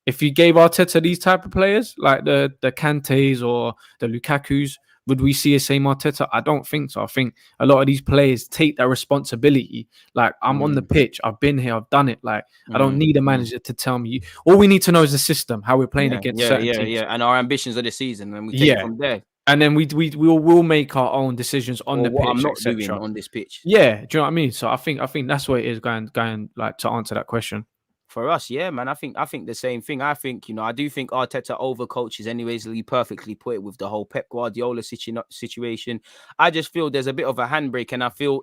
if you gave Arteta these type of players like the Kantes or the Lukakus, would we see the same Arteta? I don't think so. I think a lot of these players take that responsibility. Like, I'm on the pitch. I've been here. I've done it. Like, I don't need a manager to tell me. All we need to know is the system, how we're playing against certain teams. And our ambitions of the season, and we take it from there. And then we'll make our own decisions on the pitch. What I'm not doing on this pitch. Yeah, do you know what I mean? So I think that's what it is going like to answer that question. For us, yeah, man. I think the same thing. I think, I do think Arteta overcoaches anyways. He perfectly put it with the whole Pep Guardiola situation. I just feel there's a bit of a handbrake, and I feel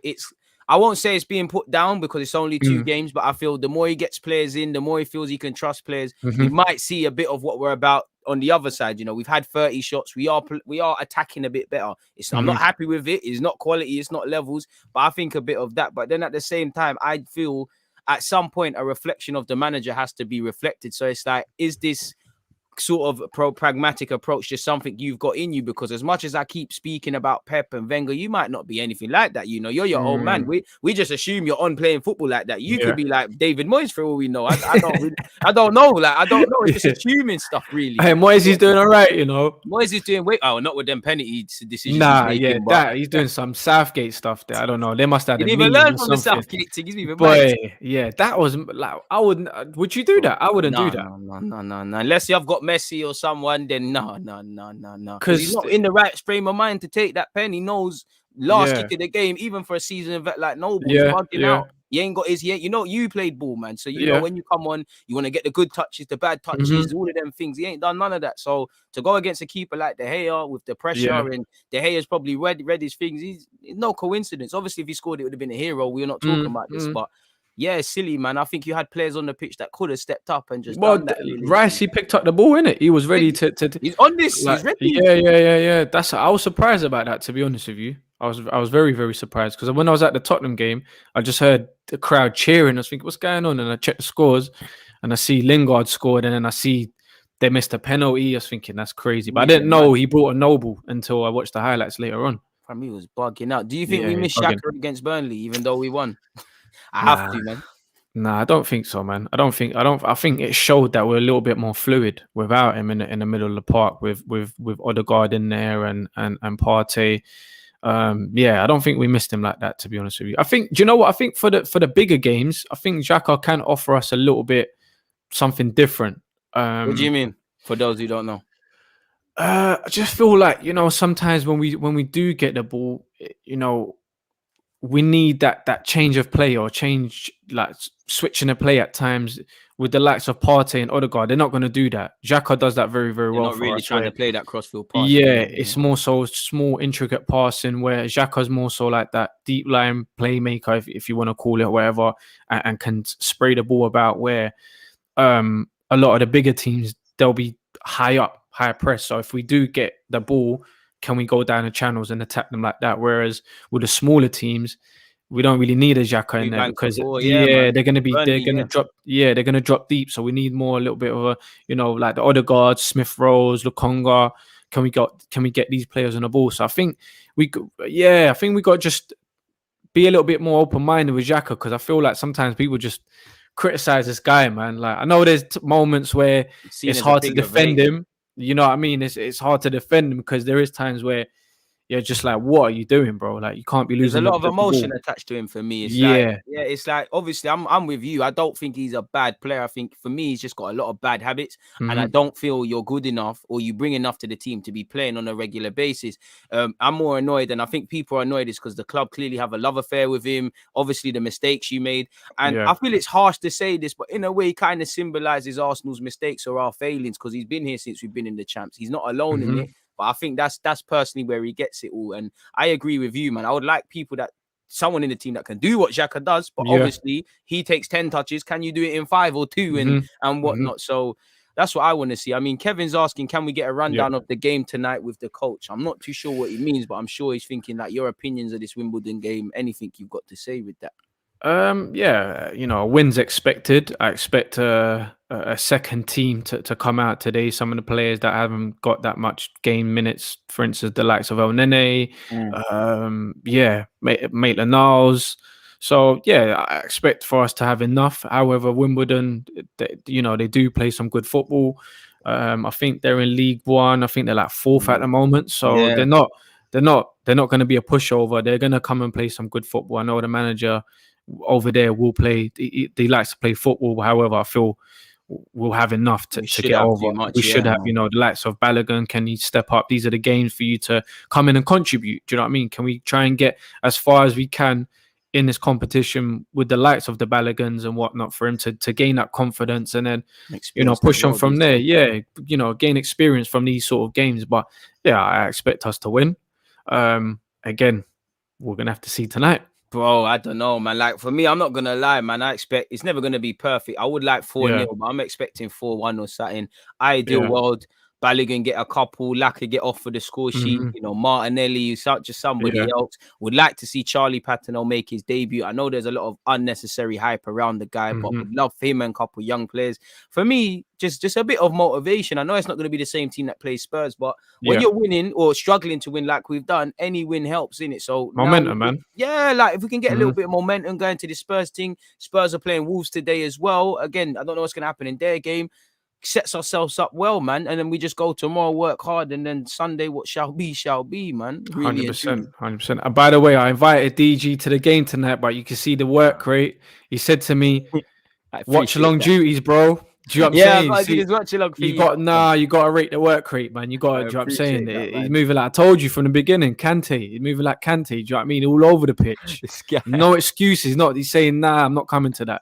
I won't say it's being put down because it's only 2 games, but I feel the more he gets players in, the more he feels he can trust players. We might see a bit of what we're about on the other side. We've had 30 shots. We are attacking a bit better. I'm not happy with it. It's not quality. It's not levels. But I think a bit of that. But then at the same time, I feel at some point a reflection of the manager has to be reflected. So it's like, is this sort of pragmatic approach just something you've got in you? Because as much as I keep speaking about Pep and Wenger, you might not be anything like that. You're your own man. We just assume you're on playing football like that. You could be like David Moyes for all we know. I don't know. Like, I don't know. It's just assuming stuff, really. Hey, Moyes is doing all right, Moyes is doing not with them penalty decisions. Nah, he's doing some Southgate stuff there. I don't know. They must have. He didn't even learn from the Southgate thing. He's even that was like, I wouldn't. Would you do that? I wouldn't do that. No. Unless you've got Messi or someone, then no. Because he's not in the right frame of mind to take that pen. He knows last kick of the game, even for a seasoned vet like Noble, bugging out. He ain't got his you played ball, man. So you know when you come on, you want to get the good touches, the bad touches, all of them things. He ain't done none of that. So to go against a keeper like De Gea with the pressure, and De Gea's probably read his things. It's no coincidence. Obviously, if he scored, it would have been a hero. We're not talking about this, but. Yeah, silly, man. I think you had players on the pitch that could have stepped up and just done that. Rice, he picked up the ball, innit? He was ready to he's on this. Like, he's ready. Yeah. I was surprised about that, to be honest with you. I was very, very surprised because when I was at the Tottenham game, I just heard the crowd cheering. I was thinking, what's going on? And I checked the scores, and I see Lingard scored, and then I see they missed a penalty. I was thinking, that's crazy. But I didn't know he brought a Noble until I watched the highlights later on. For me, it was bugging out. Do you think we missed Xhaka against Burnley, even though we won? I have to, man. Nah, I don't think so, man. I think it showed that we're a little bit more fluid without him in the middle of the park with ODEGAARD in there and Partey. I don't think we missed him like that, to be honest with you. I think, do you know what? I think for the bigger games, I think Xhaka can offer us a little bit something different. What do you mean? For those who don't know. I just feel like, sometimes when we do get the ball, we need that change of play or change, like switching the play at times with the likes of Partey and ODEGAARD. They're not going to do that. Xhaka does that very, very well. Not really trying to play that crossfield pass. It's more so small, intricate passing where Xhaka's more so like that deep line playmaker, if you want to call it whatever, and can spray the ball about where a lot of the bigger teams, they'll be high press. So if we do get the ball, can we go down the channels and attack them like that? Whereas with the smaller teams, we don't really need a Xhaka in there because they're going to drop deep. So we need a little bit of a, like the ODEGAARD, Smith Rowe, Lukonga. Can we get these players on the ball? So I think we got to just be a little bit more open-minded with Xhaka, because I feel like sometimes people just criticize this guy, man. Like, I know there's moments where it's hard to defend him. You know what I mean? It's hard to defend him because there is times where you're just like, what are you doing, bro? Like, you can't be losing. There's a lot of emotion attached to him for me. It's like obviously I'm with you. I don't think he's a bad player. I think for me, he's just got a lot of bad habits, and I don't feel you're good enough or you bring enough to the team to be playing on a regular basis. I'm more annoyed, and I think people are annoyed is because the club clearly have a love affair with him. Obviously, the mistakes you made, and I feel it's harsh to say this, but in a way, kind of symbolizes Arsenal's mistakes or our failings because he's been here since we've been in the champs. He's not alone in it. But I think that's personally where he gets it all. And I agree with you, man. I would like someone in the team that can do what Xhaka does, but obviously he takes 10 touches. Can you do it in 5 or 2 and whatnot? So that's what I want to see. I mean, Kevin's asking, can we get a rundown of the game tonight with the coach? I'm not too sure what he means, but I'm sure he's thinking like your opinions of this Wimbledon game, anything you've got to say with that. Yeah, a win's expected. I expect a second team to come out today. Some of the players that haven't got that much game minutes, for instance, the likes of El Nene, Maitland-Niles. So yeah, I expect for us to have enough. However, Wimbledon, they do play some good football. I think they're in League One. I think they're like 4th at the moment. So they're not going to be a pushover. They're going to come and play some good football. I know the manager over there will play. He likes to play football. However, I feel we'll have enough to get over. We should have, the likes of Balogun. Can he step up? These are the games for you to come in and contribute. Do you know what I mean? Can we try and get as far as we can in this competition with the likes of the Balagans and whatnot for him to gain that confidence and then, push on from there. Yeah, gain experience from these sort of games. But yeah, I expect us to win. Again, we're going to have to see tonight. Bro, I don't know, man. Like, for me, I'm not going to lie, man. I expect it's never going to be perfect. I would like 4-0, but I'm expecting 4-1 or something. Ideal world, Balogun get a couple, LUKA get off for the score sheet. Martinelli, just somebody else. Would like to see Charlie Patino make his debut. I know there's a lot of unnecessary hype around the guy, but would love him and a couple young players. For me, just a bit of motivation. I know it's not going to be the same team that plays Spurs, but when you're winning or struggling to win like we've done, any win helps, innit? So momentum, man. Yeah, like if we can get a little bit of momentum going to the Spurs thing. Spurs are playing Wolves today as well. Again, I don't know what's going to happen in their game. Sets ourselves up well, man, and then we just go tomorrow, work hard, and then Sunday, what shall be, man. Really 100%. And by the way, I invited DG to the game tonight, but you can see the work rate. He said to me, "Watch long duties, bro." Do you know what I'm saying? You got to rate the work rate, man. You got to, do you know what I'm saying? He's moving like I told you from the beginning, Kante. He's moving like Kante, do you know what I mean? All over the pitch. No excuses. He's saying, nah, I'm not coming to that.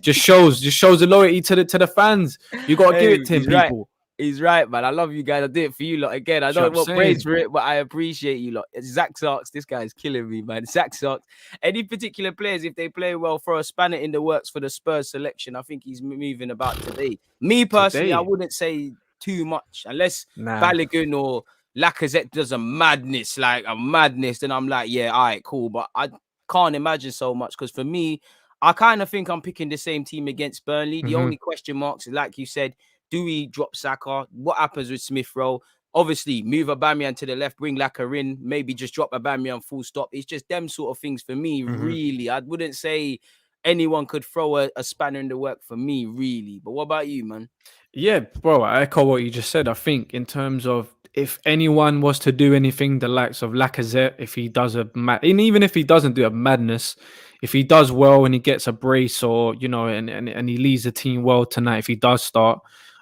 Just shows the loyalty to the fans. You got to give it to him, people. He's right, man. I love you guys. I did it for you lot again. I don't want praise for it, but I appreciate you lot. Zach Sarks, this guy's killing me, man. Zach Sarks. Any particular players, if they play well, throw a spanner in the works for the Spurs selection. I think he's moving about today. Me personally, I wouldn't say too much unless Balogun or Lacazette does a madness, then I'm like, yeah, all right, cool. But I can't imagine so much because for me, I kind of think I'm picking the same team against Burnley. The only question marks, like you said, do we drop Saka? What happens with Smith Rowe? Obviously, move Aubameyang to the left, bring LUKA in, maybe just drop Aubameyang full stop. It's just them sort of things for me, really. I wouldn't say anyone could throw a spanner in the work for me, really. But what about you, man? Yeah, bro, I echo what you just said. I think in terms of if anyone was to do anything, the likes of Lacazette, if he does and even if he doesn't do a madness, if he does well and he gets a brace or, and he leads the team well tonight, if he does start,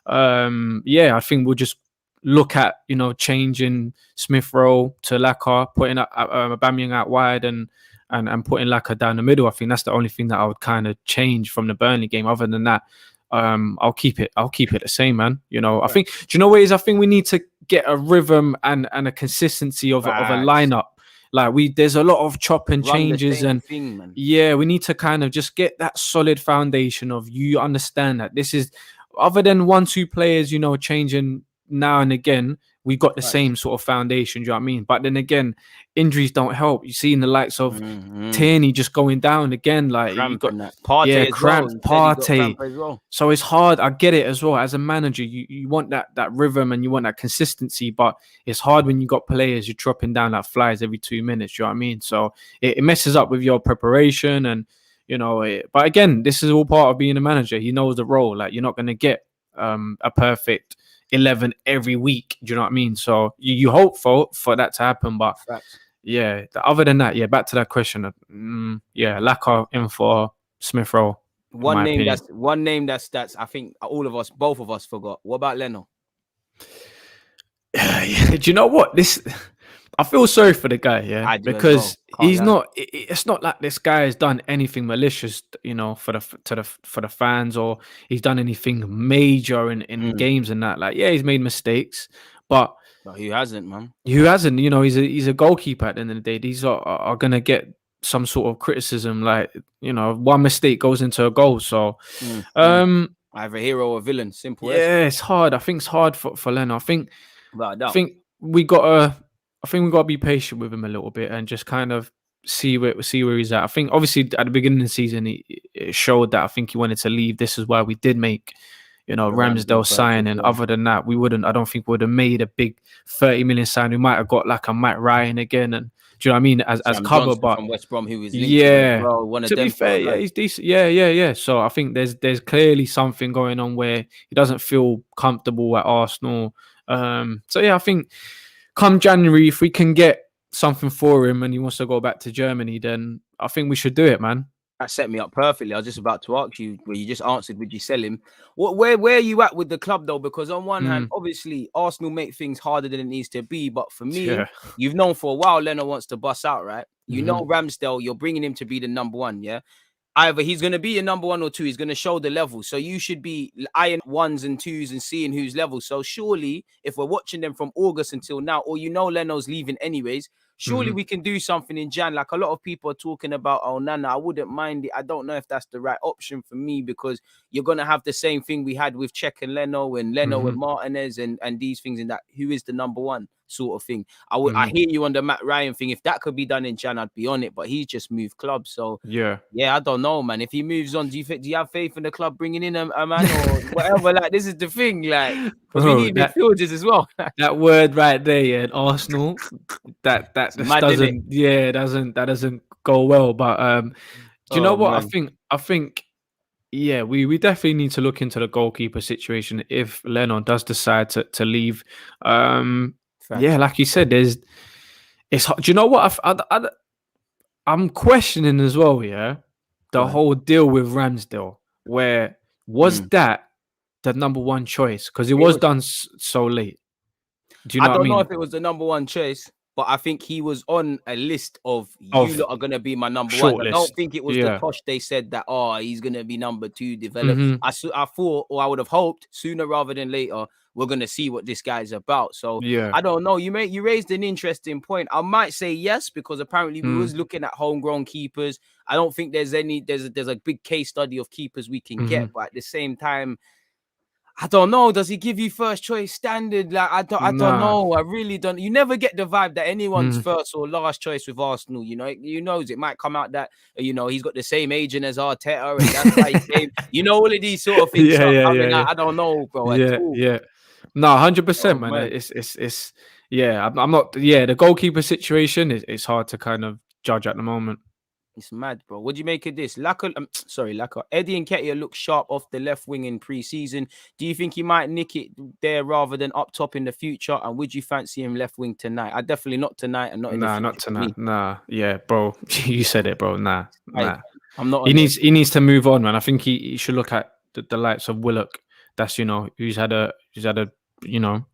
I think we'll just look at, changing Smith Rowe to LUKA, putting Aubameyang out wide and putting LUKA down the middle. I think that's the only thing that I would kind of change from the Burnley game. Other than that, I'll keep it the same, man. I think, do you know what it is? I think we need to get a rhythm and a consistency of a lineup. Like there's a lot of chop and changes we need to kind of just get that solid foundation of you understand that this is, other than 1-2 players, changing now and again, we got the same sort of foundation. Do you know what I mean? But then again, injuries don't help. You see in the likes of Tierney just going down again, like you got Partey, Partey. So it's hard. I get it as well. As a manager, you want that rhythm and you want that consistency, but it's hard when you got players you're dropping down like flies every 2 minutes. Do you know what I mean? So it messes up with your preparation and. But again, this is all part of being a manager. He knows the role. Like you're not going to get a perfect 11 every week. Do you know what I mean? So you hope for that to happen. But other than that, back to that question. LUKA in for Smith Rowe. One name that's I think both of us forgot. What about Leno? Do you know what I feel sorry for the guy, because he's not. It's not like this guy has done anything malicious, for the fans, or he's done anything major in games and that. Like, he's made mistakes, but No, who hasn't, man? Who hasn't? You know, he's a goalkeeper at the end of the day. These are gonna get some sort of criticism. Like, you know, one mistake goes into a goal. So, Either hero or villain. Simple as. yeah, it's hard. I think it's hard for Leno. I think Without a doubt. we gotta be patient with him a little bit and just kind of see where he's at. I think obviously at the beginning of the season it showed that I think he wanted to leave. This is why we did make, you know, Ramsdale sign, and other than that, I don't think we would have made a big 30 million sign. We might have got like a Matt Ryan again, and do you know what I mean? As cover, Johnson but from West Brom, who is linked to well, one of to them. be fair, yeah, he's decent. Yeah. So I think there's clearly something going on where he doesn't feel comfortable at Arsenal. So yeah, I think come January, if we can get something for him and he wants to go back to Germany, then I think we should do it, man. That set me up perfectly. I was just about to ask you, where you just answered, would you sell him? Where are you at with the club though? Because on one hand, obviously Arsenal make things harder than it needs to be. But for me, you've known for a while Leno wants to bust out, right? You know Ramsdale, you're bringing him to be the number one, yeah? Either he's going to be a number 1 or 2. He's going to show the level. So you should be eyeing 1s and 2s and seeing who's level. So surely, if we're watching them from August until now, or you know Leno's leaving anyways, surely we can do something in Jan. Like a lot of people are talking about, oh, Nana, I wouldn't mind it. I don't know if that's the right option for me, because you're going to have the same thing we had with Czech and Leno and Martinez and these things, in that who is the number 1 sort of thing. I hear you on the Matt Ryan thing. If that could be done in Jan, I'd be on it, but he's just moved clubs. So yeah, I don't know, man. If he moves on, do you have faith in the club bringing in a man or whatever? Like, this is the thing, like, because we need midfielders as well. That word right there, yeah, in Arsenal, that doesn't go well. But do you know what? Man. I think yeah, we definitely need to look into the goalkeeper situation if Leno does decide to leave. Yeah, like you said, it's do you know what? I'm questioning as well, yeah, the whole deal with Ramsdale, where was that the number 1 choice? Because it was done so late. Do you know what I mean? I don't know if it was the number 1 choice, but I think he was on a list of you lot are going to be my number 1. I don't think it was the tosh they said that, oh, he's going to be number 2 developed. I thought, or I would have hoped, sooner rather than later, we're going to see what this guy's about. So I don't know. You raised an interesting point. I might say yes, because apparently we was looking at homegrown keepers. I don't think there's a big case study of keepers we can get, but at the same time, I don't know. Does he give you first choice standard? Like, I don't know. I really don't. You never get the vibe that anyone's first or last choice with Arsenal. You know, it might come out that, you know, he's got the same agent as Arteta, and that's why he came. You know, all of these sort of things. I don't know, bro. Yeah. No, 100%, man. It's I'm not. Yeah, the goalkeeper situation is hard to kind of judge at the moment. It's mad, bro. What do you make of this? Laka, Eddie and Nketiah look sharp off the left wing in pre-season. Do you think he might nick it there rather than up top in the future? And would you fancy him left wing tonight? I definitely not tonight, and not in the future. Not tonight. Nah, yeah, bro. You said it, bro. Nah. I'm not. He needs to move on, man. I think he should look at the likes of Willock. That's, you know, who's had a you know,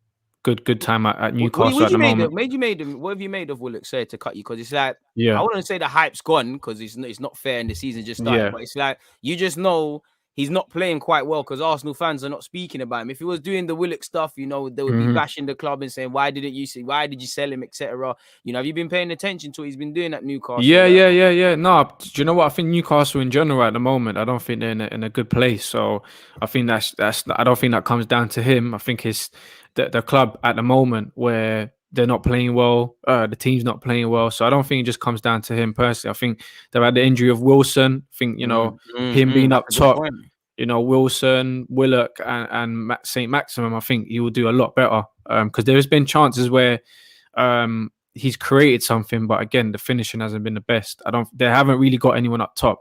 good time at Newcastle at the moment. What have you made of Willock? Sorry to cut you, because it's like, I wouldn't say the hype's gone, because it's not fair and the season just started, but it's like, you just know he's not playing quite well because Arsenal fans are not speaking about him. If he was doing the Willock stuff, you know, they would be bashing the club and saying, why did you sell him, etc. You know, have you been paying attention to what he's been doing at Newcastle? Yeah. No, do you know what? I think Newcastle in general at the moment, I don't think they're in a good place. So I think that's I don't think that comes down to him. I think it's the club at the moment where they're not playing well. The team's not playing well. So I don't think it just comes down to him personally. I think they've had the injury of Wilson. I think, you know, him being up top, you know, Wilson, Willock and St. Maximum, I think he will do a lot better. Because there's been chances where he's created something, but again, the finishing hasn't been the best. They haven't really got anyone up top.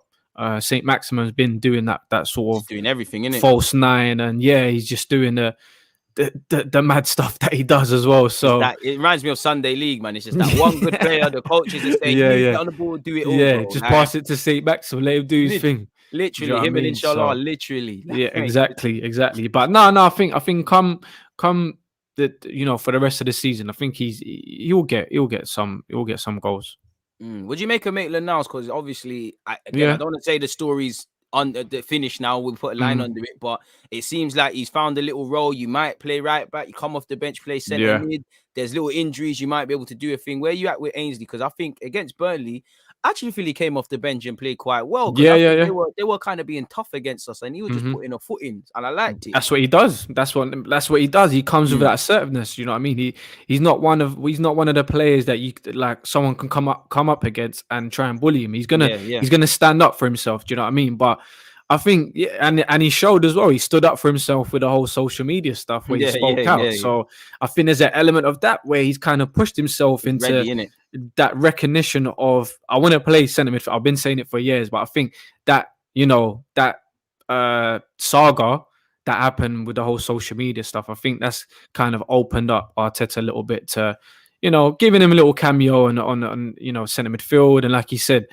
St. Maximum's been doing that sort of doing everything, innit? False nine, and he's just doing the mad stuff that he does as well. So it reminds me of Sunday League, man. It's just that one good player, the coaches are saying, get on the ball, do it all. Yeah, just pass it to St. Maximum, let him do his thing. Literally, you know him and Inshallah, literally. Yeah, exactly. But no, I think come the, you know, for the rest of the season, I think he'll get some goals. Would you make a Maitland-Niles? Because obviously, I don't want to say the story's on the finish now. We'll put a line under it, but it seems like he's found a little role. You might play right back, you come off the bench, play centre mid. There's little injuries, you might be able to do a thing. Where are you at with Ainsley? Because I think against Burnley, I actually feel he came off the bench and played quite well. They were kind of being tough against us, and he was just putting a foot in, and I liked it. That's what he does. That's what he does. He comes with that assertiveness. You know what I mean? He's not one of the players that you like someone can come up against and try and bully him. He's gonna stand up for himself. Do you know what I mean? But I think, and he showed as well. He stood up for himself with the whole social media stuff where he spoke out. So I think there's an element of that where he's kind of pushed himself into that recognition of, I want to play centre midfield. I've been saying it for years, but I think that, you know, that saga that happened with the whole social media stuff, I think that's kind of opened up Arteta a little bit to, you know, giving him a little cameo on you know, centre midfield. And like he said,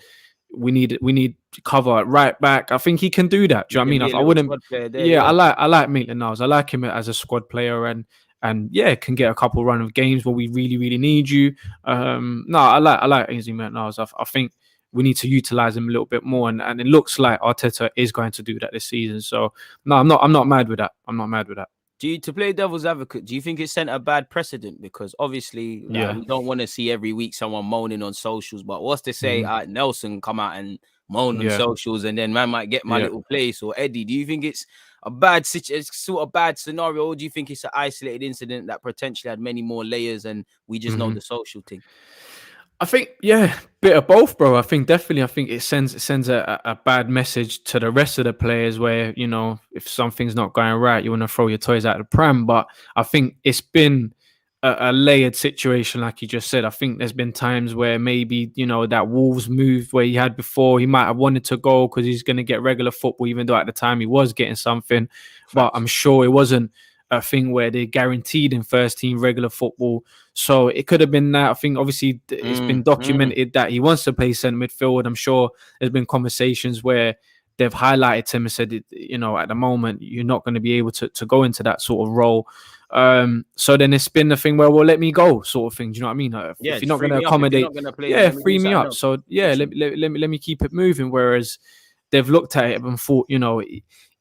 we need cover at right back. I think he can do that. Do you know what I mean? I wouldn't. I like Maitland-Niles. I like him as a squad player, and can get a couple run of games where we really need you. I like Ainsley Maitland-Niles. I think we need to utilize him a little bit more, and it looks like Arteta is going to do that this season. So no, I'm not mad with that. To play devil's advocate, do you think it sent a bad precedent? Because obviously, we don't want to see every week someone moaning on socials. But what's to say Nelson come out and moan on socials, and then man might get my little place, or Eddie? Do you think it's a bad sort of bad scenario, or do you think it's an isolated incident that potentially had many more layers, and we just know the social thing? I think, bit of both, bro. I think it sends a bad message to the rest of the players where, you know, if something's not going right, you want to throw your toys out of the pram. But I think it's been a layered situation, like you just said. I think there's been times where maybe, you know, that Wolves move where he had before, he might have wanted to go because he's going to get regular football, even though at the time he was getting something. But I'm sure it wasn't a thing where they guaranteed in first team regular football. So it could have been that. I think obviously it's been documented that he wants to play centre midfield. I'm sure there's been conversations where they've highlighted to him and said, you know, at the moment, you're not going to be able to go into that sort of role. So then it's been the thing where, well, let me go sort of thing. Do you know what I mean? If you're not going to accommodate, free me up. So let me keep it moving. Whereas they've looked at it and thought, you know,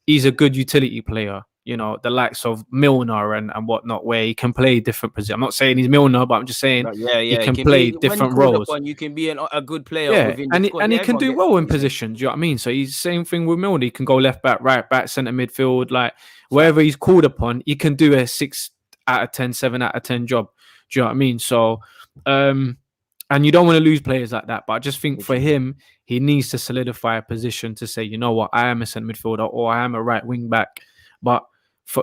he's a good utility player. You know, the likes of Milner and whatnot, where he can play different positions. I'm not saying he's Milner, but I'm just saying he can play different roles. You can be a good player. And he can do well in positions. Do you know what I mean? So he's the same thing with Milner. He can go left back, right back, centre midfield, like wherever he's called upon, he can do a 6 out of 10, 7 out of 10 job. Do you know what I mean? So, and you don't want to lose players like that. But I just think for him, he needs to solidify a position to say, you know what, I am a centre midfielder or I am a right wing back. But I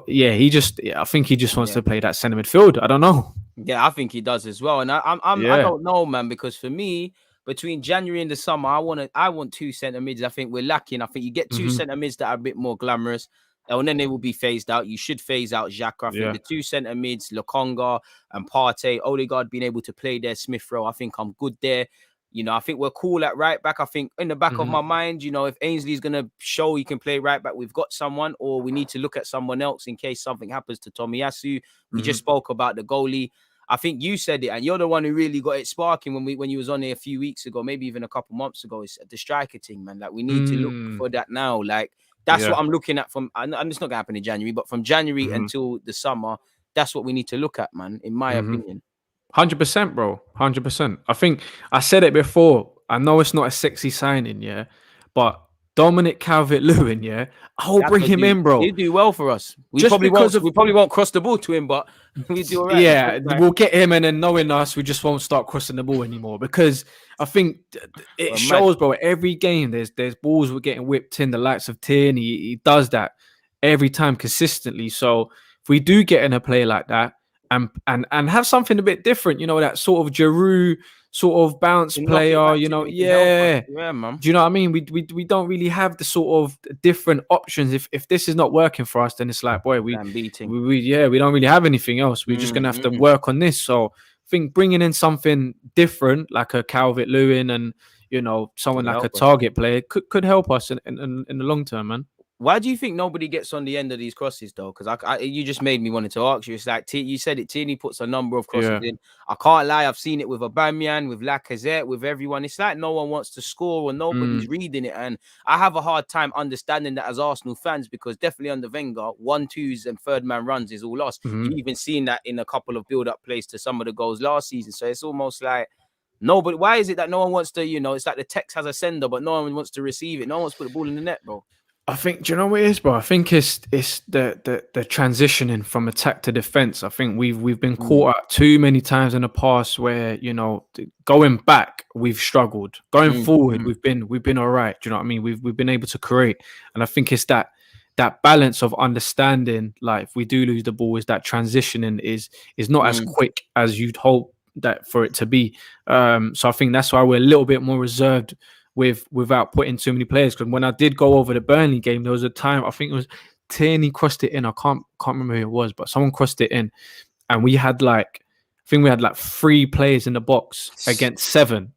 think he just wants to play that centre midfield. I don't know. Yeah, I think he does as well. And I don't know, man, because for me, between January and the summer, I want 2 centre mids. I think we're lacking. I think you get 2 centre mids that are a bit more glamorous, and then they will be phased out. You should phase out Xhaka. I think the 2 centre mids, LUKA and Partey, Odegaard being able to play their Smith Rowe, I think I'm good there. You know, I think we're cool at right back. I think in the back of my mind, you know, if Ainsley's going to show he can play right back, we've got someone, or we need to look at someone else in case something happens to Tomiyasu. We just spoke about the goalie. I think you said it, and you're the one who really got it sparking when you was on here a few weeks ago, maybe even a couple months ago. It's the striker thing, man. Like, we need to look for that now. Like, that's what I'm looking at from, and it's not going to happen in January, but from January until the summer, that's what we need to look at, man, in my opinion. 100%, bro. 100%. I think I said it before. I know it's not a sexy signing, but Dominic Calvert-Lewin, I'll bring him in, bro. He'll do well for us. We probably won't cross the ball to him, but we do all right. Yeah, we'll get him, and then knowing us, we just won't start crossing the ball anymore, because I think it shows, bro. Every game, there's balls we're getting whipped in. The likes of Tierney, he does that every time consistently. So if we do get in a play like that, and have something a bit different, you know, that sort of Giroud sort of bounce player, you know, man. Do you know what I mean? We don't really have the sort of different options. If this is not working for us, then it's like, boy, we don't really have anything else. We're just gonna have to work on this. So I think bringing in something different, like a Calvert-Lewin, and, you know, someone like a target player could help us in the long term, man. Why do you think nobody gets on the end of these crosses though? Because you just made me wanted to ask you. It's like you said it. Tierney puts a number of crosses in. I can't lie. I've seen it with Aubameyang, with Lacazette, with everyone. It's like no one wants to score or nobody's reading it. And I have a hard time understanding that as Arsenal fans, because definitely under Wenger, 1-2s and third man runs is all lost. You've even seen that in a couple of build-up plays to some of the goals last season. So it's almost like nobody. Why is it that no one wants to? It's like the text has a sender, but no one wants to receive it. No one wants to put the ball in the net, bro. I think, do you know what it is, bro? I think it's the transitioning from attack to defense. I think we've been caught out too many times in the past where, going back we've struggled. Going forward, we've been all right. Do you know what I mean? We've been able to create, and I think it's that balance of understanding. Like if we do lose the ball, is that transitioning is not as quick as you'd hope that for it to be. So I think that's why we're a little bit more reserved without putting too many players. Because when I did go over the Burnley game, there was a time I think it was Tierney crossed it in. I can't remember who it was, but someone crossed it in, and we had like 3 players in the box against 7,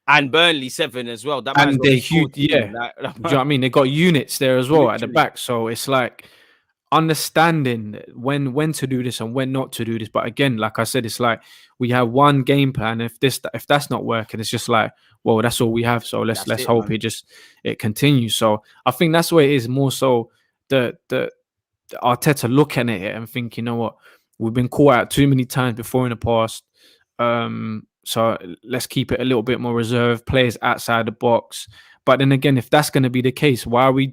and Burnley 7 as well. That and they're huge. Yeah, do you know what I mean? They got units there as well. Literally. At the back, so it's like understanding when to do this and when not to do this. But again, like I said, it's like we have one game plan. If that's not working, it's just like, well, that's all we have. So let's hope it continues. So I think that's where it is more so the Arteta looking at it and thinking, you know what, we've been caught out too many times before in the past. So let's keep it a little bit more reserved, players outside the box. But then again, if that's going to be the case, why are we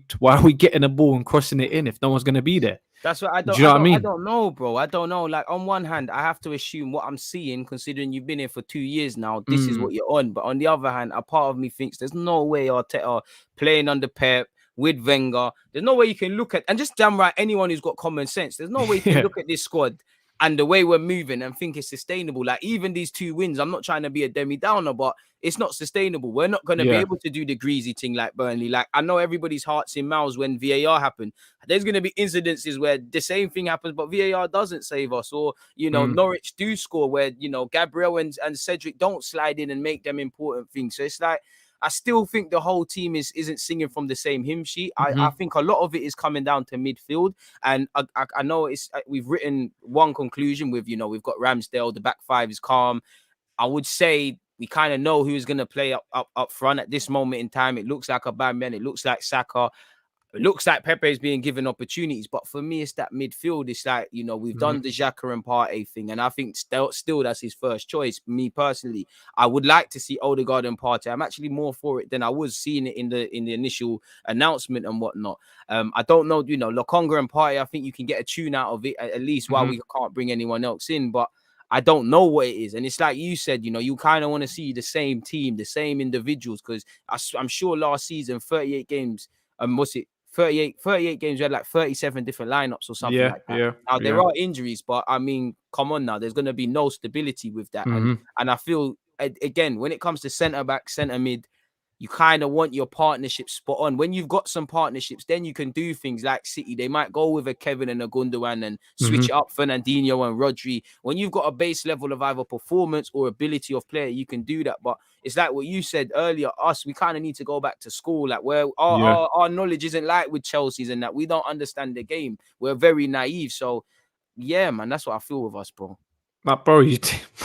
getting the ball and crossing it in if no one's going to be there? That's what I don't. Do you know what I mean? I don't know, bro. I don't know. Like on one hand, I have to assume what I'm seeing, considering you've been here for 2 years now. This is what you're on. But on the other hand, a part of me thinks there's no way Arteta playing under Pep with Wenger. There's no way you can look at, and just damn right, anyone who's got common sense. There's no way you can look at this squad and the way we're moving and think it's sustainable. Like even these 2 wins, I'm not trying to be a Demi Downer, but it's not sustainable. We're not going to be able to do the greasy thing like Burnley. Like I know everybody's heart's in mouths when VAR happened. There's going to be incidences where the same thing happens, but VAR doesn't save us. Or, Norwich do score where, Gabriel and Cedric don't slide in and make them important things. So it's like, I still think the whole team isn't singing from the same hymn sheet. I think a lot of it is coming down to midfield, and I know we've written one conclusion with we've got Ramsdale, the back 5 is calm. I would say we kind of know who's going to play up front at this moment in time. It looks like Aubameyang, it looks like Saka. It looks like Pepe is being given opportunities, but for me, it's that midfield. It's like, we've done the Xhaka and Partey thing, and I think still that's his first choice. Me personally, I would like to see ODEGAARD and Partey. I'm actually more for it than I was seeing it in the initial announcement and whatnot. I don't know, Lokonga and Partey, I think you can get a tune out of it, at least while we can't bring anyone else in, but I don't know what it is. And it's like you said, you kind of want to see the same team, the same individuals, because I'm sure last season, 38 games, was it 38 games, we had like 37 different lineups or something like that. Now, there are injuries, but I mean, come on now, there's going to be no stability with that. And I feel, again, when it comes to centre-back, centre-mid, you kind of want your partnership spot on. When you've got some partnerships, then you can do things like City. They might go with a Kevin and a Gundogan and switch it up Fernandinho and Rodri. When you've got a base level of either performance or ability of player, you can do that. But it's like what you said earlier, we kind of need to go back to school, like where our knowledge isn't like with Chelsea's and that we don't understand the game. We're very naive. So, yeah, man, that's what I feel with us, bro. Like, bro, you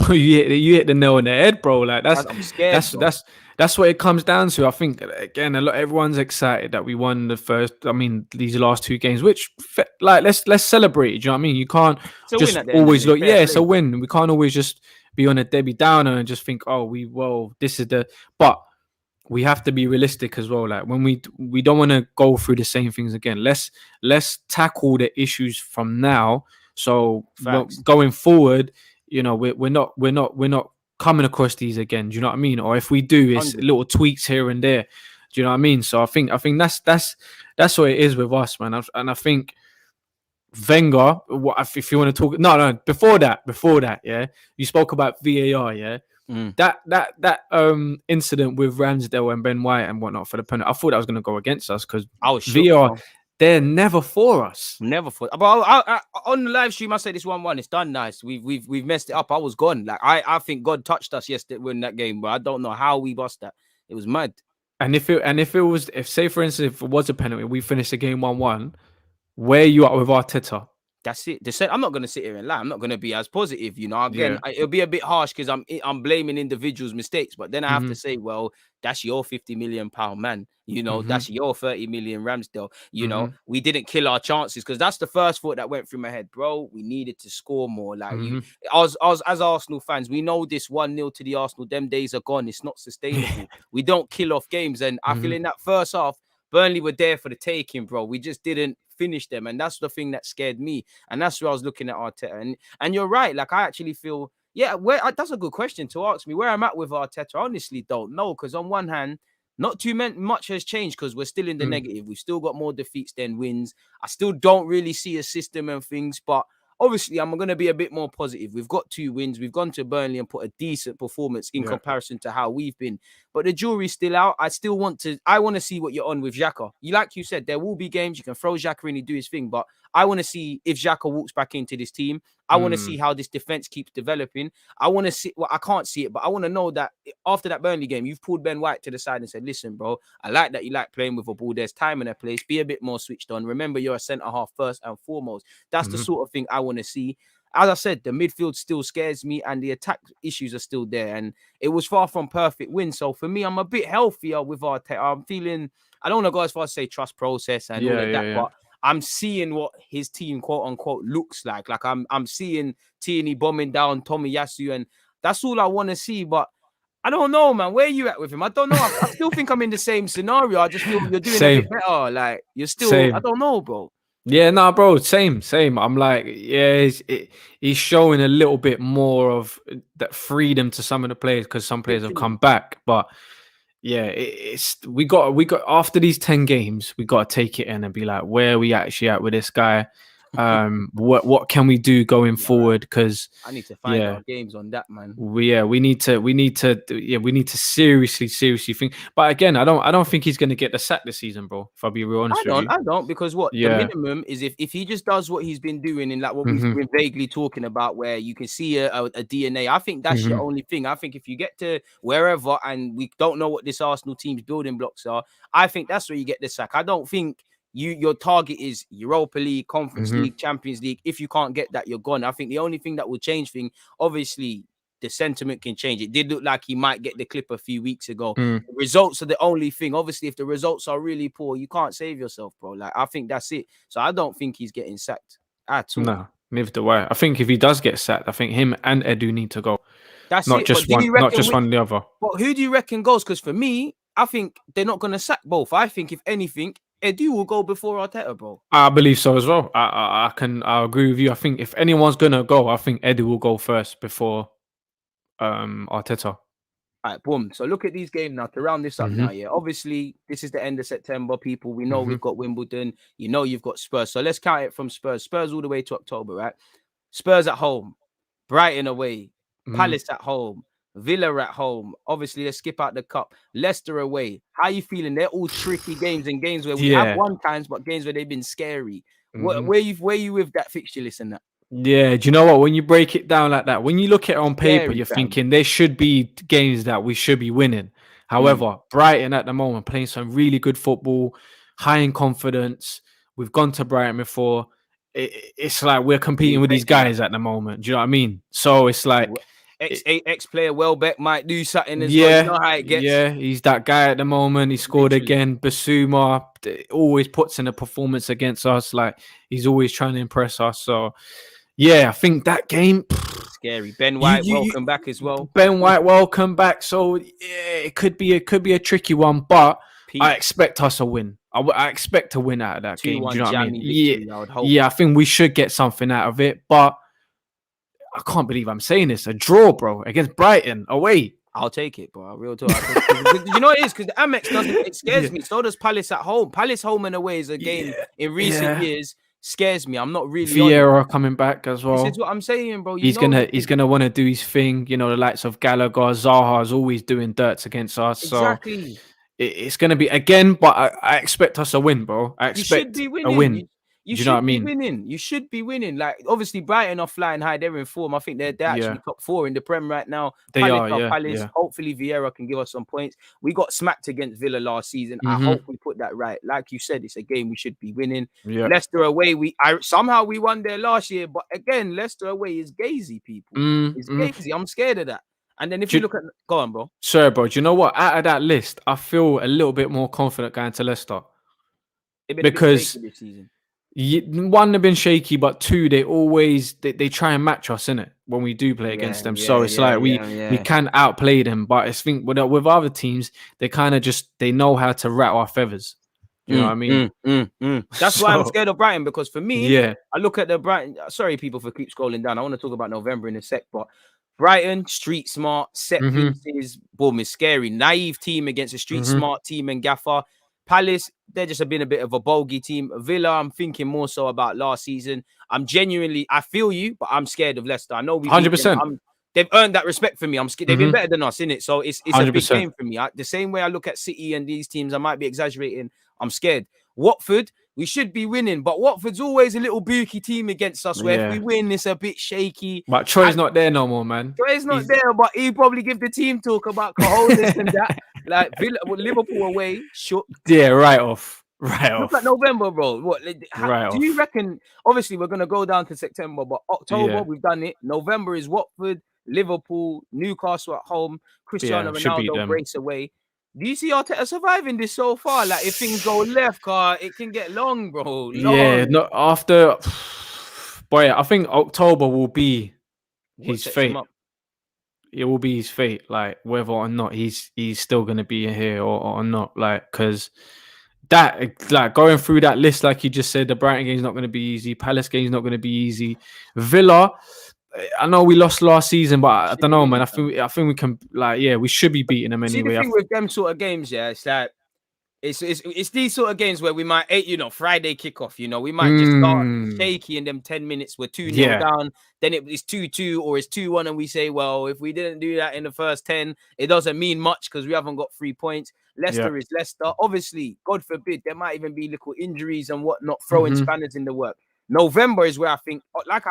hit the nail on the head, bro. Like I'm scared, that's what it comes down to. I think again, everyone's excited that we won the first. I mean, these last 2 games, which like let's celebrate. Do you know what I mean? You can't just always look. Yeah, it's a win. We can't always just be on a Debbie Downer and just think, this is the. But we have to be realistic as well. Like when we don't want to go through the same things again. Let's tackle the issues from now. So going forward, we're not coming across these again. Do you know what I mean? Or if we do, it's little tweaks here and there. Do you know what I mean? So I think that's what it is with us, man. And I think Wenger, if you want to talk, no, before that, yeah, you spoke about VAR, yeah. That incident with Ramsdale and Ben White and whatnot for the penalty, I thought that was going to go against us because VAR. They're never for us. Never for. But I, on the live stream, I said it's 1-1. It's done. Nice. We've messed it up. I was gone. Like I think God touched us yesterday in that game, but I don't know how we bust that. It was mad. And if say for instance, if it was a penalty, we finished the game 1-1, where you at with Arteta? That's it. I'm not going to sit here and lie. I'm not going to be as positive, you know. Again, Yeah. it'll be a bit harsh because I'm blaming individuals' mistakes, but then I have to say, well, that's your 50 million pound man, you know. That's your 30 million Ramsdale. You know, we didn't kill our chances because that's the first thought that went through my head, bro. We needed to score more. Like as Arsenal fans, we know this 1-0 to the Arsenal. Them days are gone. It's not sustainable. We don't kill off games, and I feel in that first half, Burnley were there for the taking, bro. We just didn't finish them, and that's the thing that scared me. And that's where I was looking at Arteta. And you're right. Like I actually feel, that's a good question to ask me. Where I'm at with Arteta, I honestly don't know. Because on one hand, not too much has changed because we're still in the negative. We've still got more defeats than wins. I still don't really see a system and things, but obviously, I'm going to be a bit more positive. We've got 2 wins. We've gone to Burnley and put a decent performance in comparison to how we've been. But the jury's still out. I want to see what you're on with Xhaka. Like you said, there will be games. You can throw Xhaka in and do his thing. But I want to see if Xhaka walks back into this team. I want to see how this defense keeps developing. I want to see, I can't see it, but I want to know that after that Burnley game, you've pulled Ben White to the side and said, listen, bro, I like that you like playing with a ball. There's time and a place. Be a bit more switched on. Remember, you're a centre-half first and foremost. That's the sort of thing I want to see. As I said, the midfield still scares me and the attack issues are still there. And it was far from perfect win. So for me, I'm a bit healthier with Arteta. I'm feeling, I don't want to go as far as say trust process and all of that, but I'm seeing what his team, quote unquote, looks like. Like I'm seeing Tierney bombing down Tomiyasu, and that's all I want to see. But I don't know, man. Where are you at with him? I don't know. I still think I'm in the same scenario. I just feel you're doing a bit better. Like you're still, I don't know, bro. Yeah, no, bro, same. I'm like, he's showing a little bit more of that freedom to some of the players because some players have come back. But yeah, we got after these 10 games, we got to take it in and be like, where are we actually at with this guy? What can we do going forward? Because I need to find out games on that, man. We need to seriously think. But again, I don't think he's going to get the sack this season, bro. If I'll be real honest with you, I don't, because the minimum is if he just does what he's been doing in like what we've been vaguely talking about, where you can see a DNA. I think that's your only thing. I think if you get to wherever and we don't know what this Arsenal team's building blocks are, I think that's where you get the sack. I don't think your target is Europa League, Conference League, Champions League. If you can't get that, you're gone. I think the only thing that will change things, obviously, the sentiment can change. It did look like he might get the clip a few weeks ago. The results are the only thing. Obviously, if the results are really poor, you can't save yourself, bro. Like, I think that's it. So I don't think he's getting sacked at all. No, neither do I. I think if he does get sacked, I think him and Edu need to go. That's not it. Just one, not just one or the other. But who do you reckon goes? Because for me, I think they're not going to sack both. I think if anything, Edu will go before Arteta, bro. I believe so as well. I agree with you. I think if anyone's gonna go, I think Edu will go first before Arteta. All right, boom. So look at these games now to round this up now. Yeah, obviously this is the end of September, people. We know we've got Wimbledon. You know you've got Spurs. So let's count it from Spurs. Spurs all the way to October, right? Spurs at home, Brighton away, Palace at home, Villa at home. Obviously, let's skip out the cup. Leicester away. How you feeling? They're all tricky games and games where we have won times, but games where they've been scary. Where you with that fixture list and that? Yeah, do you know what? When you break it down like that, when you look at it on paper, you're thinking there should be games that we should be winning. However, Brighton at the moment playing some really good football, high in confidence. We've gone to Brighton before. It's like we're competing with these guys at the moment. Do you know what I mean? So it's like ex-player Welbeck might do something as well. You know how it gets. Yeah, he's that guy at the moment. He scored again. Basuma always puts in a performance against us. Like he's always trying to impress us. So yeah, I think that game scary. Ben White, welcome back as well. Ben White, welcome back. So yeah, it could be a tricky one, but I expect us to win. I expect to win out of that game. Do you know what I mean? Yeah, I think we should get something out of it, but I can't believe I'm saying this. A draw, bro, against Brighton away. I'll take it, bro. Real talk. You know what it is? Because the Amex doesn't. It scares me. So does Palace at home. Palace home and away is a game in recent years scares me. I'm not really. Vieira coming back as well. This is what I'm saying, bro. He's gonna want to do his thing. You know, the likes of Gallagher, Zaha is always doing dirts against us. Exactly. So it's gonna be again, but I expect us to win, bro. I expect a win. You Do you know what I should be mean? winning. You should be winning. Like, obviously, Brighton are flying high. They're in form. I think they're actually top 4 in the Prem right now. They Palace are, are yeah, Palace. yeah. Hopefully, Vieira can give us some points. We got smacked against Villa last season. I hope we put that right. Like you said, it's a game we should be winning. Yeah. Leicester away, somehow we won there last year. But again, Leicester away is gazy, people. It's gazy. I'm scared of that. And then if you look at... Go on, bro. Sorry, bro. Do you know what? Out of that list, I feel a little bit more confident going to Leicester. They've been a bit shaky this season. One, they've been shaky, but two, they always they try and match us, innit, when we do play against them. So it's like we can outplay them. But I think with other teams, they kind of they know how to rattle our feathers. You know what I mean? That's why I'm scared of Brighton, because for me, I look at the Brighton. Sorry, people, for keep scrolling down. I want to talk about November in a sec, but Brighton, street smart, set pieces, boom, is scary. Naive team against a street smart team and Gaffer. Palace, they're just been a bit of a bogey team. Villa, I'm thinking more so about last season. I feel you, but I'm scared of Leicester. I know we 100%. They've earned that respect for me. I'm scared. They've been better than us, innit? So it's a big game for me. The same way I look at City and these teams, I might be exaggerating. I'm scared. Watford, we should be winning, but Watford's always a little booky team against us, where if we win, it's a bit shaky. But Troy's not there no more, man. Troy's not there, but he probably give the team talk about cojones and that. Like Liverpool away, shook. Yeah, right off. Look at November, bro. What do you reckon? Obviously, we're gonna go down to September, but October we've done it. November is Watford, Liverpool, Newcastle at home, Cristiano Ronaldo brace away. Do you see Arteta surviving this so far? Like, if things go left, it can get long, bro. Yeah, no, after... Boy, I think October will be his fate. It will be his fate, like, whether or not he's still going to be here or not. Like, because that, like, going through that list, like you just said, the Brighton game's not going to be easy. Palace game's not going to be easy. Villa... I know we lost last season, but I don't know, man. I think we can, like, we should be beating them anyway. See, the thing with them sort of games, it's like it's these sort of games where we might, Friday kickoff, we might just start shaky in them 10 minutes. We're 2-0 down, then it's 2-2 or it's 2-1, and we say, well, if we didn't do that in the first 10, it doesn't mean much because we haven't got 3 points. Leicester is Leicester. Obviously, God forbid, there might even be little injuries and whatnot, throwing spanners in the work. November is where I think, like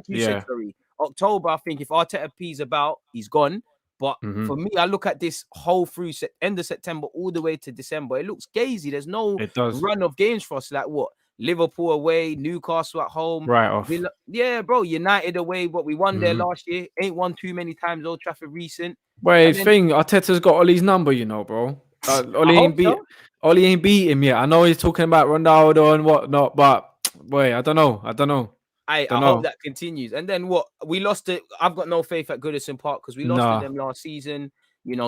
you said, sorry. October, I think if Arteta P's about, he's gone. But for me, I look at this whole through end of September all the way to December. It looks gazy. There's no run of games for us. Like what? Liverpool away, Newcastle at home. Right off. Yeah, bro. United away. What we won there last year. Ain't won too many times. Old Trafford recent. Wait, Arteta's got Ollie's number, bro. Ollie ain't beat him yet. I know he's talking about Ronaldo and whatnot, but boy, I don't know. I hope that continues. And then what? We lost it. I've got no faith at Goodison Park because we lost to them last season.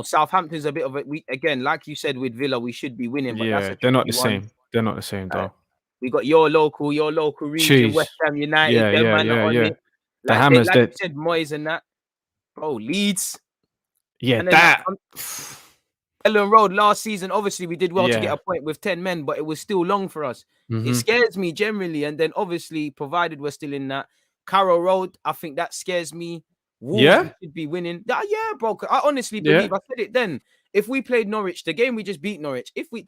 Southampton's a bit of again, like you said with Villa, we should be winning. But they're not the same. They're not the same, though. We got your local region, West Ham United. The Hammers, like you said, Moyes and that. Bro, Leeds. Yeah, that. Ellen Road last season, obviously we did well to get a point with 10 men, but it was still long for us. It scares me generally. And then obviously, provided we're still in that Carrow Road, I think that scares me. Wolves should be winning. Yeah, bro. I honestly believe I said it then. If we played Norwich, the game we just beat Norwich, if we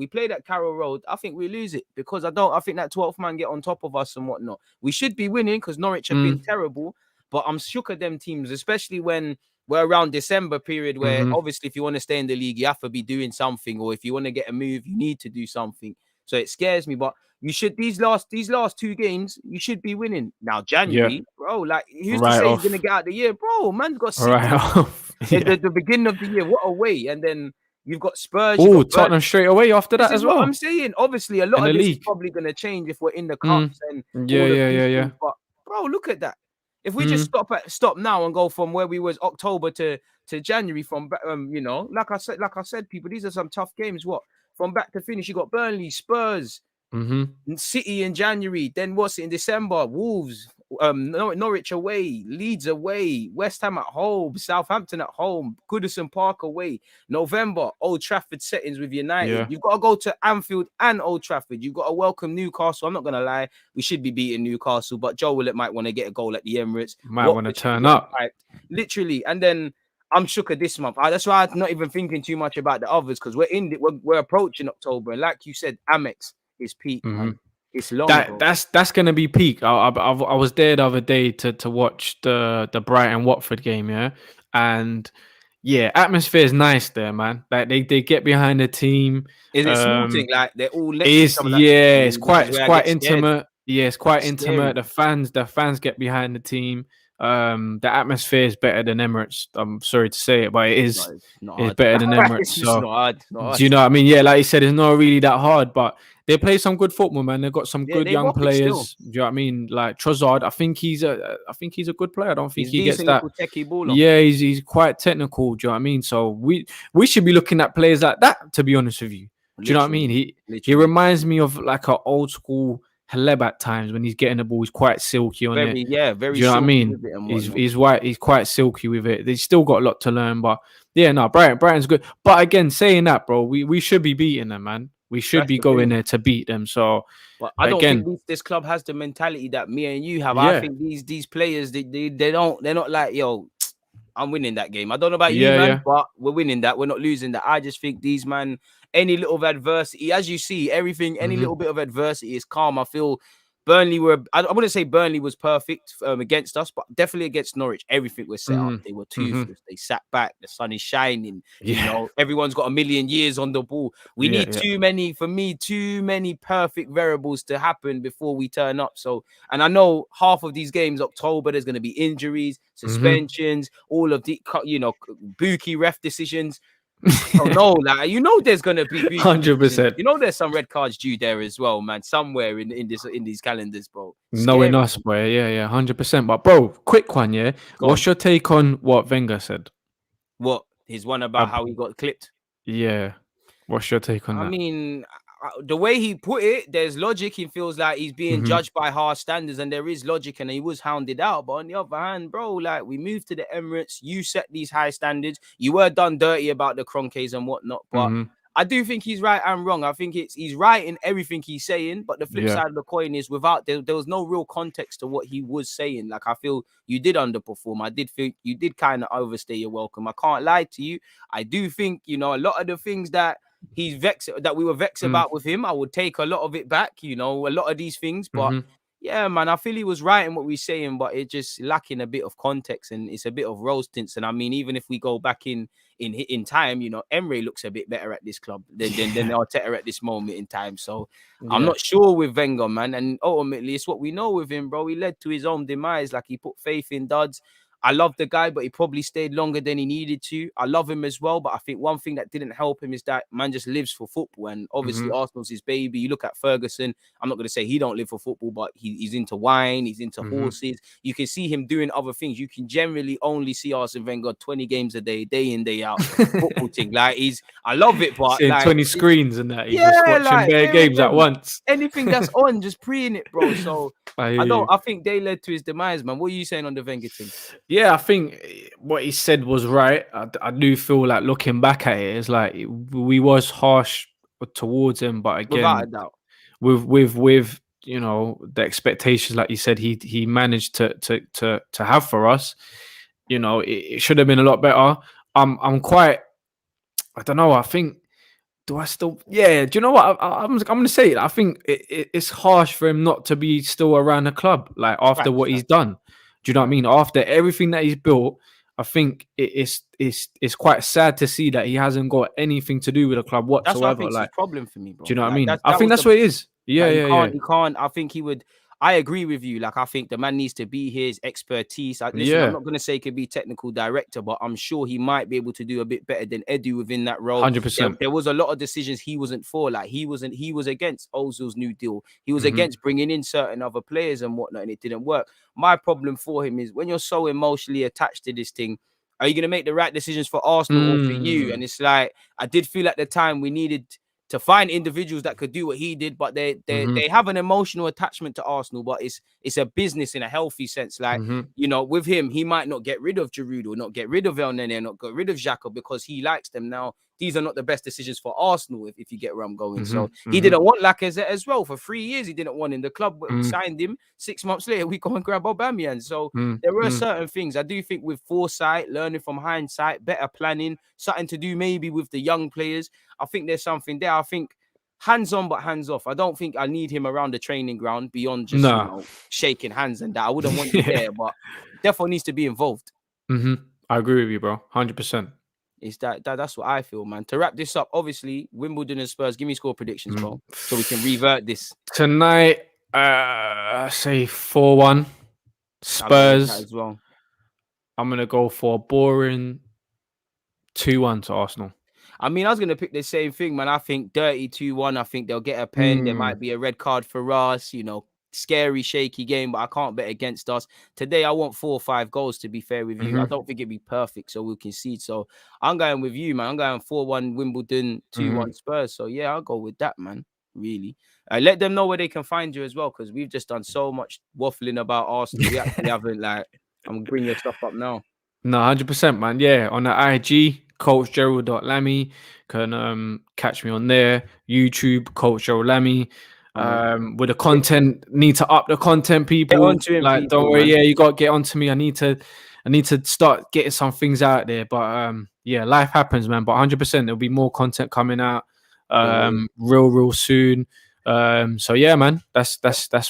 played at Carrow Road, I think we lose it because I think that 12th man get on top of us and whatnot. We should be winning because Norwich have been terrible, but I'm shook at them teams, especially when we're around December period where obviously if you want to stay in the league, you have to be doing something, or if you want to get a move, you need to do something. So it scares me, but you should these last 2 games, you should be winning. Now January, bro, like who's to say he's gonna get out the year, bro? Man's got 6 at the beginning of the year. What a way! And then you've got Spurs. Oh, Tottenham straight away after that as well. I'm saying, obviously, a lot of this is probably gonna change if we're in the cups and yeah. But bro, look at that. If we just stop now and go from where we was October to January, from like I said, people, these are some tough games. What from back to finish? You got Burnley, Spurs, City in January. Then what's it in December? Wolves, Norwich away, Leeds away, West Ham at home, Southampton at home, Goodison Park away. November, Old Trafford settings with United. You've got to go to Anfield and Old Trafford. You've got to welcome Newcastle. I'm not gonna lie, we should be beating Newcastle, but Joe Willett might want to get a goal at the Emirates. Might want to turn up, literally. And then I'm shook at this month. That's why I'm not even thinking too much about the others because we're approaching October, and like you said, Amex is peak. It's long, bro. That's gonna be peak. I was there the other day to watch the Brighton Watford game, yeah, and yeah, atmosphere is nice there, man. Like they get behind the team. Is it small thing? Like they're all next to Is each other. yeah, Like, it's which is quite where I get scared. intimate. Yeah, it's quite It's intimate. scary. The fans get behind the team. The atmosphere is better than Emirates. I'm sorry to say it, but it is. No, it's not It's hard. better than Emirates. It's just So not hard. It's not do hard. you know what I mean? Yeah, like you said, it's not really that hard, but they play some good football, man. They've got some Yeah, good they young rock it still. players. Do you know what I mean? Like Trossard, I think he's a good player. I don't think He's he gets decent that. little techie baller. Yeah, he's quite technical. Do you know what I mean? So we should be looking at players like that. To be honest with you, do you know what I mean? He Literally. reminds me of like an old school Haleb at times when he's getting the ball. He's quite silky on it. Very. Do you know what I mean? He's white. He's quite silky with it. They still got a lot to learn, but yeah, no, Brighton's good. But again, saying that, bro, we should be beating them, man. We should That's be the going thing. there to beat them. So, but I don't again, think this club has the mentality that me and you have. Yeah. I think these players they're not like, yo, I'm winning that game. I don't know about you, Yeah, man, yeah. but we're winning that. We're not losing that. I just think these man, any little of adversity, as you see, everything, any little bit of adversity is calm. I feel Burnley I wouldn't say Burnley was perfect against us, but definitely against Norwich. Everything was set up. They were toothless. They sat back. The sun is shining. You know, everyone's got a million years on the ball. We need too many perfect variables to happen before we turn up. So, and I know half of these games, October, there's going to be injuries, suspensions, all of the, Buki ref decisions. Oh no, like there's gonna be 100%. You know there's some red cards due there as well, man. Somewhere in these calendars, bro. Knowing us, boy. Yeah, 100%. But bro, quick one, yeah. What's your take on what Wenger said? What his one about how he got clipped? Yeah. What's your take on that? I mean, the way he put it, there's logic. He feels like he's being judged by harsh standards, and there is logic, and he was hounded out. But on the other hand, bro, like we moved to the Emirates, you set these high standards. You were done dirty about the Kroenkes and whatnot, but I do think he's right and wrong. I think he's right in everything he's saying, but the flip side of the coin is there was no real context to what he was saying. Like I feel you did underperform. I did think you did kind of overstay your welcome. I can't lie to you. I do think a lot of the things that we were vexed about with him, I would take a lot of it back, a lot of these things. But yeah, man, I feel he was right in what we're saying, but it's just lacking a bit of context, and it's a bit of rose tints. And I mean, even if we go back in time, Emre looks a bit better at this club than Arteta at this moment in time. So I'm not sure with Wenger, man. And ultimately, it's what we know with him, bro. He led to his own demise. Like he put faith in duds. I love the guy, but he probably stayed longer than he needed to. I love him as well, but I think one thing that didn't help him is that man just lives for football, and obviously Arsenal's his baby. You look at Ferguson. I'm not going to say he don't live for football, but he's into wine, he's into horses. You can see him doing other things. You can generally only see Arsene Wenger 20 games a day in, day out, football thing. Like I love it, but seeing like 20 screens and that. He's just watching bare games at once. Anything that's on, just pre-in it, bro. So I think they led to his demise, man. What are you saying on the Wenger thing? Yeah, I think what he said was right. I do feel like looking back at it, it's like we was harsh towards him, but again, without a doubt, with the expectations, like you said, he managed to have for us. It should have been a lot better. I'm quite. I don't know. I think. Do I still? Yeah. Do you know what? I'm gonna say it. I think it's harsh for him not to be still around the club, like after what he's done. Do you know what I mean? After everything that he's built, I think it's quite sad to see that he hasn't got anything to do with the club whatsoever. That's what I think is a problem for me, bro. Do you know what I mean? I think that's what it is. Yeah. He can't. I think he would. I agree with you. Like, I think the man needs to be his expertise. Listen, I'm not going to say he could be technical director, but I'm sure he might be able to do a bit better than Edu within that role. 100%. There was a lot of decisions he wasn't for. Like, he was against Ozil's new deal. He was against bringing in certain other players and whatnot, and it didn't work. My problem for him is when you're so emotionally attached to this thing, are you going to make the right decisions for Arsenal or for you? And it's like, I did feel at the time we needed to find individuals that could do what he did, but they have an emotional attachment to Arsenal, but it's a business in a healthy sense. Like, with him, he might not get rid of Giroud or not get rid of El Nene, not get rid of Xhaka because he likes them. Now, these are not the best decisions for Arsenal, if you get where I'm going. So he didn't want Lacazette as well. For 3 years, he didn't want him. The club signed him. 6 months later, we go and grab Aubameyang. So there were certain things. I do think with foresight, learning from hindsight, better planning, something to do maybe with the young players, I think there's something there. I think hands on but hands off. I don't think I need him around the training ground beyond just shaking hands and that. I wouldn't want you there, but definitely needs to be involved. I agree with you, bro. 100%. It's that's what I feel, man. To wrap this up, obviously, Wimbledon and Spurs. Give me score predictions, bro, so we can revert this tonight. Say 4-1 Spurs as well. I'm gonna go for a boring 2-1 to Arsenal. I mean, I was going to pick the same thing, man. I think dirty 2-1. I think they'll get a pen. There might be a red card for us, scary, shaky game, but I can't bet against us. Today, I want 4 or 5 goals, to be fair with you. I don't think it'd be perfect, so we'll concede. So I'm going with you, man. I'm going 4-1 Wimbledon, 2-1 Spurs. So yeah, I'll go with that, man, really. Let them know where they can find you as well, because we've just done so much waffling about Arsenal. We actually haven't, I'm going to bring your stuff up now. No, 100%, man. Yeah, on the IG, Coach Gerald.Lami. Can catch me on there. YouTube, Coach Gerald Lami. With the content, need to up the content, people. Get onto him, don't worry, man. Yeah, you got to get onto me. I need to start getting some things out there. But yeah, life happens, man. But 100%, there'll be more content coming out real soon. So yeah, man, that's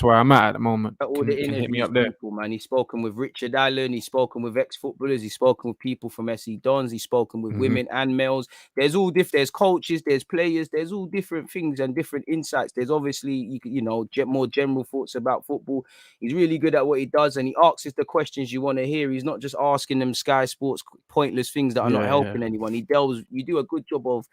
where I'm at the moment. All the interviews, hit me up there, people, man. He's spoken with Richard Allen. He's spoken with ex-footballers. He's spoken with people from SE Dons. He's spoken with women and males. There's all there's coaches, there's players, there's all different things and different insights. There's obviously more general thoughts about football. He's really good at what he does, and he asks us the questions you want to hear. He's not just asking them Sky Sports pointless things that are not helping anyone. He delves. You do a good job of.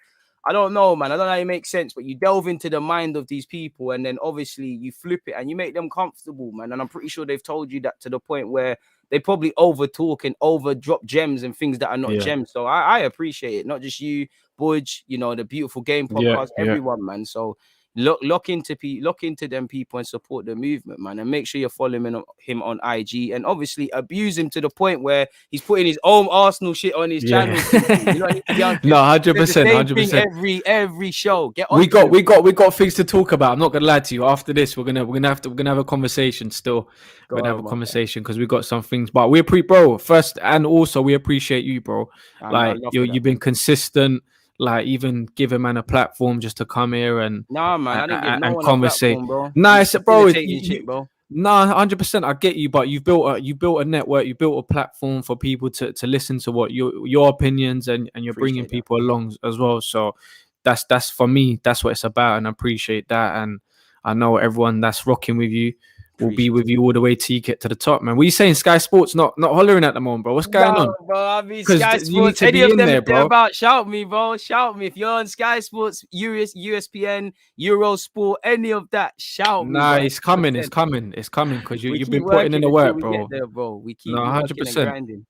I don't know, man. I don't know how it makes sense, but you delve into the mind of these people and then obviously you flip it and you make them comfortable, man. And I'm pretty sure they've told you that to the point where they probably over talk and over drop gems and things that are not gems. So I appreciate it. Not just you, Budge, the Beautiful Game podcast, everyone, man. So look into them people and support the movement, man, and make sure you're following him on IG and obviously abuse him to the point where he's putting his own Arsenal shit on his channel. No, 100%. Every show. Get on. We got things to talk about. I'm not gonna lie to you. After this, we're gonna have a conversation. Still, we're gonna have a conversation because we got some things. But we appreciate, bro. First and also, we appreciate you, bro. You've been consistent. Even give a man a platform just to come here and I didn't give no one conversate. A platform, bro. Nice, bro. Bro. No, 100%. I get you, but you built a network, you built a platform for people to listen to what your opinions and you're bringing people along as well. So that's for me. That's what it's about, and I appreciate that. And I know everyone that's rocking with you will be with you all the way till you get to the top, man. What are you saying? Sky Sports not hollering at the moment, bro? What's going on? Bro, I mean, Sky Sports, you need to be in there, bro. Shout me, bro. Shout me. If you're on Sky Sports, USPN, Eurosport, any of that, shout me. Nah, bro. It's coming because you've been putting in the work, bro. We keep 100%.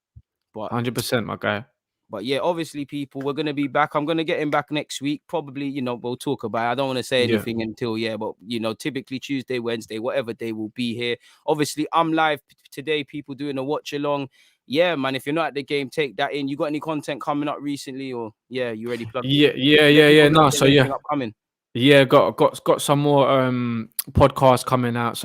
100%, my guy. But yeah, obviously, people, we're going to be back. I'm going to get him back next week. Probably, we'll talk about it. I don't want to say anything until, but, typically Tuesday, Wednesday, whatever day will be here. Obviously, I'm live today, people doing a watch along. Yeah, man, if you're not at the game, take that in. You got any content coming up recently or, you already plugged it? Yeah. No, so yeah. Upcoming. Yeah, got some more podcasts coming out.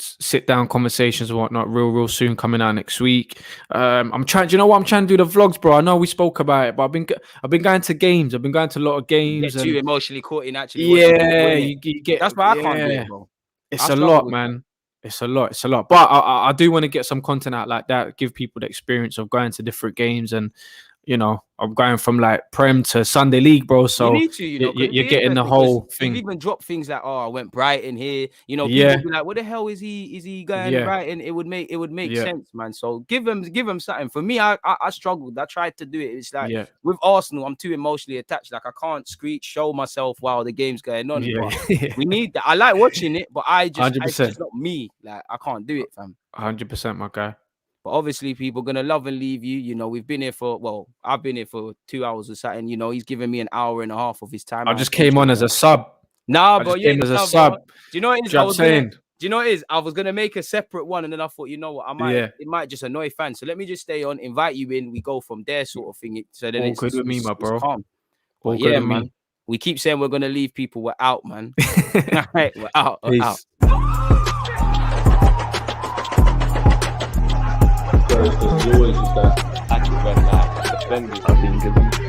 Sit down conversations and whatnot real soon coming out next week. I'm trying to do the vlogs, bro. I know we spoke about it, but I've been going to games. I've been going to a lot of games. You get too emotionally caught in actually. Yeah, you get. That's why I can't do it, bro. It's a lot, man. It's a lot. But I do want to get some content out like that. Give people the experience of going to different games and. I'm going from Prem to Sunday League, bro. So you need to, you're getting the whole thing. You've even dropped things like, I went Brighton here. People be like, what the hell is he going Brighton? It would make sense, man. So give him something. For me, I struggled. I tried to do it. It's like with Arsenal, I'm too emotionally attached. I can't show myself while the game's going on. But we need that. I like watching it, but it's just not me. I can't do it, fam. 100%, my guy. But obviously, people are going to love and leave you. We've been here I've been here for 2 hours or something. He's given me an hour and a half of his time. I just came on as a sub. Nah, but yeah, as a sub. Do you know what it is? I was going to make a separate one. And then I thought, it might just annoy fans. So let me just stay on, invite you in. We go from there sort of thing. So then all good with me, my bro. Calm. All good with man. Me. We keep saying we're going to leave people. We're out, man. All right, we're out. We're out. There's always just that active red light, defending.